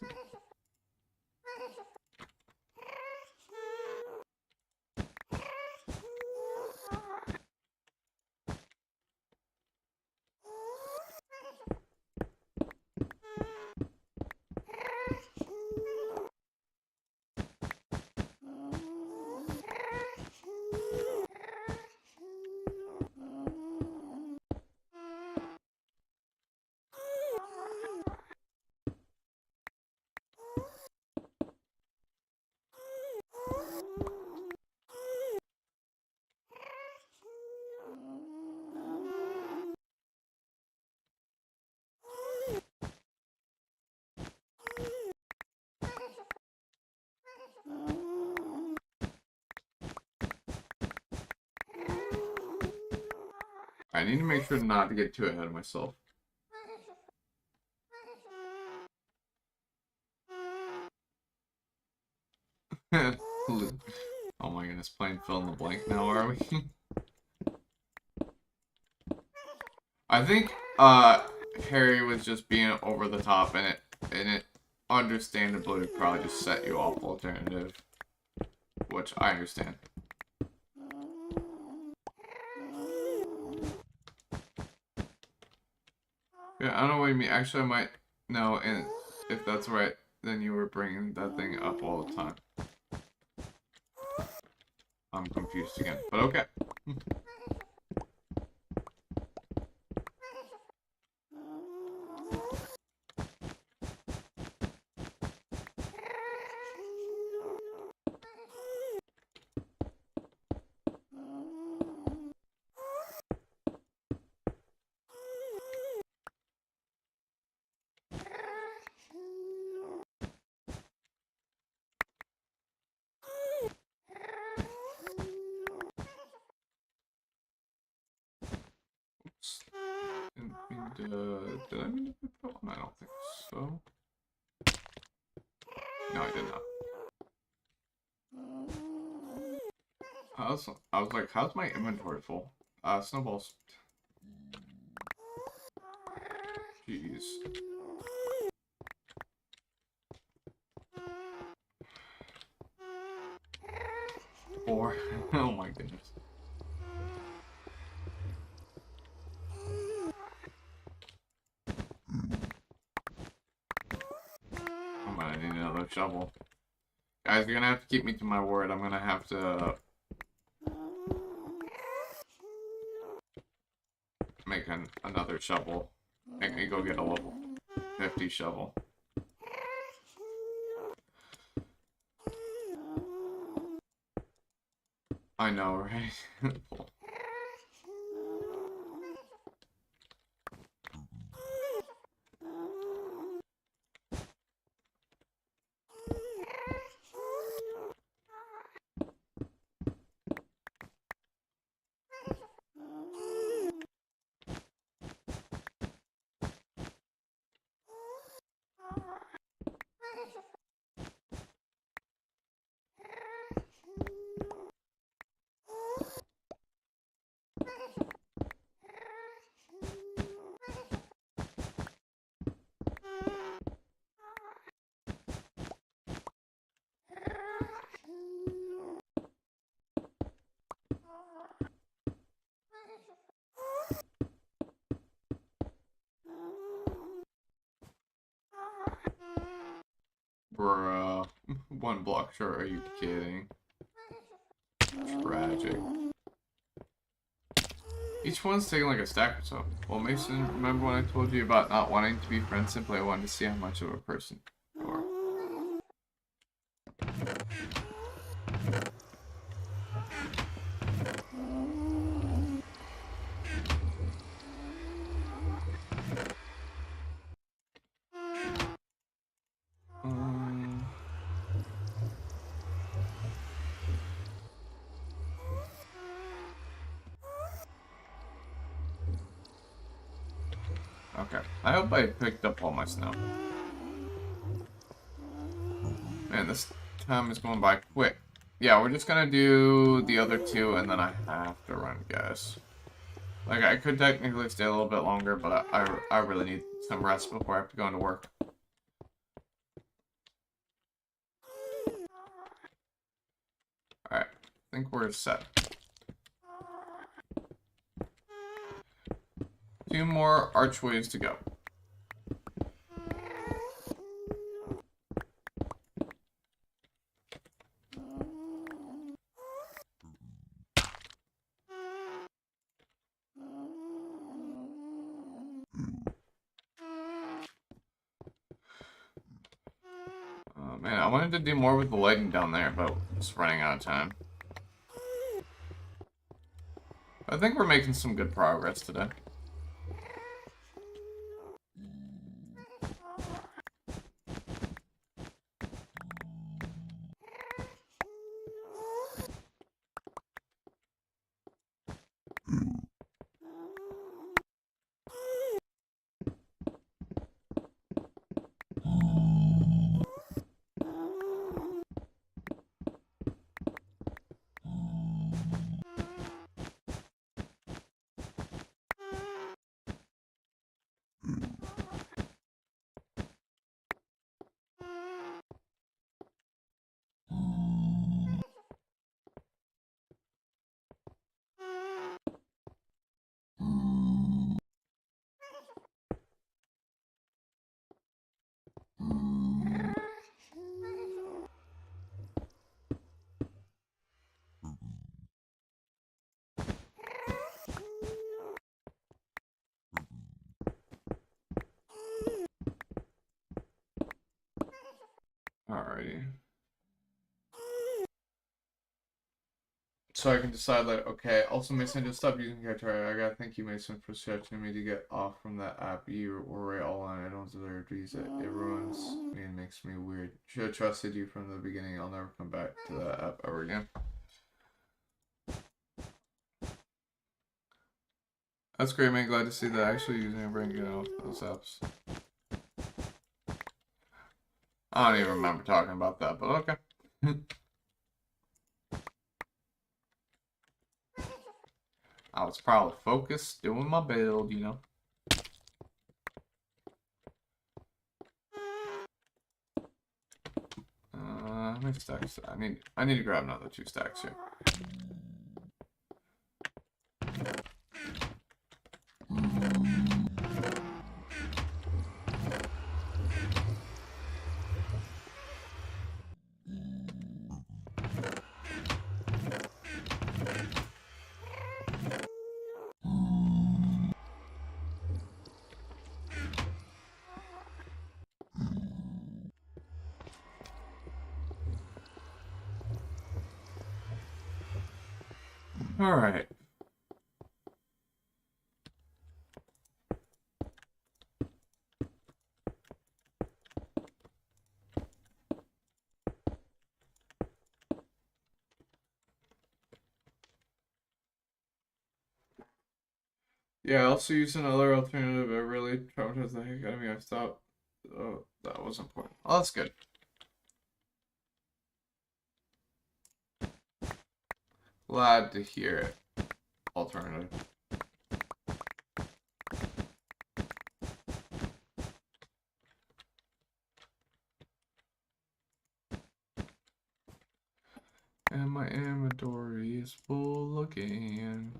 I need to make sure not to get too ahead of myself. Oh my goodness, playing fill in the blank now, are we? I think Harry was just being over the top and it understandably would probably just set you off alternative, which I understand. Yeah, I don't know what you mean. Actually, I might know, and if that's right, then you were bringing that thing up all the time. I'm confused again, but okay. Did I mean to put that one? I don't think so. No, I did not. I was like, how's my inventory full? Snowballs. Jeez. 4. Oh my goodness. I'm gonna need another shovel. Guys, you're gonna have to keep me to my word. I'm gonna have to make another shovel. Make me go get a level 50 shovel. I know, right? Bruh. 1 block short, are you kidding? Tragic. Each one's taking like a stack or so. Well, Mason, remember when I told you about not wanting to be friends? Simply I wanted to see how much of a person you are. Okay. I hope I picked up all my snow. Man, this time is going by quick. Yeah, we're just gonna do the other 2, and then I have to run, guys. Like, I could technically stay a little bit longer, but I really need some rest before I have to go into work. Alright, I think we're set. 2 more archways to go. Man, I wanted to do more with the lighting down there, but it's running out of time. I think we're making some good progress today. Alrighty. So I can decide, like, okay, also Mason, just stop using character. I gotta thank you, Mason, for stretching me to get off from that app. You were right all on. I don't deserve to use it. It ruins me and makes me weird. Should have trusted you from the beginning. I'll never come back to that app ever again. That's great, man. Glad to see that actually using a brain getting off those apps. I don't even remember talking about that, but okay. I was probably focused doing my build, you know. How many stacks? I need to grab another 2 stacks here. All right. Yeah, I also used another alternative. It really traumatized the heck out of me. I stopped. Oh, that was important. Oh, that's good. Glad to hear it. Alternative. And my inventory is full again.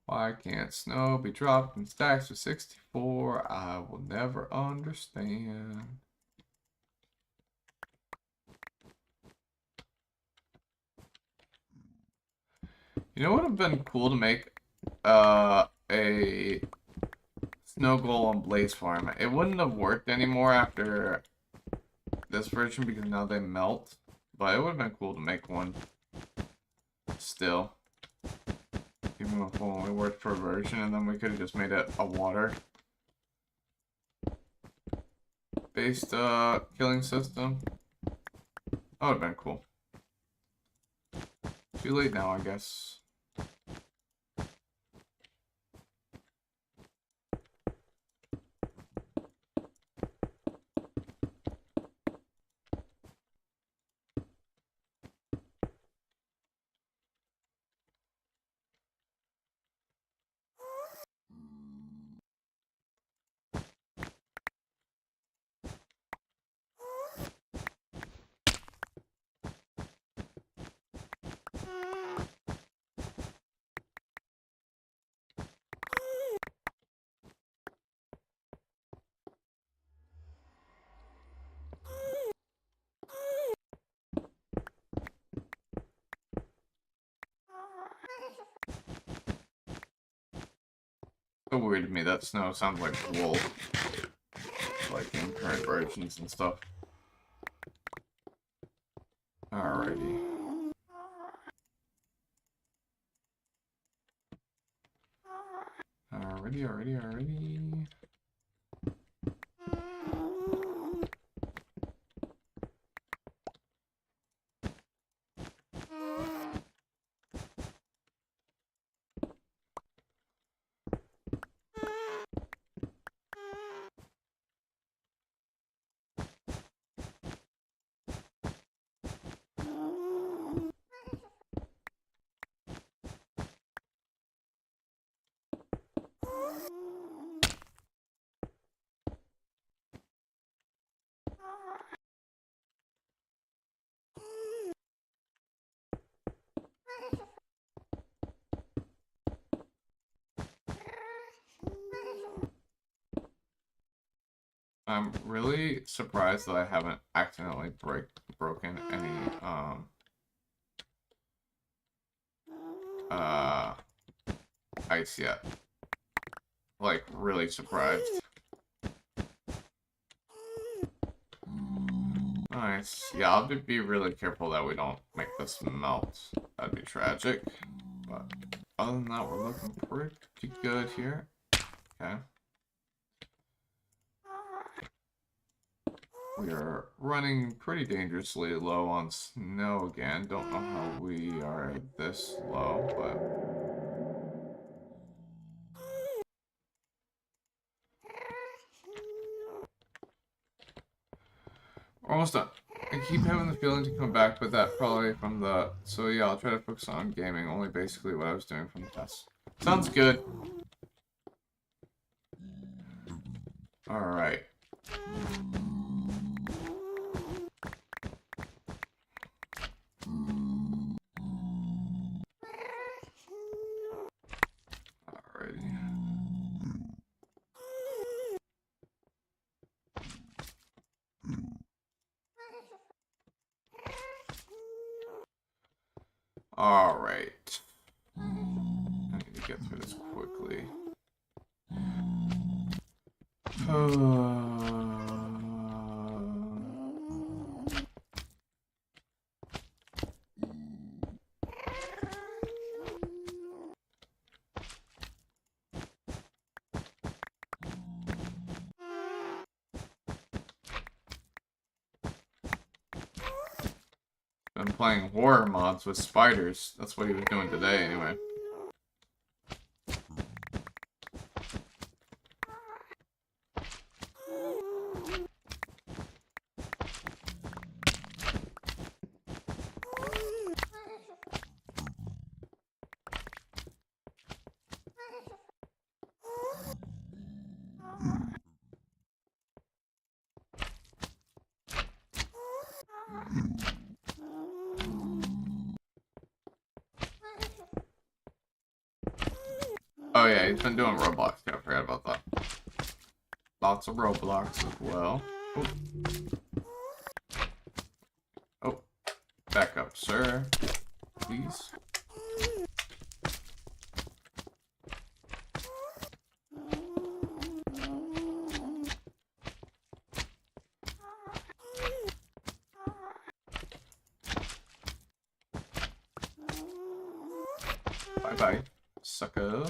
Why can't snow be dropped in stacks of 64? I will never understand. You know what would have been cool to make a snow golem blaze farm. It wouldn't have worked anymore after this version because now they melt. But it would have been cool to make one still. Even if it only worked for a version, and then we could have just made it a water based killing system. That would have been cool. Too late now, I guess. So weird to me that snow sounds like wool. Like in current versions and stuff. Alrighty. Alrighty. I'm really surprised that I haven't accidentally broken any ice yet. Like, really surprised. Yeah, I'll be really careful that we don't make this melt. That'd be tragic. But other than that, we're looking pretty good here. Okay. We are running pretty dangerously low on snow again. Don't know how we are this low, but... we're almost done. I keep having the feeling to come back, but that probably from the... so yeah, I'll try to focus on gaming, only basically what I was doing from the test. Sounds good. Alright. Alrighty. Alright. I need to get through this quickly. Been playing horror mods with spiders. That's what he was doing today, anyway. Oh yeah, he's been doing Roblox. Yeah, I forgot about that. Lots of Roblox as well. Oh, back up, sir. Please. Bye-bye, sucker.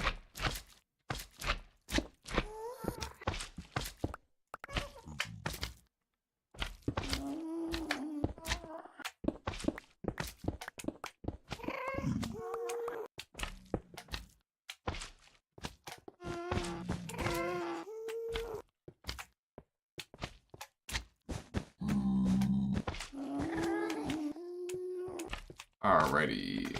Alrighty.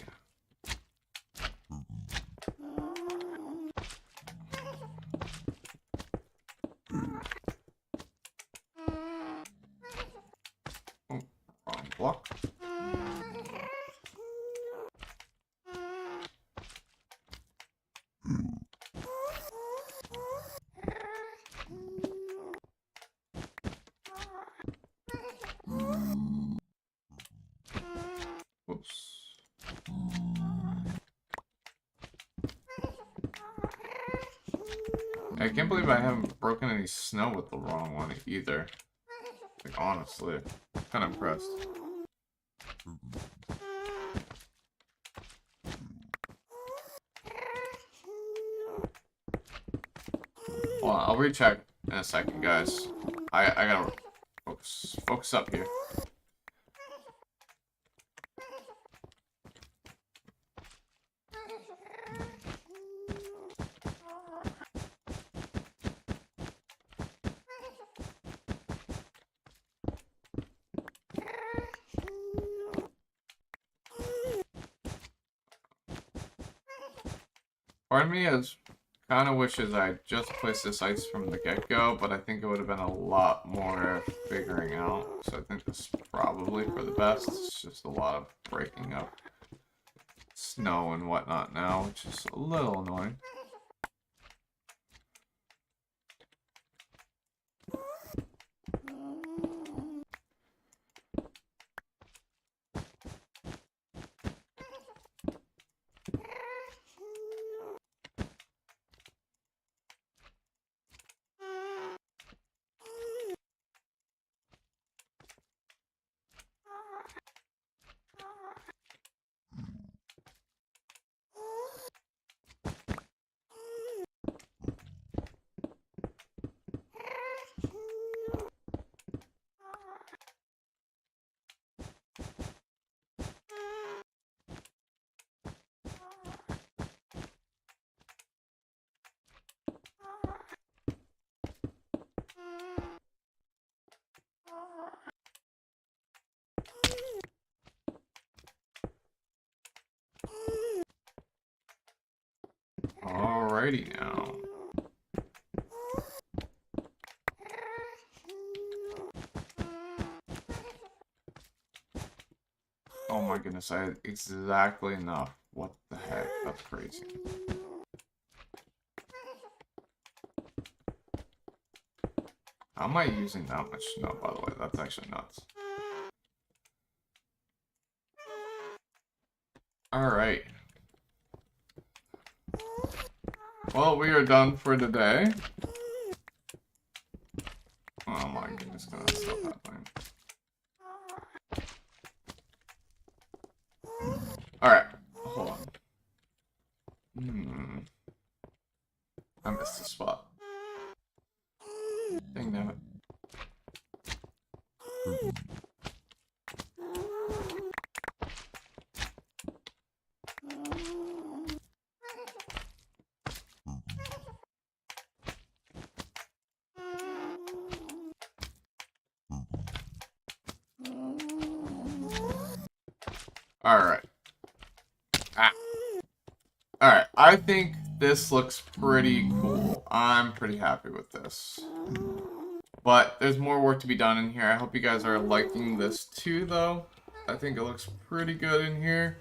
Oh, wrong block. Whoops. I can't believe I haven't broken any snow with the wrong one either. Like, honestly, kind of impressed. Well, I'll recheck in a second, guys. I gotta focus up here. Part of me is kind of wishes I just placed this ice from the get-go, but I think it would have been a lot more figuring out. So I think this is probably for the best. It's just a lot of breaking up snow and whatnot now, which is a little annoying. Alrighty now. Oh my goodness, I had exactly enough. What the heck? That's crazy. How am I using that much snow, by the way? That's actually nuts. Alright. Well, we are done for today. Oh my goodness, gonna stop happening. Alright, hold on. I missed the spot. Dang damn it. Alright. Alright, I think this looks pretty cool. I'm pretty happy with this. But there's more work to be done in here. I hope you guys are liking this too, though. I think it looks pretty good in here.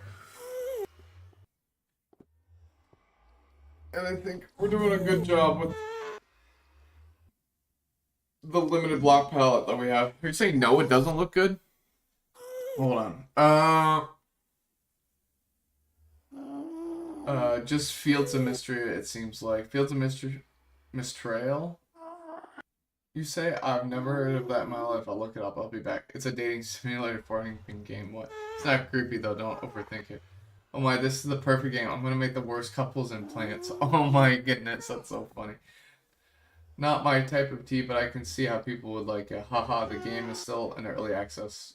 And I think we're doing a good job with the limited block palette that we have. Are you saying no, it doesn't look good? Hold on. Just Fields of Mystery, it seems like. Fields of Mystery... Mistrail? You say? I've never heard of that in my life. I'll look it up. I'll be back. It's a dating simulator farming game. What? It's not creepy, though. Don't overthink it. Oh my, this is the perfect game. I'm gonna make the worst couples in plants. Oh my goodness, that's so funny. Not my type of tea, but I can see how people would like it. Haha, the game is still in early access.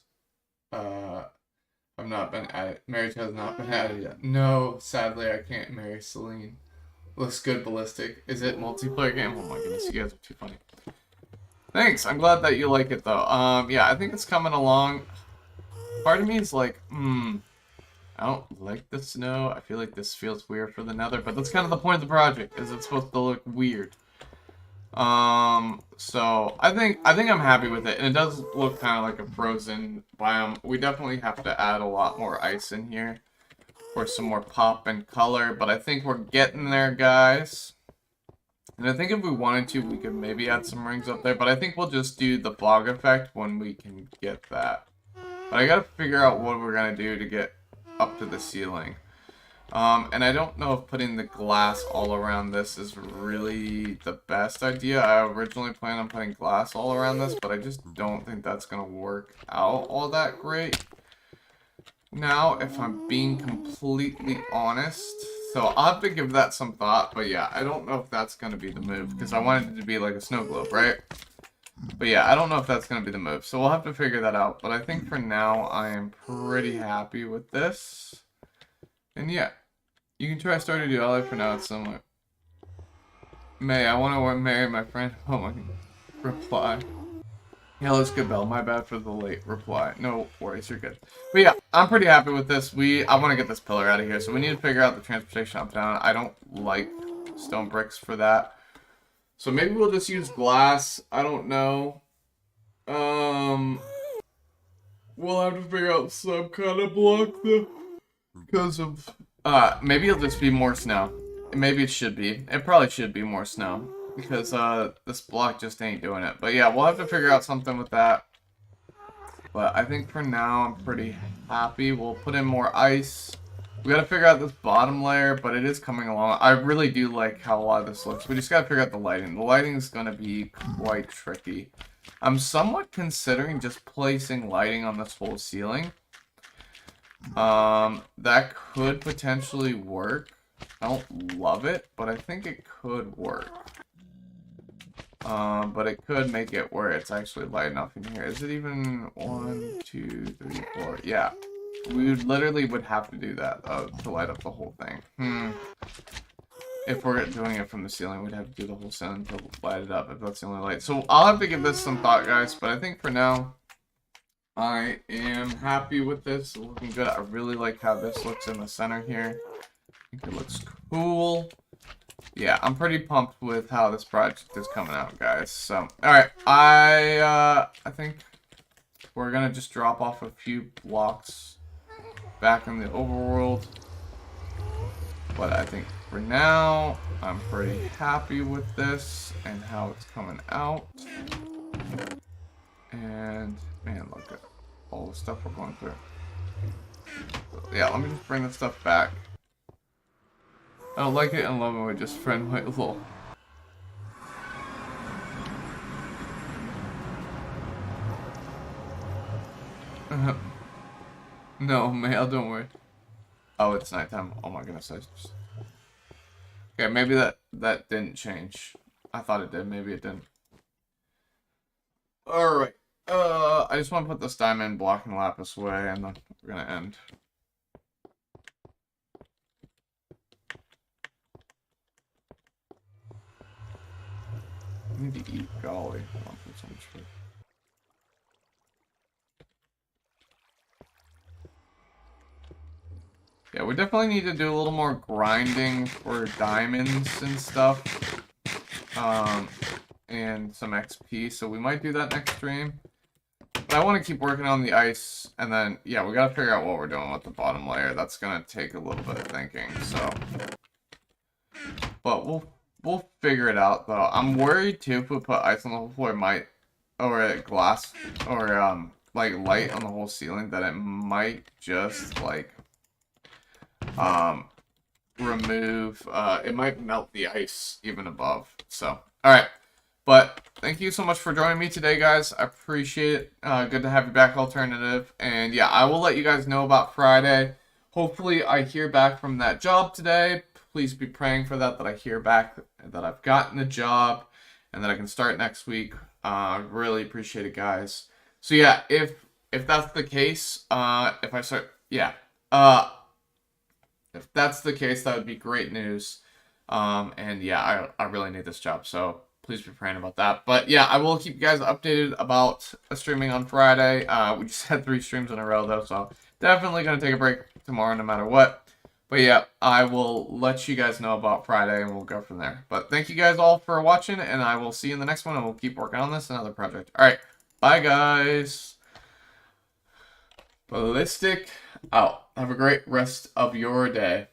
I've not been at it. Marriage has not been added yet. No, sadly, I can't marry Celine. Looks good, Bellistic. Is it multiplayer game? Oh my goodness, you guys are too funny. Thanks, I'm glad that you like it though. Yeah, I think it's coming along. Part of me is like, I don't like the snow. I feel like this feels weird for the Nether, but that's kind of the point of the project, is it's supposed to look weird. So I think I'm happy with it, and it does look kind of like a frozen biome. We definitely have to add a lot more ice in here for some more pop and color, but I think we're getting there, guys. And I think if we wanted to, we could maybe add some rings up there, but I think we'll just do the fog effect when we can get that. But I gotta figure out what we're gonna do to get up to the ceiling. And I don't know if putting the glass all around this is really the best idea. I originally planned on putting glass all around this, but I just don't think that's gonna work out all that great. Now, if I'm being completely honest, so I'll have to give that some thought, but yeah, I don't know if that's gonna be the move, because I wanted it to be like a snow globe, right? But yeah, I don't know if that's gonna be the move, so we'll have to figure that out. But I think for now, I am pretty happy with this. And yeah, you can try Stardew Valley for now, it's similar. May, I want to marry my friend. Oh my god. Reply. Yeah, let's good, Bell. My bad for the late reply. No worries, you're good. But yeah, I'm pretty happy with this. I want to get this pillar out of here, so we need to figure out the transportation up down. I don't like stone bricks for that. So maybe we'll just use glass. I don't know. We'll have to figure out some kind of block though. Because of... maybe it'll just be more snow. Maybe it should be. It probably should be more snow. Because, this block just ain't doing it. But yeah, we'll have to figure out something with that. But I think for now, I'm pretty happy. We'll put in more ice. We gotta figure out this bottom layer, but it is coming along. I really do like how a lot of this looks. We just gotta figure out the lighting. The lighting is gonna be quite tricky. I'm somewhat considering just placing lighting on this whole ceiling. That could potentially work. I don't love it, but I think it could work. But it could make it where it's actually light enough in here. Is it even 1, 2, 3, 4? Yeah. We literally would have to do that to light up the whole thing. If we're doing it from the ceiling, we'd have to do the whole ceiling to light it up if that's the only light. So I'll have to give this some thought, guys. But I think for now, I am happy with this. It's looking good. I really like how this looks in the center here. I think it looks cool. yeah, I'm pretty pumped with how this project is coming out, guys. So, alright, I think we're gonna just drop off a few blocks back in the overworld. But I think for now, I'm pretty happy with this and how it's coming out. And, man, look at all the stuff we're going through. So, yeah, let me just bring this stuff back. I don't like it and love it with just friend white lol. No, Mail, don't worry. Oh, it's nighttime. Oh my goodness. Okay, maybe that didn't change. I thought it did. Maybe it didn't. Alright. I just want to put this diamond block and lapis away, and then we're gonna end. I need to eat golly. I want to put so much food. Yeah, we definitely need to do a little more grinding for diamonds and stuff. And some XP, so we might do that next stream. But I want to keep working on the ice, and then, yeah, we gotta figure out what we're doing with the bottom layer. That's gonna take a little bit of thinking, so. But we'll figure it out, though. I'm worried, too, if we put ice on the whole floor, it might, or glass, or, like, light on the whole ceiling, that it might just, like, remove, it might melt the ice even above, so. Alright, but thank you so much for joining me today, guys. I appreciate it. Good to have you back, Alternative. And yeah, I will let you guys know about Friday. Hopefully I hear back from that job today. Please be praying for that I hear back, that I've gotten the job, and that I can start next week. Really appreciate it, guys. So yeah, if that's the case, if I start, yeah, if that's the case, that would be great news. And yeah, I really need this job, so please be praying about that. But yeah, I will keep you guys updated about streaming on Friday. We just had 3 streams in a row, though, so definitely going to take a break tomorrow no matter what. But yeah, I will let you guys know about Friday, and we'll go from there. But thank you guys all for watching, and I will see you in the next one, and we'll keep working on this, another project. Alright, bye guys. Bellistic out. Have a great rest of your day.